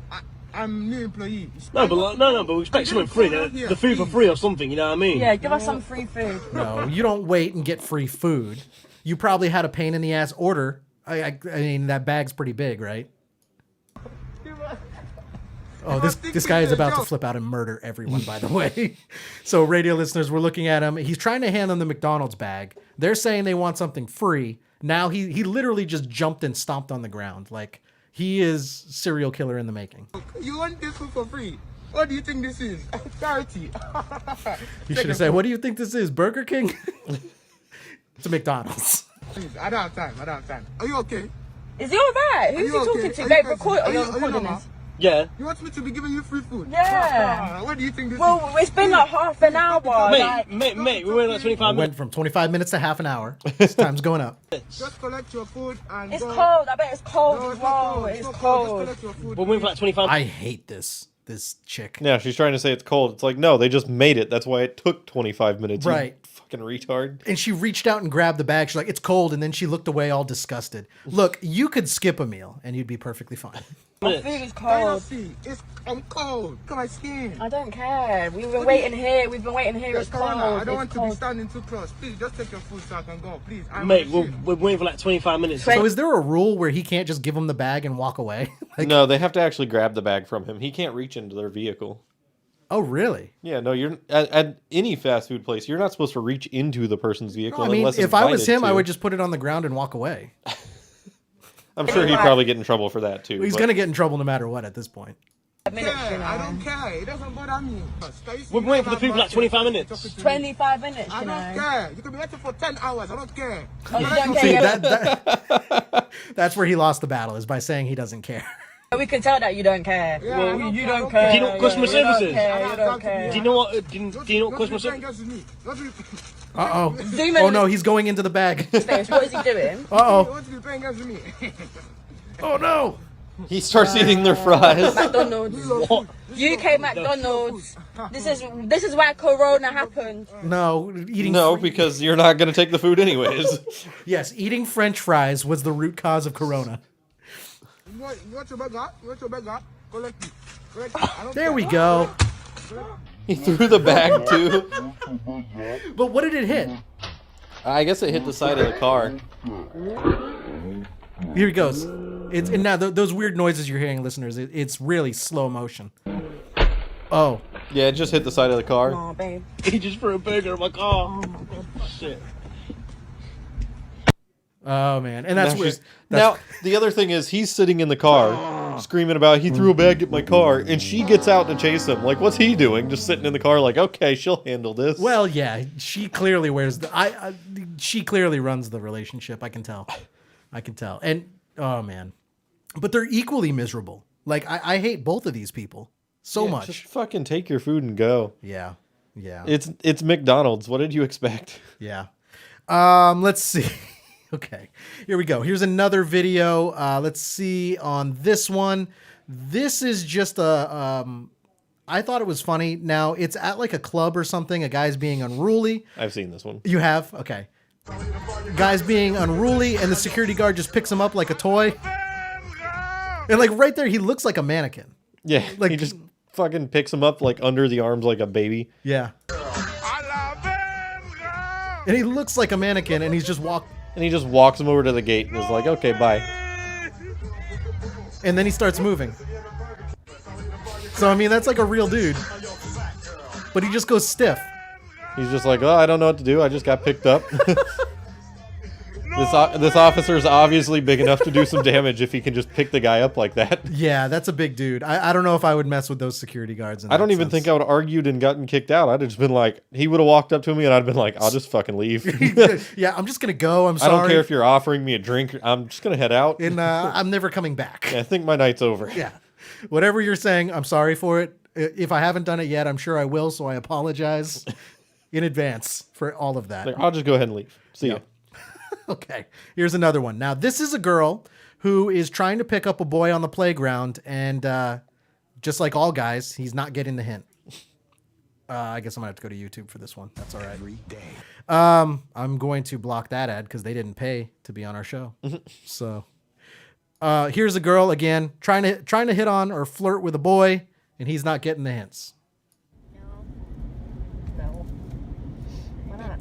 I'm new employee. No, but we expect something free. The food for free or something, you know what I mean? Yeah, give us some free food. No, you don't wait and get free food. You probably had a pain in the ass order. I mean, that bag's pretty big, right? Oh, this guy is about to flip out and murder everyone, by the way. So radio listeners, we're looking at him. He's trying to hand them the McDonald's bag. They're saying they want something free. Now he literally just jumped and stomped on the ground. Like, he is serial killer in the making. You want this food for free? What do you think this is? Charity. You should have said, what do you think this is, Burger King? It's a McDonald's. Please, I don't have time. Are you okay? Is he alright? Who's he talking to? Babe, are you recording this? Yeah. You want me to be giving you free food? Yeah. What do you think this is? Well, it's been like half an hour. Mate, we went like 25 minutes. Went from 25 minutes to half an hour. This time's going up. Just collect your food and It's go. cold. I bet it's cold No, as well. It's cold. Just collect your food. We went for like 25 I hate this. this chick. Yeah, she's trying to say it's cold. It's like, no, they just made it. That's why it took 25 minutes. Right. You fucking retard. And she reached out and grabbed the bag. She's like, it's cold. And then she looked away all disgusted. Look, you could skip a meal and you'd be perfectly fine. My food is cold. I'm cold. Look at my skin. I don't care. We've been waiting here. We've been waiting here. It's cold. I don't want It's to be cold. standing too close. Please, just take your food so I can go. Please. Mate, we're waiting for like 25 minutes. So is there a rule where he can't just give him the bag and walk away? No, they have to actually grab the bag from him. He can't reach into their vehicle. Oh, really? Yeah, no, you're at any fast food place, you're not supposed to reach into the person's vehicle. I mean, unless if I was invited him, I to. would just put it on the ground and walk away. I'm sure he'd probably get in trouble for that too. He's but- going to get in trouble no matter what at this point. I don't care. It doesn't bother me. We're waiting for the food for like 25 minutes. 25 minutes, I you don't know. care. You can be waiting for 10 hours. I don't care. Oh, you don't See, care. that's where he lost the battle, is by saying he doesn't care. We can tell that you don't care. Yeah, Well, I don't you care. don't care. Do you know what customer You service don't is? care. You don't care. Do you know what? Do you know what customer service? Uh-oh. Zoom Oh, in. no, he's going into the bag. Face, what is he doing? Uh-oh. Oh, no. He starts eating their fries. McDonald's. UK McDonald's. This is why Corona happened. No, eating. No, because you're not going to take the food anyways. Yes, eating French fries was the root cause of Corona. What's your bag at? What's your bag at? Collect it. There we go. He threw the bag too. But what did it hit? I guess it hit the side of the car. Here he goes. It's and now those weird noises you're hearing, listeners. It's really slow motion. Oh. Yeah, it just hit the side of the car. Oh, babe. He just threw a burger in my car. Shit. Oh man, and that's weird. Now the other thing is he's sitting in the car screaming about he threw a bag at my car, and she gets out to chase him. Like, what's he doing? Just sitting in the car, like, okay, she'll handle this. Well, yeah, she clearly wears the. She clearly runs the relationship. I can tell. And oh man, but they're equally miserable. Like I hate both of these people so much. Just fucking take your food and go. Yeah. It's McDonald's. What did you expect? Yeah. Let's see. Okay, here we go. Here's another video. Let's see on this one. This is just a. I thought it was funny. Now it's at like a club or something. A guy's being unruly. I've seen this one. You have? Okay. Guy's being unruly, and the security guard just picks him up like a toy. And like right there, he looks like a mannequin. Yeah, like he just fucking picks him up like under the arms like a baby. Yeah. And he looks like a mannequin, and he's just he just walks him over to the gate and is like, okay, bye. And then he starts moving. So, I mean, that's like a real dude. But he just goes stiff. He's just like, oh, I don't know what to do. I just got picked up. This officer's obviously big enough to do some damage if he can just pick the guy up like that. Yeah, that's a big dude. I don't know if I would mess with those security guards. I don't even think I would have argued and gotten kicked out. I'd have just been like, he would have walked up to me and I'd have been like, I'll just fucking leave. Yeah, I'm just going to go. I'm sorry. I don't care if you're offering me a drink. I'm just going to head out. And I'm never coming back. Yeah, I think my night's over. Yeah. Whatever you're saying, I'm sorry for it. If I haven't done it yet, I'm sure I will. So I apologize in advance for all of that. Like, I'll just go ahead and leave. See ya. Okay, here's another one. Now, this is a girl who is trying to pick up a boy on the playground, and just like all guys, he's not getting the hint. I guess I'm gonna have to go to YouTube for this one. That's all right. Every day. I'm going to block that ad because they didn't pay to be on our show. So, here's a girl again trying to hit on or flirt with a boy, and he's not getting the hints. No. Why not?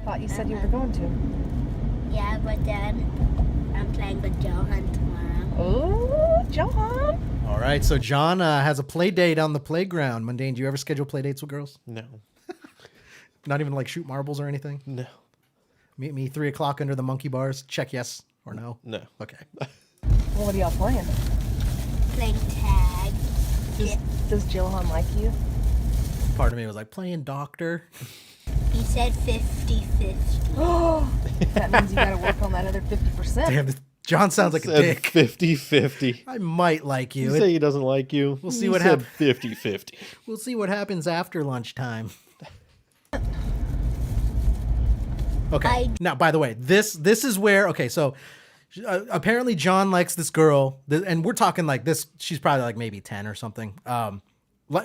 Thought you said you were going to. Yeah, but then I'm playing with Johan tomorrow. Oh, Johan! All right, so John has a play date on the playground. Mundane, do you ever schedule play dates with girls? No. Not even like shoot marbles or anything? No. Meet me 3 o'clock under the monkey bars. Check yes or no? No. Okay. Well, what are y'all playing? Playing tag. Does Johan like you? Part of me was like, playing doctor. He said 50-50. Oh, that means you gotta work on that other 50%. Damn, John sounds like a Said dick. 50-50. I might like you. You say he doesn't like you. We'll see He what said happens. 50-50. We'll see what happens after lunchtime. Okay. Now, by the way, this is where, okay, so Apparently John likes this girl, and we're talking like this. She's probably like maybe 10 or something.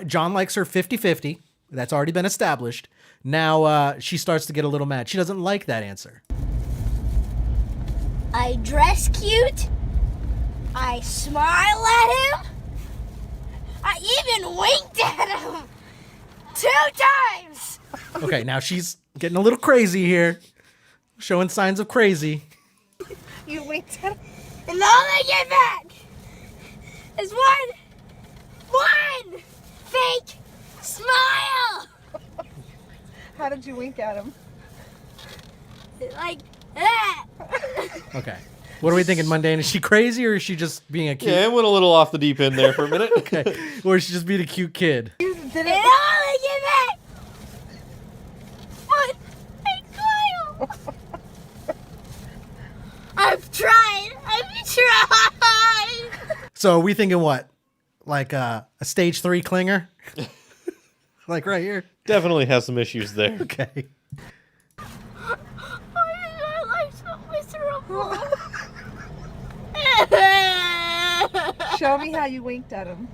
John likes her 50-50. That's already been established. Now she starts to get a little mad. She doesn't like that answer. I dress cute. I smile at him. I even winked at him 2 times. Okay, now she's getting a little crazy here, showing signs of crazy. You winked at him? And all I get back is one fake smile. How did you wink at him? Like that. Okay. What are we thinking, Mundane? Is she crazy or is she just being a cute? Yeah, it went a little off the deep end there for a minute. Okay. Or is she just being a cute kid? And all I get back one fake smile. I've tried. So are we thinking what? Like a stage 3 clinger? Like right here? Definitely has some issues there. Okay. Why is my life so miserable? Show me how you winked at him.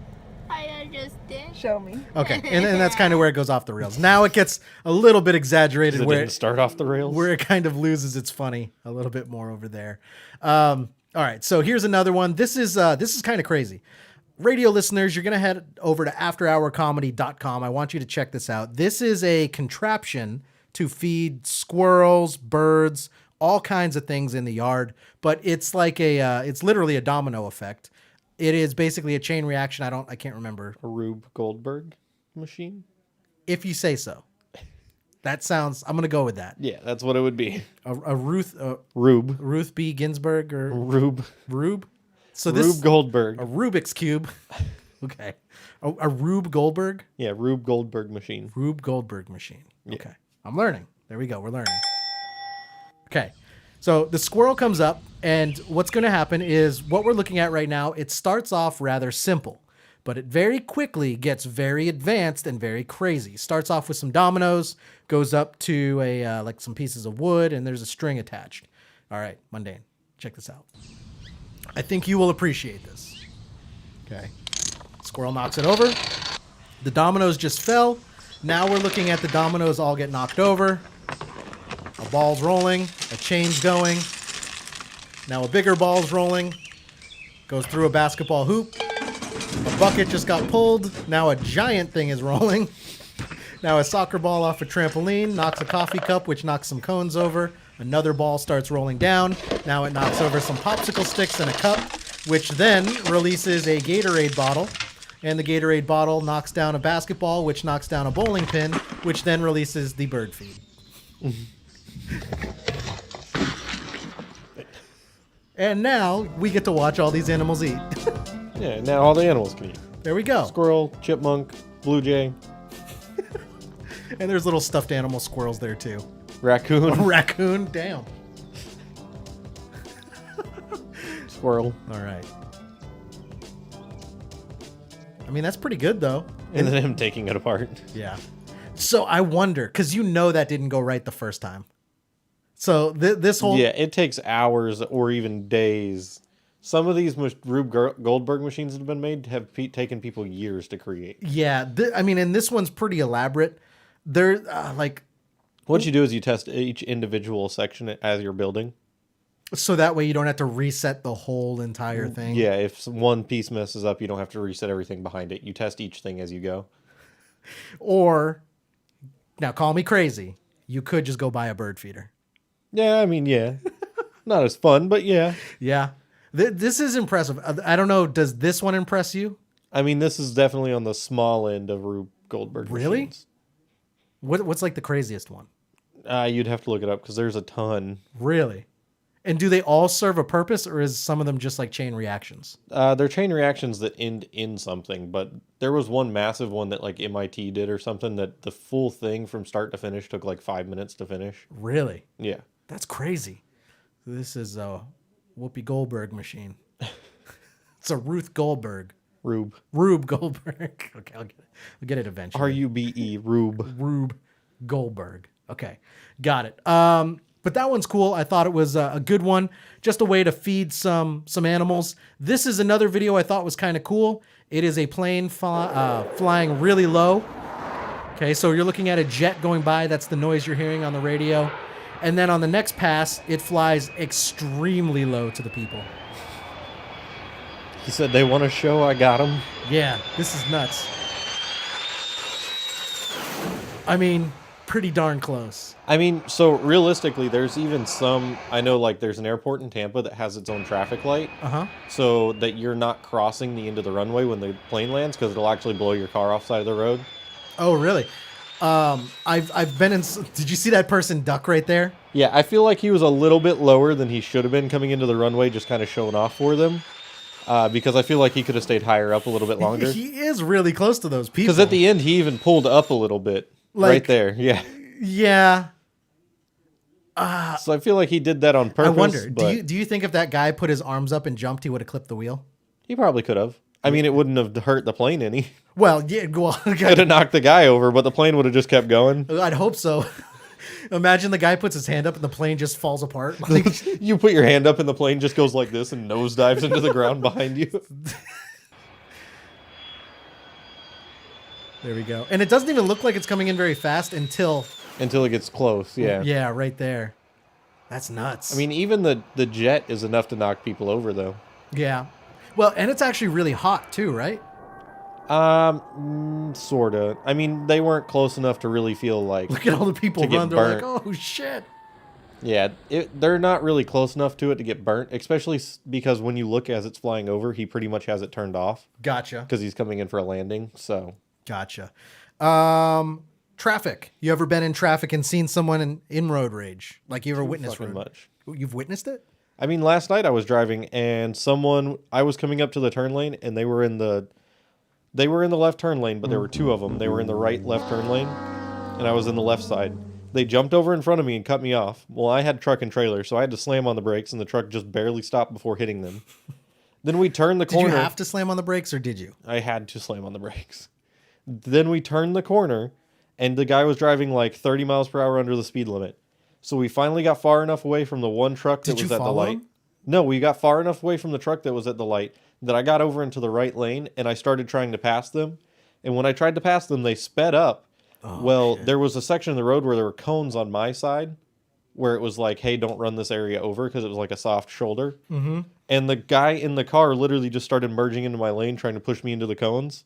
I just did. Show me. Okay, and that's kind of where it goes off the rails. Now it gets a little bit exaggerated. It Where didn't start off the rails. Where it kind of loses its funny a little bit more over there. All right, so here's another one. This is kind of crazy. Radio listeners, you're going to head over to afterhourcomedy.com. I want you to check this out. This is a contraption to feed squirrels, birds, all kinds of things in the yard, but it's like it's literally a domino effect. It is basically a chain reaction. I can't remember. A Rube Goldberg machine? If you say so. That sounds, I'm going to go with that. Yeah, that's what it would be. A Ruth B. Ginsburg or Rube. So this Rube Goldberg. A Rubik's Cube. Okay. A Rube Goldberg? Yeah, Rube Goldberg machine. Rube Goldberg machine. Yeah. Okay. I'm learning. There we go. We're learning. Okay. So the squirrel comes up, and what's going to happen is what we're looking at right now, it starts off rather simple, but it very quickly gets very advanced and very crazy. Starts off with some dominoes, goes up to like some pieces of wood, and there's a string attached. All right, Mundane, check this out. I think you will appreciate this. Okay. Squirrel knocks it over. The dominoes just fell. Now we're looking at the dominoes all get knocked over. A ball's rolling. A chain's going. Now a bigger ball's rolling. Goes through a basketball hoop. A bucket just got pulled. Now a giant thing is rolling. Now a soccer ball off a trampoline knocks a coffee cup, which knocks some cones over. Another ball starts rolling down. Now it knocks over some popsicle sticks and a cup, which then releases a Gatorade bottle. And the Gatorade bottle knocks down a basketball, which knocks down a bowling pin, which then releases the bird feed. And now we get to watch all these animals eat. Yeah, now all the animals can eat. There we go. Squirrel, chipmunk, blue jay. And there's little stuffed animal squirrels there too. Raccoon. A raccoon, damn. Squirrel. All right. I mean, that's pretty good though. And then him taking it apart. Yeah. So I wonder, because that didn't go right the first time. So this whole... Yeah, it takes hours or even days. Some of these Rube Goldberg machines that have been made have taken people years to create. Yeah, I mean, and this one's pretty elaborate. They're like... What you do is you test each individual section as you're building. So that way you don't have to reset the whole entire thing. Yeah, if one piece messes up, you don't have to reset everything behind it. You test each thing as you go. Or, now call me crazy, you could just go buy a bird feeder. Yeah, I mean, yeah. Not as fun, but yeah. Yeah. This is impressive. I don't know, does this one impress you? I mean, this is definitely on the small end of Rube Goldberg Really? machines. What's like the craziest one? You'd have to look it up because there's a ton. Really? And do they all serve a purpose, or is some of them just like chain reactions? They're chain reactions that end in something, but there was one massive one that like MIT did or something that the full thing from start to finish took like 5 minutes to finish. Really? Yeah. That's crazy. This is a Whoopi Goldberg machine. It's a Ruth Goldberg. Rube Goldberg. Okay, I'll get it eventually. RUBE, Rube. Rube Goldberg. Okay, got it. But that one's cool. I thought it was a good one. Just a way to feed some animals. This is another video I thought was kind of cool. It is a plane flying really low. Okay, so you're looking at a jet going by. That's the noise you're hearing on the radio. And then on the next pass, it flies extremely low to the people. He said they want to show I got him. Yeah, this is nuts. I mean, pretty darn close. I mean, so realistically, there's even some, I know like there's an airport in Tampa that has its own traffic light. Uh-huh. So that you're not crossing the end of the runway when the plane lands because it'll actually blow your car off side of the road. Oh, really? I've been in, did you see that person duck right there? Yeah, I feel like he was a little bit lower than he should have been coming into the runway, just kind of showing off for them. Because I feel like he could have stayed higher up a little bit longer. He is really close to those people. Because at the end, he even pulled up a little bit. Like, right there, yeah. Yeah. So I feel like he did that on purpose. I wonder, do you think if that guy put his arms up and jumped, he would have clipped the wheel? He probably could have. I mean, it wouldn't have hurt the plane any. Well, yeah. Well, could have knocked the guy over, but the plane would have just kept going. I'd hope so. Imagine the guy puts his hand up and the plane just falls apart. Like, you put your hand up and the plane just goes like this and nosedives into the ground behind you. There we go. And it doesn't even look like it's coming in very fast until it gets close, yeah. Yeah, right there. That's nuts. I mean, even the jet is enough to knock people over, though. Yeah. Well, and it's actually really hot, too, right? Sorta. I mean, they weren't close enough to really feel like... Look at all the people run. They're like, oh, shit. Yeah, they're not really close enough to it to get burnt, especially because when you look as it's flying over, he pretty much has it turned off. Gotcha. Because he's coming in for a landing, so... Gotcha. Traffic. You ever been in traffic and seen someone in road rage? Like you ever witnessed road? Much. You've witnessed it? I mean, last night I was driving and I was coming up to the turn lane and they were in the left turn lane, but there were two of them. They were in the right left turn lane and I was in the left side. They jumped over in front of me and cut me off. Well, I had truck and trailer, so I had to slam on the brakes and the truck just barely stopped before hitting them. Then we turned the corner. Did you have to slam on the brakes or did you? I had to slam on the brakes. Then we turned the corner, and the guy was driving like 30 miles per hour under the speed limit. So we finally got far enough away from the one truck that was at the light. No, we got far enough away from the truck that was at the light that I got over into the right lane, and I started trying to pass them. And when I tried to pass them, they sped up. Oh, well, there was a section of the road where there were cones on my side, where it was like, hey, don't run this area over, because it was like a soft shoulder. Mm-hmm. And the guy in the car literally just started merging into my lane, trying to push me into the cones.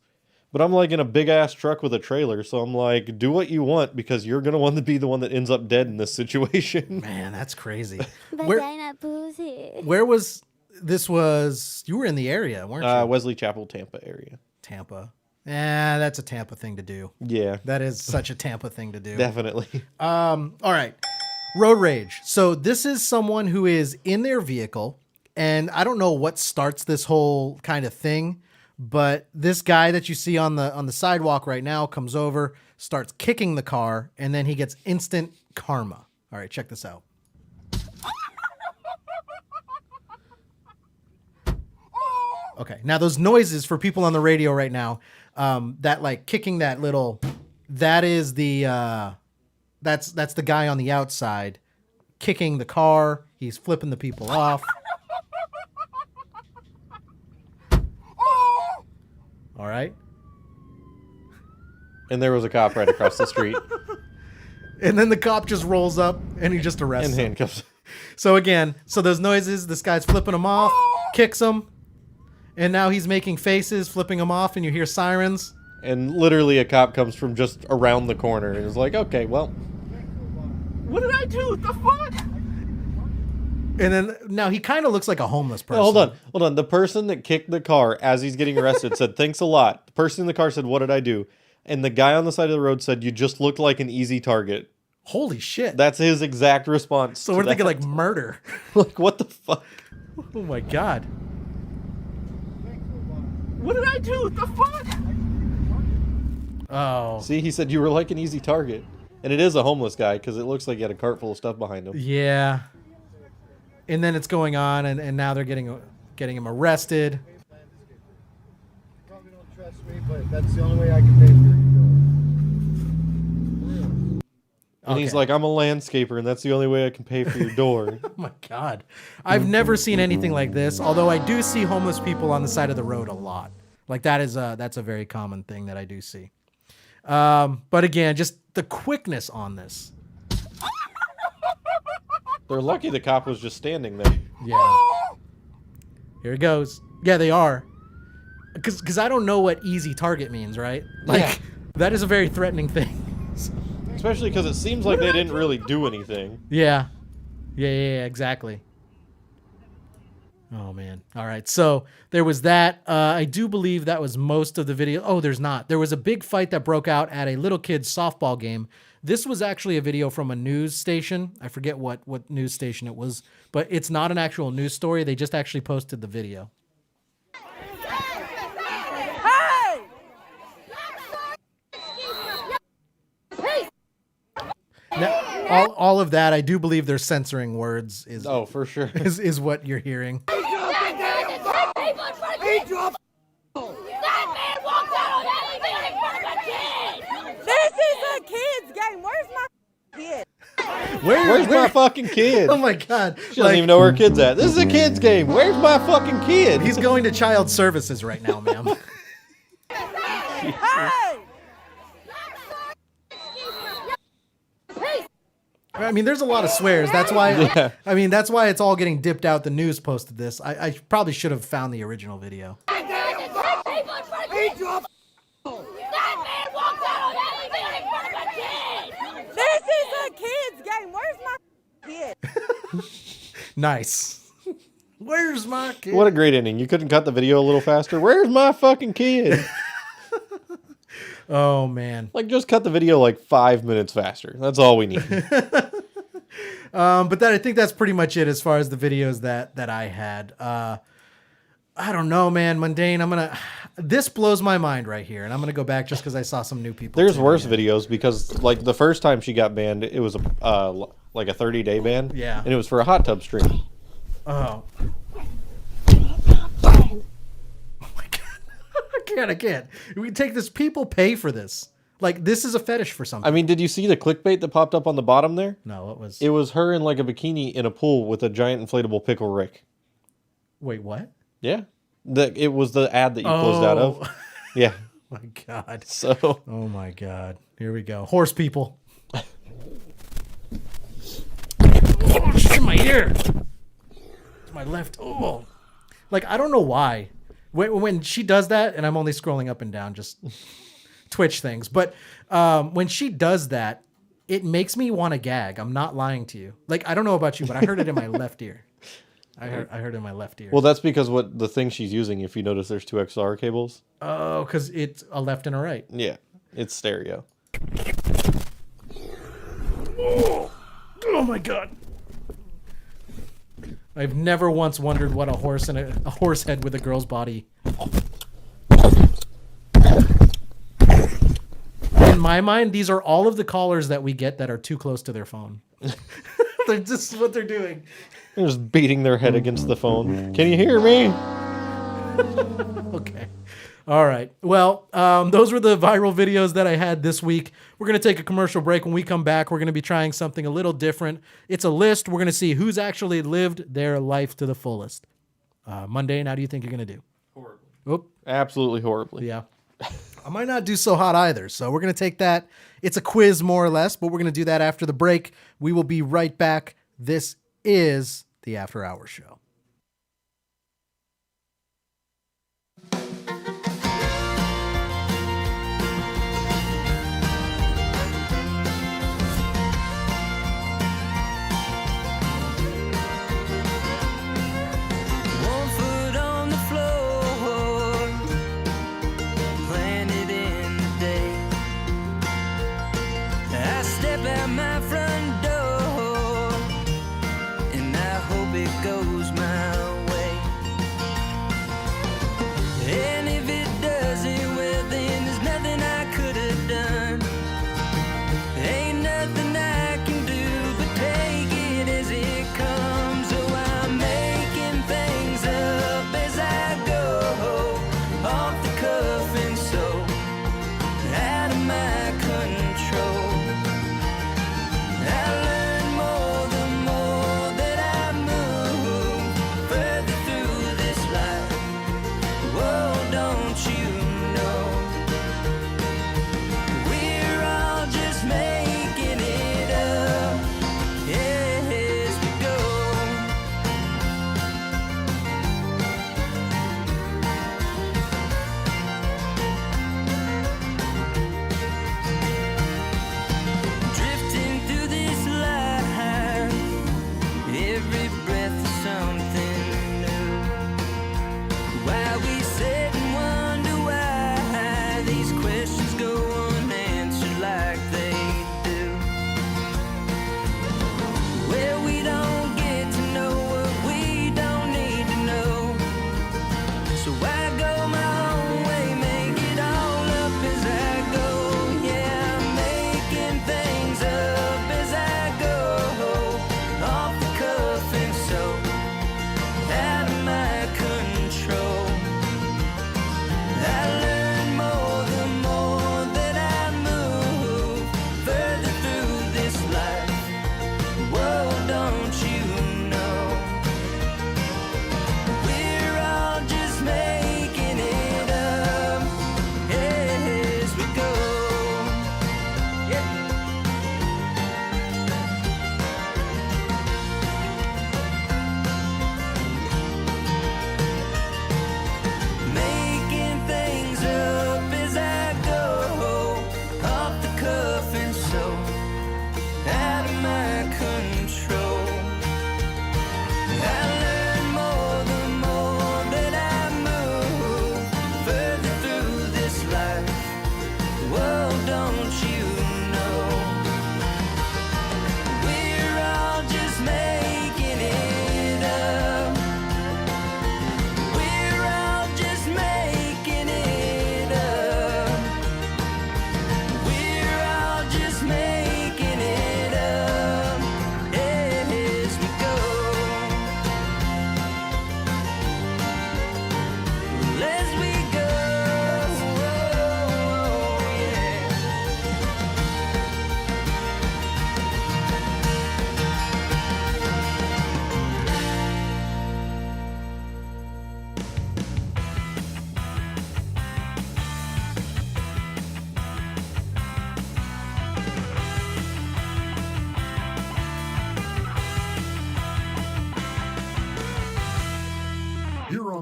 But I'm like in a big ass truck with a trailer, so I'm like, do what you want because you're gonna want to be the one that ends up dead in this situation. Man, that's crazy. Where was this? You were in the area, weren't you? Wesley Chapel, Tampa area. Tampa. That's a Tampa thing to do. Yeah, that is such a Tampa thing to do. Definitely. All right, road rage. So this is someone who is in their vehicle, and I don't know what starts this whole kind of thing. But this guy that you see on the sidewalk right now comes over, starts kicking the car, and then he gets instant karma. All right, check this out. Okay, now those noises for people on the radio right now, that like kicking that little, that is the that's the guy on the outside kicking the car. He's flipping the people off. All right. And there was a cop right across the street. And then the cop just rolls up and he just arrests him. And handcuffs. So again, those noises, this guy's flipping him off, kicks him, and now he's making faces, flipping him off, and you hear sirens. And literally a cop comes from just around the corner and is like, okay, well. What did I do? What the fuck? And then now he kind of looks like a homeless person. No, hold on. The person that kicked the car as he's getting arrested said, thanks a lot. The person in the car said, what did I do? And the guy on the side of the road said, you just looked like an easy target. Holy shit. That's his exact response. So we're thinking like murder. Like, what the fuck? Oh my God. What did I do? What the fuck? Oh. See, he said you were like an easy target. And it is a homeless guy because it looks like he had a cart full of stuff behind him. Yeah. And then it's going on, and now they're getting him arrested. You probably don't trust me, but that's the only way I can pay for your bill. And he's like, I'm a landscaper, and that's the only way I can pay for your door. Oh my God. I've never seen anything like this, although I do see homeless people on the side of the road a lot. Like that's a very common thing that I do see. But again, just the quickness on this. They're lucky the cop was just standing there. Yeah. Here it goes. Yeah, they are. Because I don't know what easy target means, right? Like, that is a very threatening thing. Especially because it seems like they didn't really do anything. Yeah, exactly. Oh, man. All right, so there was that. I do believe that was most of the video. Oh, there's not. There was a big fight that broke out at a little kid's softball game. This was actually a video from a news station. I forget what news station it was, but it's not an actual news story. They just actually posted the video. Now, all of that, I do believe they're censoring words. Oh, for sure. Is what you're hearing. That man walked out on everything in front of a kid! This is a kid's game. Where's my kid? Where's my fucking kid? Oh my God. She doesn't even know where her kid's at. This is a kid's game. Where's my fucking kid? He's going to child services right now, ma'am. Hey! I mean, there's a lot of swears. That's why. I mean, that's why it's all getting dipped out. The news posted this. I probably should have found the original video. That man walked out on everything in front of a kid! This is a kid's game. Where's my kid? Nice. Where's my kid? What a great ending. You couldn't cut the video a little faster? Where's my fucking kid? Oh, man. Like, just cut the video like 5 minutes faster. That's all we need. But I think that's pretty much it as far as the videos that I had. I don't know, man. Mundane. This blows my mind right here, and I'm gonna go back just because I saw some new people. There's worse videos because, like, the first time she got banned, it was like a 30-day ban. Yeah. And it was for a hot tub stream. Oh. I can't. We take this. People pay for this. Like, this is a fetish for something. I mean, did you see the clickbait that popped up on the bottom there? No, it was... It was her in, like, a bikini in a pool with a giant inflatable pickle Rick. Wait, what? Yeah. It was the ad that you closed out of. Yeah. My God. So... Oh, my God. Here we go. Horse people. It's in my ear. It's my left. Oh. Like, I don't know why. When she does that, and I'm only scrolling up and down, just Twitch things, but when she does that, it makes me want to gag. I'm not lying to you. Like, I don't know about you, but I heard it in my left ear. I heard it in my left ear. Well, that's because what the thing she's using, if you notice, there's two XLR cables. Oh, because it's a left and a right. Yeah, it's stereo. Oh my God. I've never once wondered what a horse and a horse head with a girl's body. In my mind, these are all of the callers that we get that are too close to their phone. That's just what they're doing. They're just beating their head against the phone. Can you hear me? Okay. All right. Well, those were the viral videos that I had this week. We're going to take a commercial break. When we come back, we're going to be trying something a little different. It's a list. We're going to see who's actually lived their life to the fullest. Mundane, how do you think you're going to do? Horribly. Oop. Absolutely horribly. Yeah. I might not do so hot either. So we're going to take that. It's a quiz more or less, but we're going to do that after the break. We will be right back. This is the After Hours Show. My front door, and I hope it goes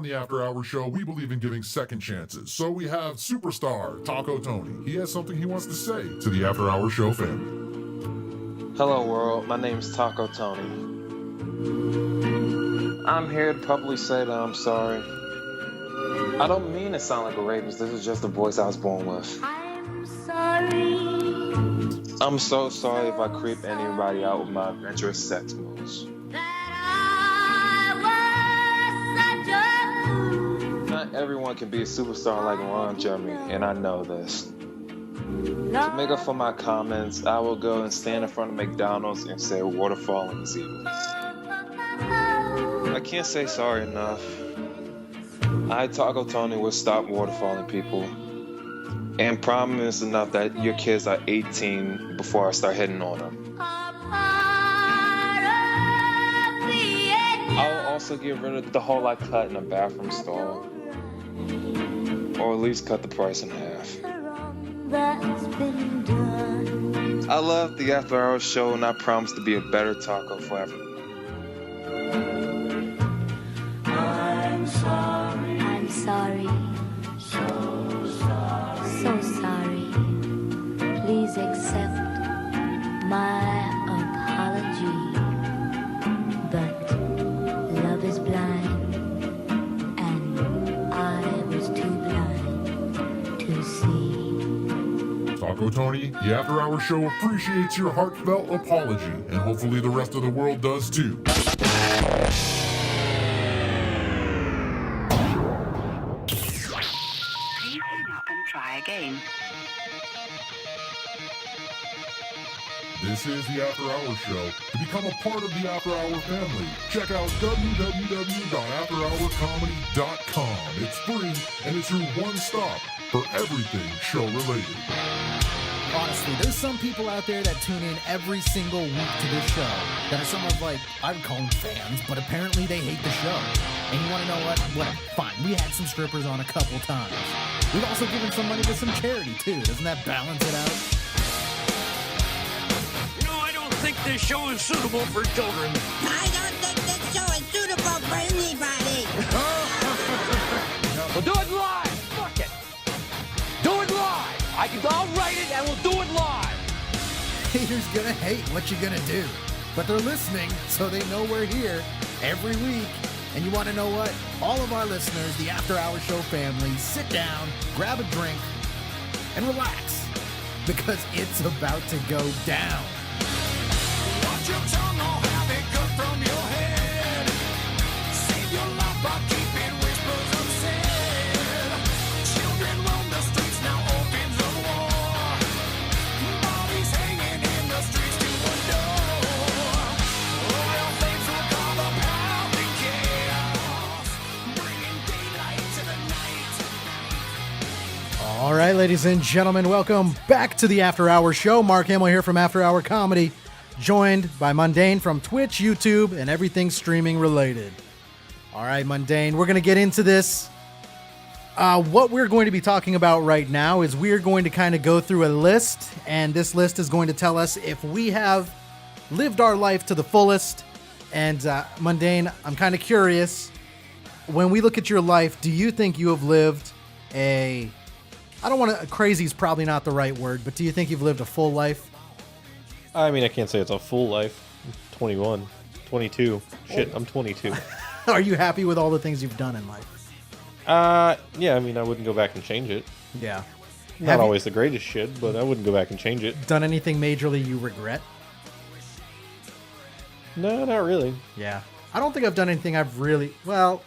the After Hours Show, we believe in giving second chances. So we have superstar Taco Tony. He has something he wants to say to the After Hours Show family. Hello world, my name's Taco Tony. I'm here to publicly say that I'm sorry. I don't mean to sound like a rapist, this is just the voice I was born with. I'm sorry. I'm so sorry if I creep anybody out with my adventurous sex moves. Not everyone can be a superstar like Ron Jeremy, and I know this. To make up for my comments, I will go and stand in front of McDonald's and say waterfalling is evil. I can't say sorry enough. I, Taco Tony, will stop waterfalling people. And promise enough that your kids are 18 before I start hitting on them. I will also get rid of the hole I cut in a bathroom stall. Or at least cut the price in half. I love the After Hours Show and I promise to be a better taco for everyone. I'm sorry. I'm sorry. So sorry. Please accept my apology. But love is blind, and I was too blind to see. Taco Tony, the After Hours Show appreciates your heartfelt apology, and hopefully the rest of the world does too. Please hang up and try again. This is the After Hours Show. To become a part of the After Hour family, check out www.afterhourcomedy.com. It's free, and it's your one stop for everything show related. Honestly, there's some people out there that tune in every single week to this show that are some of, like, I would call them fans, but apparently they hate the show. And you want to know what? Well, fine. We had some strippers on a couple times. We've also given some money to some charity, too. Doesn't that balance it out? I don't think this show is suitable for children. I don't think this show is suitable for anybody. We'll do it live. Fuck it. Do it live. I'll write it and we'll do it live. Haters gonna hate. What you gonna do? But they're listening, so they know we're here every week. And you want to know what? All of our listeners, the After Hours Show family, sit down, grab a drink, and relax. Because it's about to go down. Watch your tongue or have it cut from your head. Save your life by keeping whispers unsaid. Children roam the streets, now orphans of war. Bodies hanging in the streets to adore. Royal flames will call the pounding chaos, bringing daylight to the night. All right, ladies and gentlemen, welcome back to the After Hours Show. Mark Hamill here from After Hour Comedy, joined by Mundane from Twitch, YouTube, and everything streaming related. All right, Mundane, we're going to get into this. What we're going to be talking about right now is we're going to kind of go through a list, and this list is going to tell us if we have lived our life to the fullest. And Mundane, I'm kind of curious, when we look at your life, do you think you have lived I don't want to, crazy is probably not the right word, but do you think you've lived a full life? I mean, I can't say it's a full life. I'm 21, 22. Shit, I'm 22. Are you happy with all the things you've done in life? Yeah, I mean, I wouldn't go back and change it. Yeah. Not always the greatest shit, but I wouldn't go back and change it. Done anything majorly you regret? No, not really. Yeah. I don't think I've done anything I've really, well,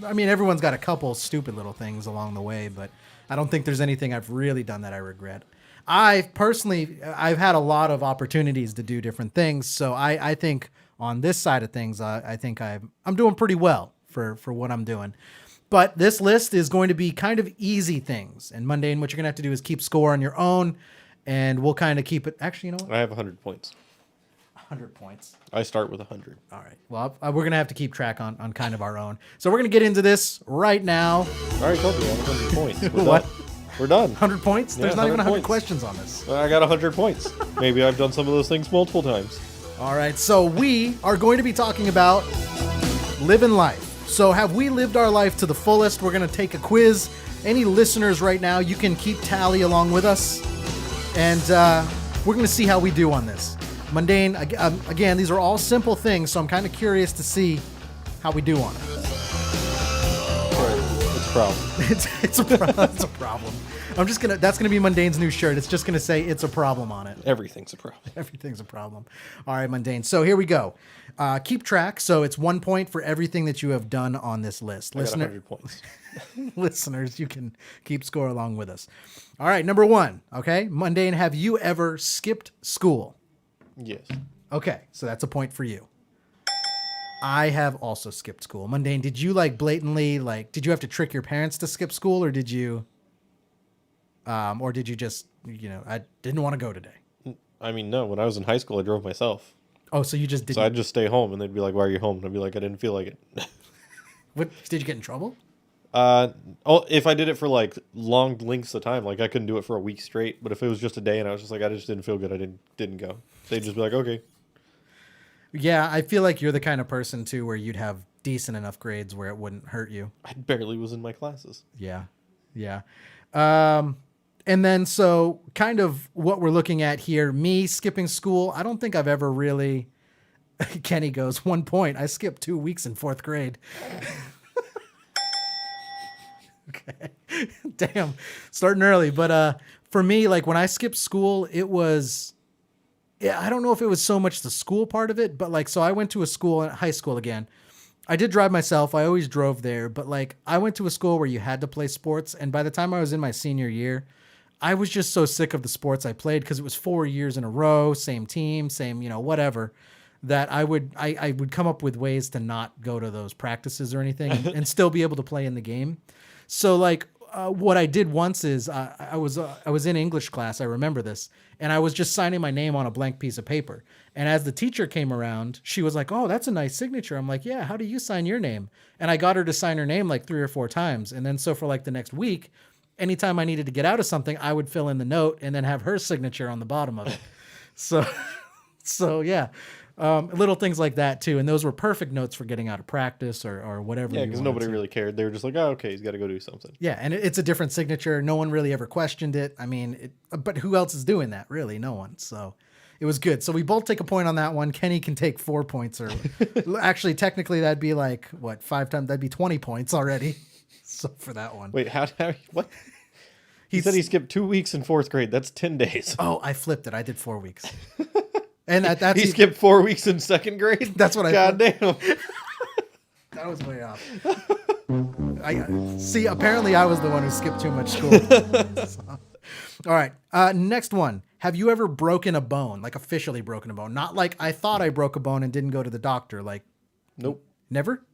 I mean, everyone's got a couple stupid little things along the way, but I don't think there's anything I've really done that I regret. I've had a lot of opportunities to do different things, so I think on this side of things, I think I'm doing pretty well for what I'm doing. But this list is going to be kind of easy things. And Mundane, what you're going to have to do is keep score on your own, and we'll kind of keep it. Actually, you know what? I have 100 points. 100 points. I start with 100. All right. Well, we're going to have to keep track on kind of our own. So we're going to get into this right now. All right, told you, I have 100 points. What? We're done. 100 points? There's Yeah, not even 100 points. questions on this. I got 100 points. Maybe I've done some of those things multiple times. All right. So we are going to be talking about living life. So have we lived our life to the fullest? We're going to take a quiz. Any listeners right now, you can keep tally along with us. And we're going to see how we do on this. Mundane, again, these are all simple things, so I'm kind of curious to see how we do on it. It's a problem. It's a problem. That's gonna be Mundane's new shirt. It's just gonna say "It's a problem" on it. Everything's a problem. Everything's a problem. All right, Mundane. So here we go. Keep track. So it's 1 point for everything that you have done on this list. I got 100 points. Listeners, you can keep score along with us. All right, number 1. Okay, Mundane. Have you ever skipped school? Yes. Okay, so that's a point for you. I have also skipped school. Mundane, did you blatantly did you have to trick your parents to skip school, or did you just, I didn't want to go today? I mean, no. When I was in high school, I drove myself. Oh, so you just didn't? So I'd just stay home, and they'd be like, "Why are you home?" And I'd be like, "I didn't feel like it." What did you get in trouble? If I did it for long lengths of time, I couldn't do it for a week straight. But if it was just a day, and I was just I just didn't feel good, I didn't go. They'd just be like, "Okay." Yeah, I feel like you're the kind of person too where you'd have decent enough grades where it wouldn't hurt you. I barely was in my classes. Yeah. And then, so kind of what we're looking at here, me skipping school, I don't think I've ever really, Kenny goes, 1 point. I skipped 2 weeks in 4th grade. Okay. Damn. Starting early. But for me, when I skipped school, it was, I don't know if it was so much the school part of it, but so I went to a school, high school again. I did drive myself. I always drove there, but I went to a school where you had to play sports. And by the time I was in my senior year, I was just so sick of the sports I played because it was 4 years in a row, same team, same, whatever, that I would come up with ways to not go to those practices or anything and still be able to play in the game. So what I did once is I was in English class. I remember this. And I was just signing my name on a blank piece of paper. And as the teacher came around, she was like, "Oh, that's a nice signature." I'm like, "Yeah, how do you sign your name?" And I got her to sign her name 3 or 4 times. And then so for the next week, anytime I needed to get out of something, I would fill in the note and then have her signature on the bottom of it. So yeah, little things like that too. And those were perfect notes for getting out of practice or whatever. Yeah, because nobody really cared. They were just like, "Oh, okay, he's got to go do something." Yeah, and it's a different signature. No one really ever questioned it. I mean, but who else is doing that? Really, no one. So it was good. So we both take a point on that one. Kenny can take 4 points, or actually, technically, that'd be 5 times. That'd be 20 points already. So for that one. Wait, what? He said he skipped 2 weeks in 4th grade. That's 10 days. Oh, I flipped it. I did 4 weeks. And he skipped 4 weeks in 2nd grade? That's what I God damn. That was way off. See, apparently I was the one who skipped too much school. So. All right. Next one. Have you ever broken a bone? Officially broken a bone? Not I thought I broke a bone and didn't go to the doctor. Nope. Never?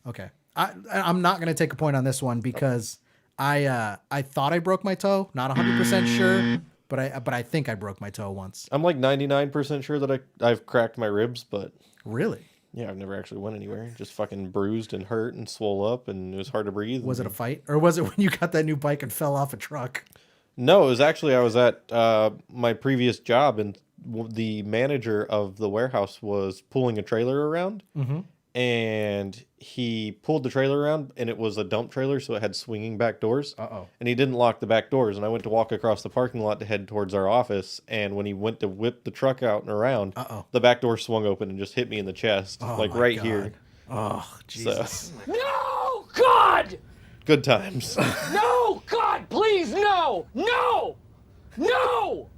Okay. I'm not going to take a point on this one because I thought I broke my toe. Not 100% sure, but I think I broke my toe once. I'm 99% sure that I've cracked my ribs, but... Really? Yeah, I've never actually went anywhere. Just fucking bruised and hurt and swole up, and it was hard to breathe. Was it a fight? Or was it when you got that new bike and fell off a truck? No, it was actually, I was at my previous job, and the manager of the warehouse was pulling a trailer around. Mm-hmm. And he pulled the trailer around, and it was a dump trailer, so it had swinging back doors. Uh-oh. And he didn't lock the back doors, and I went to walk across the parking lot to head towards our office, and when he went to whip the truck out and around, the back door swung open and just hit me in the chest, right here. Oh, Jesus. So. No, God! Good times. No, God, please, no! No! No!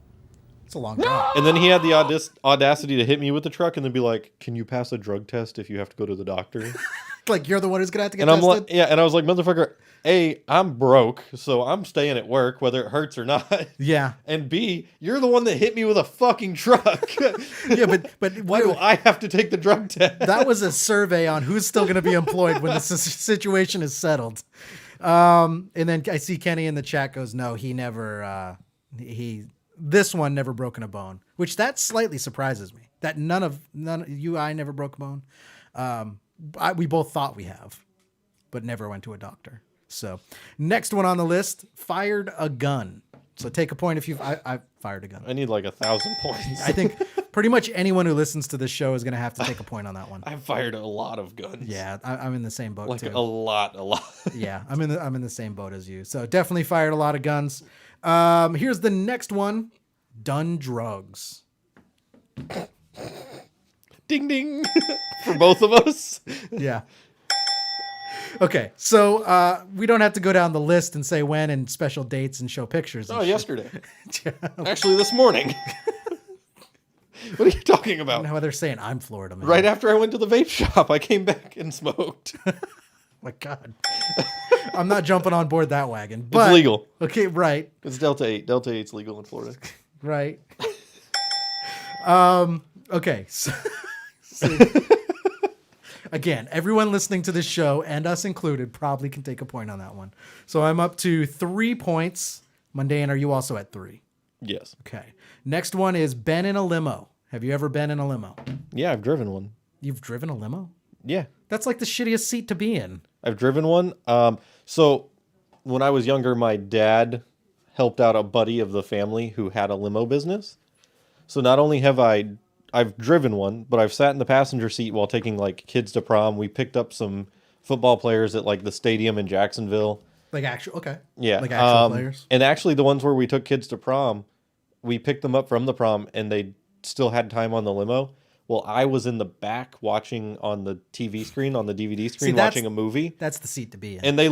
It's a long time. And then he had the audacity to hit me with the truck and then be like, "Can you pass a drug test if you have to go to the doctor?" You're the one who's going to have to get tested? tested? And I was like, "Motherfucker, A, I'm broke, so I'm staying at work whether it hurts or not." Yeah. And B, you're the one that hit me with a fucking truck. Yeah, but why do I have to take the drug test? That was a survey on who's still going to be employed when the situation is settled. And then I see Kenny in the chat goes, "No, he never, this one never broken a bone," which that slightly surprises me that none of I never broke a bone. We both thought we have, but never went to a doctor. So next one on the list, fired a gun. So take a point if I fired a gun. I need 1,000 points. I think Pretty much anyone who listens to this show is going to have to take a point on that one. I've fired a lot of guns. Yeah, I'm in the same boat Like too. a lot. Yeah, I'm in the same boat as you. So definitely fired a lot of guns. Here's the next one. Done drugs. Ding ding for both of us. Yeah. Okay, so we don't have to go down the list and say when and special dates and show pictures. And Oh, shit. yesterday. Actually, this morning. What are you talking about? How they're saying I'm Florida man. Right after I went to the vape shop, I came back and smoked. My God. I'm not jumping on board that wagon. But, It's legal. Okay, right. It's Delta 8. Delta 8's legal in Florida. Right. Okay. So, again, everyone listening to this show, and us included, probably can take a point on that one. So I'm up to 3 points. Mundane, are you also at 3? Yes. Okay. Next one is been in a limo. Have you ever been in a limo? Yeah, I've driven one. You've driven a limo? Yeah. That's like the shittiest seat to be in. I've driven one. So when I was younger, my dad helped out a buddy of the family who had a limo business. So not only have I've driven one, but I've sat in the passenger seat while taking like kids to prom. We picked up some football players at like the stadium in Jacksonville. Like actual, okay. Yeah. Like actual players. And actually the ones where we took kids to prom, we picked them up from the prom and they still had time on the limo. Well, I was in the back watching on the TV screen, on the DVD screen, watching a movie. That's the seat to be in. And they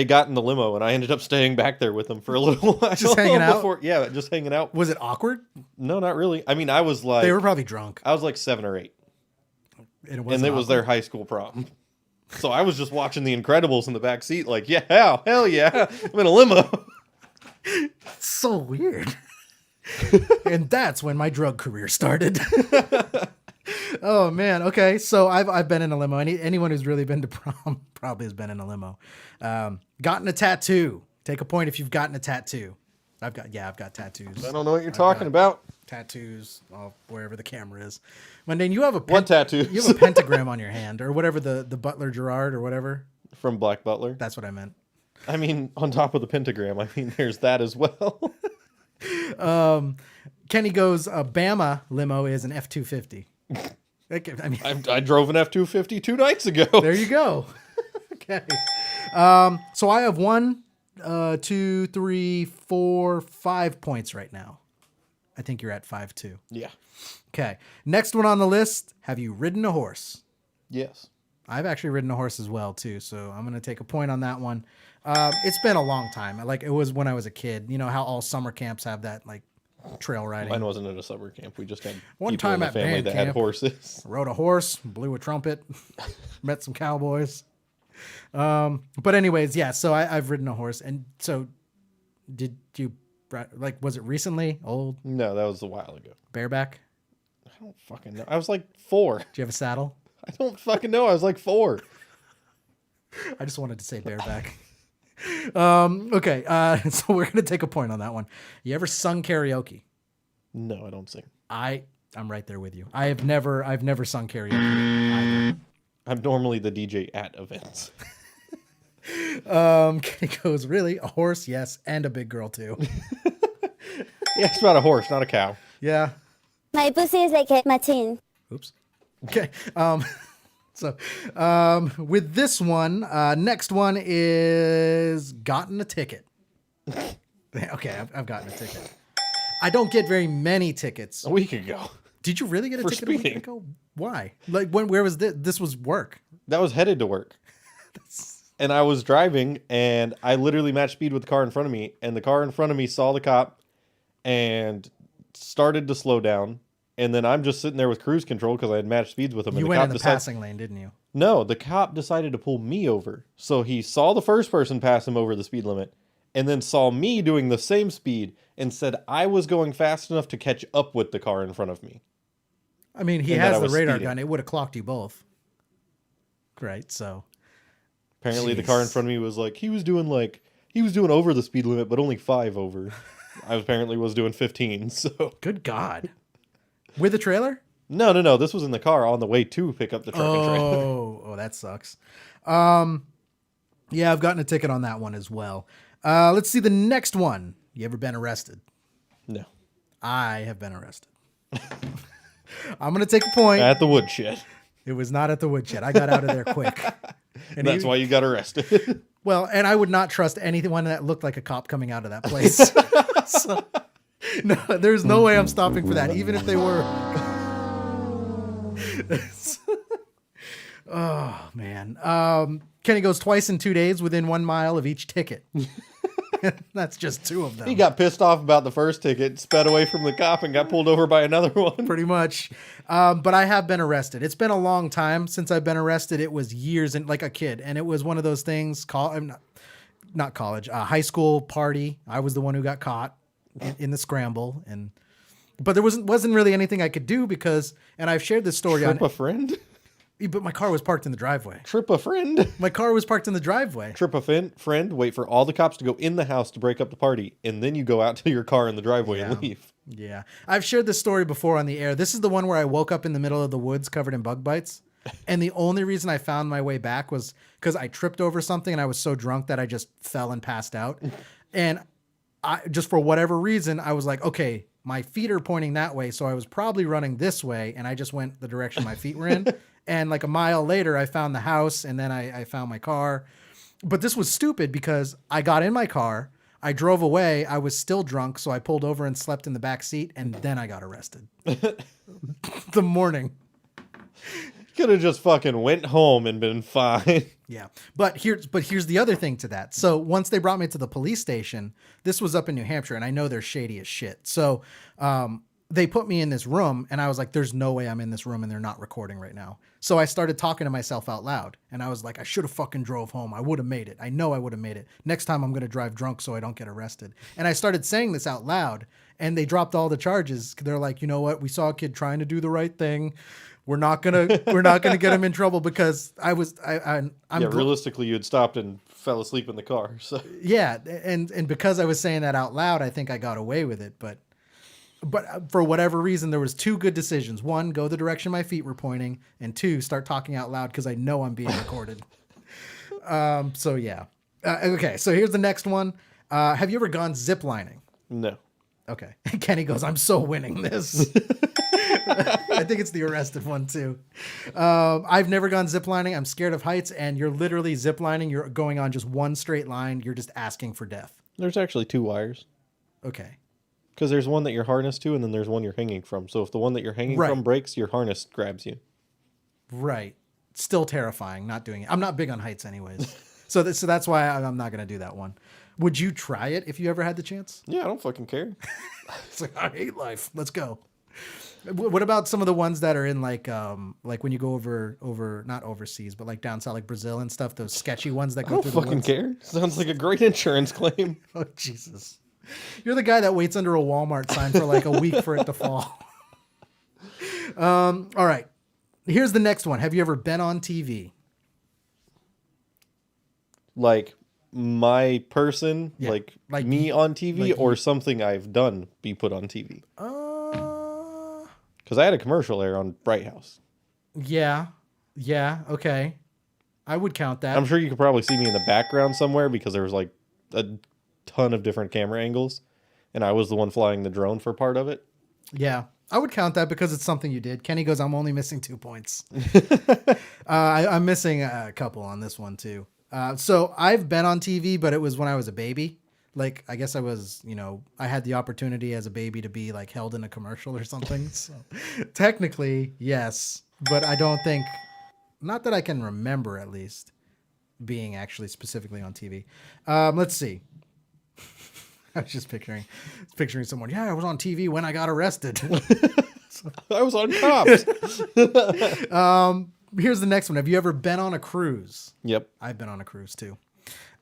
got in the limo and I ended up staying back there with them for a little while. Just hanging out? Yeah, just hanging out. Was it awkward? No, not really. I mean, I was like... They were probably drunk. I was like 7 or 8. And it was their high school prom. So I was just watching The Incredibles in the back seat like, yeah, hell yeah, I'm in a limo. It's so weird. And that's when my drug career started. Oh man. Okay. So I've been in a limo. Anyone who's really been to prom probably has been in a limo. Gotten a tattoo. Take a point if you've gotten a tattoo. I've got tattoos. I don't know what you're talking about. Tattoos, wherever the camera is. Mundane, you have a What tattoos? You have a pentagram on your hand, or whatever the Butler Gerard or whatever. From Black Butler. That's what I meant. I mean, on top of the pentagram. I mean, there's that as well. Kenny goes, Bama limo is an F-250. I mean, I drove an F-250 2 nights ago. There you go. Okay. So I have 1, 2, 3, 4, 5 points right now. I think you're at 5 too. Yeah. Okay. Next one on the list. Have you ridden a horse? Yes. I've actually ridden a horse as well too. So I'm going to take a point on that one. It's been a long time. Like it was when I was a kid. You know how all summer camps have that like trail riding. Mine wasn't at a summer camp. We just had one people time in the at family band that camp, had horses. Rode a horse, blew a trumpet, met some cowboys. But anyways, yeah. So I've ridden a horse, and so did you? Like, was it recently? Old? No, that was a while ago. Bareback? I don't fucking know. I was like 4. Do you have a saddle? I don't fucking know. I was like 4. I just wanted to say bareback. Okay. So we're gonna take a point on that one. You ever sung karaoke? No, I don't sing. I'm right there with you. I've never sung karaoke either. I'm normally the DJ at events. Kenny goes, really? A horse? Yes. And a big girl too. Yeah, it's about a horse, not a cow. Yeah. My pussy is like a machine. Oops. Okay. So with this one, next one is gotten a ticket. Okay, I've gotten a ticket. I don't get very many tickets. A week ago. Did you really get a For ticket speeding. a week ago? Why? Like where was this? This was work. That was headed to work. And I was driving, and I literally matched speed with the car in front of me, and the car in front of me saw the cop and started to slow down. And then I'm just sitting there with cruise control because I had matched speeds with him. You and went cop in the passing lane, didn't you? No, the cop decided to pull me over. So he saw the first person pass him over the speed limit, and then saw me doing the same speed and said I was going fast enough to catch up with the car in front of me. I mean, he And that has I the was radar speeding. gun. It would have clocked you both. Right, so. Apparently the car in front of me was like, he was doing over the speed limit, but only 5 over. I apparently was doing 15, so. Good God. With a trailer? No. This was in the car on the way to pick up the truck and trailer. Oh, that sucks. Yeah, I've gotten a ticket on that one as well. Let's see the next one. You ever been arrested? No. I have been arrested. I'm gonna take a point. At the woodshed. It was not at the woodshed. I got out of there quick. And That's why you got arrested. Well, and I would not trust anyone that looked like a cop coming out of that place. So, no, there's no way I'm stopping for that, even if they were. Oh man. Kenny goes twice in 2 days within 1 mile of each ticket. That's just 2 of them. He got pissed off about the first ticket, sped away from the cop, and got pulled over by another one. Pretty much. But I have been arrested. It's been a long time since I've been arrested. It was years and like a kid. And it was one of those things not college, high school party. I was the one who got caught in the scramble. But there wasn't really anything I could do because, and I've shared this story Trip a friend? But my car was parked in the driveway. Trip a friend? My car was parked in the driveway. Trip a friend, wait for all the cops to go in the house to break up the party, and then you go out to your car in the driveway and leave. Yeah. I've shared this story before on the air. This is the one where I woke up in the middle of the woods covered in bug bites. And the only reason I found my way back was because I tripped over something and I was so drunk that I just fell and passed out. And I just for whatever reason, I was like, okay, my feet are pointing that way. So I was probably running this way. And I just went the direction my feet were in. And like a mile later, I found the house and then I found my car. But this was stupid because I got in my car. I drove away. I was still drunk. So I pulled over and slept in the back seat. And then I got arrested. The morning. Could have just fucking went home and been fine. Yeah. But here's the other thing to that. So once they brought me to the police station, this was up in New Hampshire and I know they're shady as shit. So, they put me in this room and I was like, there's no way I'm in this room and they're not recording right now. So I started talking to myself out loud and I was like, I should have fucking drove home. I would have made it. I know I would have made it. Next time I'm going to drive drunk so I don't get arrested. And I started saying this out loud and they dropped all the charges. They're like, you know what? We saw a kid trying to do the right thing. We're not gonna get him in trouble because realistically, you had stopped and fell asleep in the car. So yeah, and because I was saying that out loud, I think I got away with it. But for whatever reason, there was 2 good decisions. 1, go the direction my feet were pointing, and 2, start talking out loud because I know I'm being recorded. So yeah. Okay, so here's the next one. Have you ever gone ziplining? No. Okay. Kenny goes, I'm so winning this. I think it's the arrested one too. I've never gone ziplining. I'm scared of heights, and you're literally ziplining. You're going on just one straight line. You're just asking for death. There's actually 2 wires. Okay. Because there's one that you're harnessed to, and then there's one you're hanging from. So if the one that you're hanging from breaks, your harness grabs you. Right. Still terrifying. Not doing it. I'm not big on heights, anyways. so that's why I'm not going to do that one. Would you try it if you ever had the chance? Yeah, I don't fucking care. It's like, I hate life. Let's go. What about some of the ones that are in like when you go over not overseas, but like down south, like Brazil and stuff? Those sketchy ones that go through the woods. I don't fucking care. Sounds like a great insurance claim. Oh Jesus! You're the guy that waits under a Walmart sign for like a week for it to fall. All right. Here's the next one. Have you ever been on TV? Like my person, Yeah, like like me on TV, like or you. something I've done be put on TV? Because I had a commercial there on Bright House. Yeah. Okay. I would count that. I'm sure you could probably see me in the background somewhere because there was like a ton of different camera angles, and I was the one flying the drone for part of it. Yeah. I would count that because it's something you did. Kenny goes, I'm only missing 2 points. I'm missing a couple on this one too. So I've been on TV, but it was when I was a baby. Like, I guess I was, I had the opportunity as a baby to be like held in a commercial or something. So technically, yes, but I don't think, not that I can remember at least, being actually specifically on TV. Let's see. I was just picturing someone. Yeah, I was on TV when I got arrested. I was on Cops. Here's the next one. Have you ever been on a cruise? Yep. I've been on a cruise too.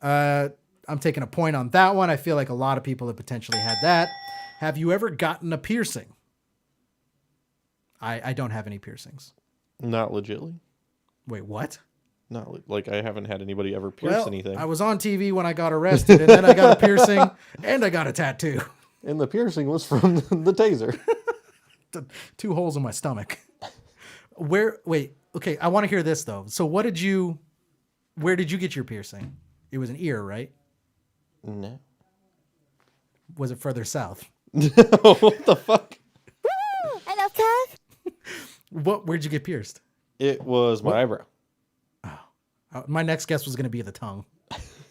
I'm taking a point on that one. I feel like a lot of people have potentially had that. Have you ever gotten a piercing? I don't have any piercings. Not legitly. Wait, what? Not like I haven't had anybody ever pierce anything. I was on TV when I got arrested, and then I got a piercing, and I got a tattoo. And the piercing was from the taser. 2 holes in my stomach. Wait, okay, I want to hear this though. So where did you get your piercing? It was an ear, right? No. Was it further south? No, what the fuck? Woo! And a Where'd you get pierced? It was my eyebrow. My next guess was going to be the tongue.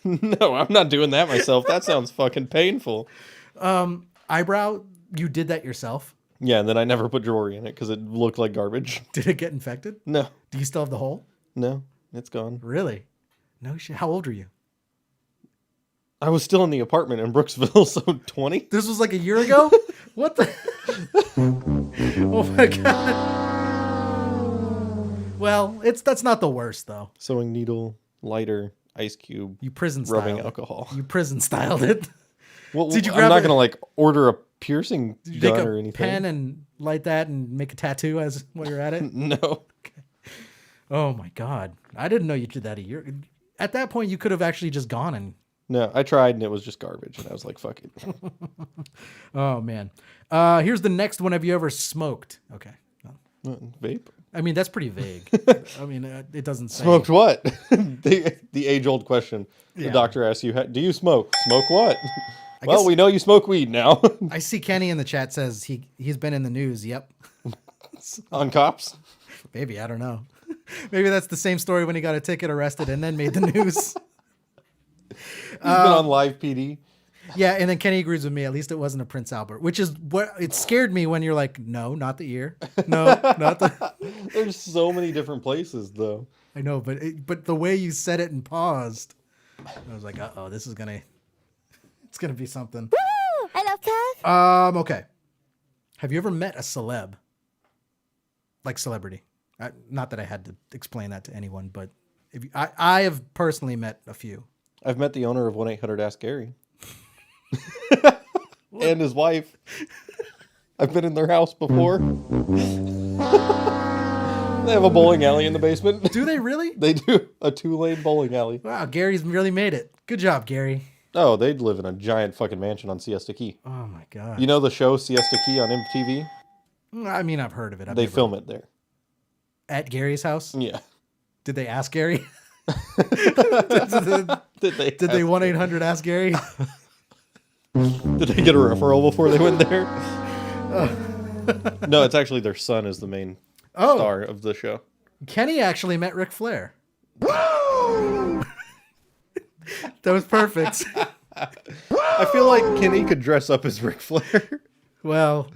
No, I'm not doing that myself. That sounds fucking painful. Eyebrow, you did that yourself? Yeah, and then I never put jewelry in it because it looked like garbage. Did it get infected? No. Do you still have the hole? No, it's gone. Really? No shit. How old are you? I was still in the apartment in Brooksville, so 20. This was like a year ago? What the? Oh my god. Well, that's not the worst though. Sewing needle, lighter, ice cube. You prison rubbing styled alcohol. You prison styled it. Well, Did you I'm grab not gonna like order a piercing Did you gun take or a anything. pen and light that and make a tattoo as while you're at it? No. Okay. Oh my god. I didn't know you did that a year. At that point you could have actually just gone and No, I tried and it was just garbage, and I was like, "Fuck it." Oh man. Here's the next one. Have you ever smoked? Okay. Vape. I mean, that's pretty vague. I mean, it doesn't say. Smoked what? the age-old question. The Yeah. doctor asks you, "Do you smoke? Smoke what?" I Well, guess- we know you smoke weed now. I see Kenny in the chat says he's been in the news. Yep. On cops? Maybe, I don't know. Maybe that's the same story when he got a ticket, arrested, and then made the news. He's been on live PD. Yeah, and then Kenny agrees with me. At least it wasn't a Prince Albert, which is what it scared me when you're like, no, not the ear. No, not the. There's so many different places, though. I know, but the way you said it and paused, I was like, this is it's gonna be something. Woo! I love Kev. Okay. Have you ever met a celeb? Like celebrity? Not that I had to explain that to anyone, but I have personally met a few. I've met the owner of 1-800-ASK-GARY. And his wife. I've been in their house before. They have a bowling alley in the basement. Do they really? They do. A 2-lane bowling alley. Wow, Gary's really made it. Good job, Gary. Oh, they'd live in a giant fucking mansion on Siesta Key. Oh my god. You know the show Siesta Key on MTV? I mean, I've heard of it. They film it there. At Gary's house? Yeah. Did they ask Gary? Did they 1-800 ask Gary? Did they get a referral before they went there? No, it's actually their son is the main star of the show. Kenny actually met Ric Flair. That was perfect. I feel like Kenny could dress up as Ric Flair. Well,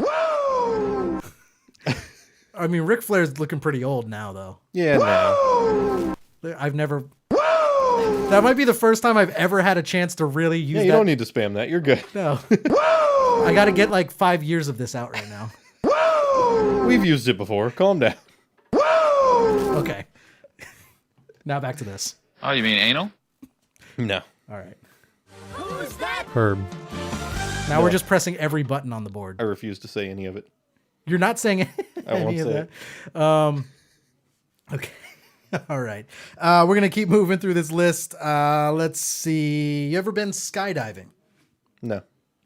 I mean, Ric Flair's looking pretty old now, though. Yeah, no. I've never. That might be the first time I've ever had a chance to really use Yeah, you don't need to spam that. You're good. No. I got to get like 5 years of this out right now. We've used it before. Calm down. Okay. Now back to this. Oh, you mean anal? No. All right. Herb. Now we're just pressing every button on the board. I refuse to say any of it. You're not saying I won't any of say that. Okay. All right. We're going to keep moving through this list. Let's see. You ever been skydiving? No.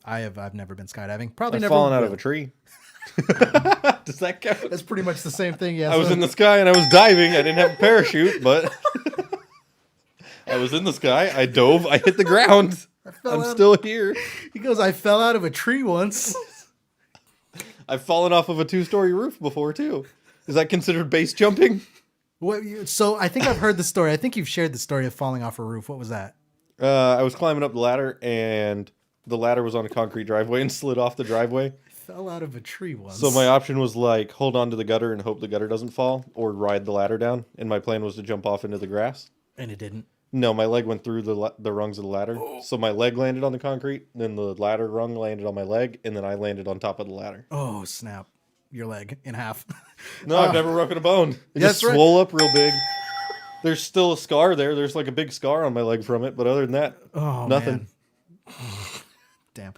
I've never been skydiving. Probably I've never fallen out will. of a tree. Does that count? That's pretty much the same thing. Yeah. I was in the sky and I was diving. I didn't have a parachute, but I was in the sky. I dove. I hit the ground. I'm still here. He goes, I fell out of a tree once. I've fallen off of a 2-story roof before, too. Is that considered base jumping? So I think I've heard the story. I think you've shared the story of falling off a roof. What was that? I was climbing up the ladder, and the ladder was on a concrete driveway and slid off the driveway. Fell out of a tree once. So my option was like hold on to the gutter and hope the gutter doesn't fall, or ride the ladder down. And my plan was to jump off into the grass. And it didn't. No, my leg went through the rungs of the ladder. So my leg landed on the concrete, then the ladder rung landed on my leg, and then I landed on top of the ladder. Oh, snap. Your leg in half. No, I've never broken a bone. It just swole up real big. There's still a scar there. There's like a big scar on my leg from it, but other than that, nothing. Man. Damn.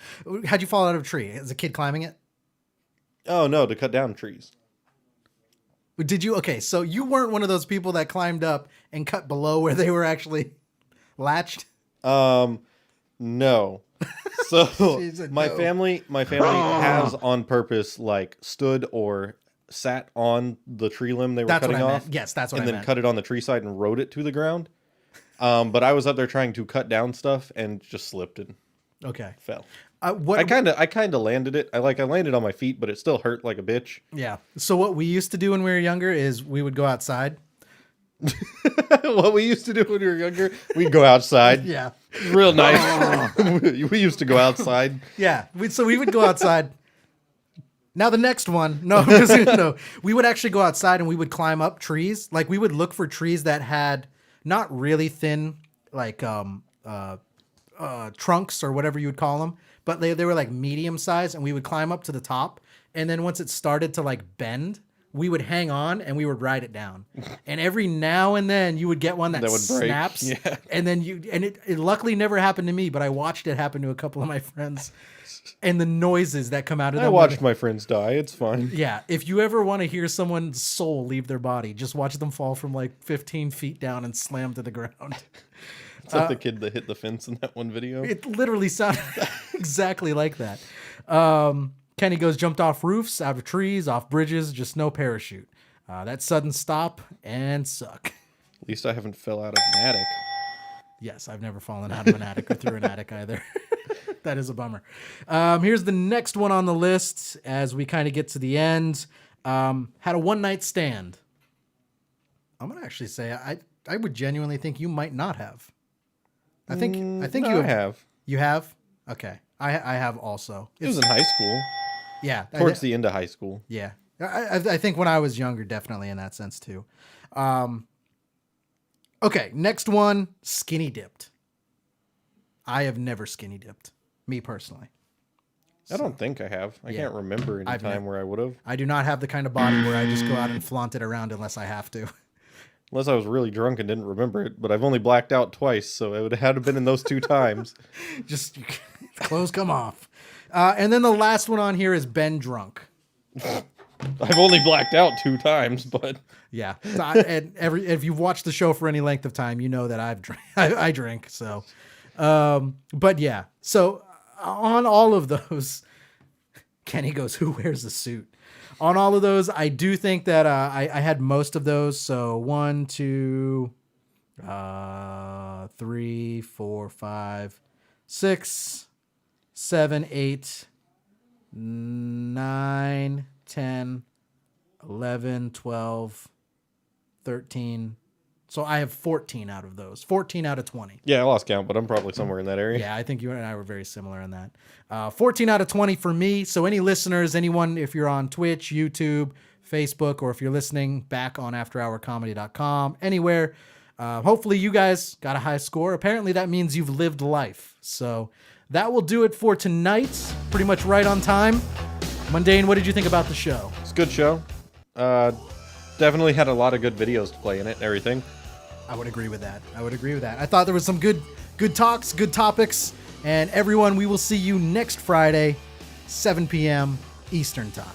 How'd you fall out of a tree? As a kid climbing it? Oh, no, to cut down trees. Did you? Okay, so you weren't one of those people that climbed up and cut below where they were actually latched? No. So Jeez, my no. family has on purpose like stood or sat on the tree limb they were That's what cutting I off. meant. Yes, that's what and I then meant. cut it on the tree side and rode it to the ground. But I was up there trying to cut down stuff and just slipped and Okay. fell. I kind of landed it. I landed on my feet, but it still hurt like a bitch. Yeah. So what we used to do when we were younger is we would go outside. What we used to do when we were younger, we'd go outside. Yeah. Real nice. We used to go outside. Yeah. So we would go outside. Now the next one, no, we would actually go outside and we would climb up trees. Like we would look for trees that had not really thin, like trunks or whatever you would call them, but they were like medium size, and we would climb up to the top. And then once it started to like bend, we would hang on and we would ride it down. And every now and then you would get one that would break. snaps. Yeah. And then it luckily never happened to me, but I watched it happen to a couple of my friends. And the noises that come out of them. I watched my friends die. It's fine. Yeah. If you ever want to hear someone's soul leave their body, just watch them fall from like 15 feet down and slam to the ground. It's like the kid that hit the fence in that one video. It literally sounded exactly like that. Kenny goes, jumped off roofs, out of trees, off bridges, just no parachute. That sudden stop and suck. At least I haven't fell out of an attic. Yes, I've never fallen out of an attic or through an attic either. That is a bummer. Here's the next one on the list as we kind of get to the end. Had a one-night stand. I'm going to actually say I would genuinely think you might not have. I think no, you have. You have? Okay. I have also. It was in high school. Yeah. Towards the end of high school. Yeah. I think when I was younger, definitely in that sense too. Okay, next one, skinny dipped. I have never skinny dipped, me personally. I don't think I have. I can't remember any time where I would have. I do not have the kind of body where I just go out and flaunt it around unless I have to. Unless I was really drunk and didn't remember it, but I've only blacked out twice, so it would have had to been in those 2 times. Just clothes come off. And then the last one on here is been drunk. I've only blacked out 2 times, but yeah. And if you've watched the show for any length of time, you know that I drink. So, but yeah. So on all of those, Kenny goes, "Who wears a suit?" On all of those, I do think that I had most of those. So 1, 2, 3, 4, 5, 6, 7, 8, 9, 10, 11, 12, 13. So I have 14 out of those. 14 out of 20. yeah, I lost count, but I'm probably somewhere in that area. Yeah, I think you and I were very similar in that. 14 out of 20 for me. So any listeners, anyone, if you're on Twitch, YouTube, Facebook, or if you're listening back on afterhourcomedy.com, anywhere, hopefully you guys got a high score. Apparently that means you've lived life. So that will do it for tonight. Pretty much right on time. Mundane, what did you think about the show? It's a good show. Definitely had a lot of good videos to play in it and everything. I would agree with that. I thought there was some good talks, good topics. And everyone, we will see you next Friday, 7 p.m. Eastern Time.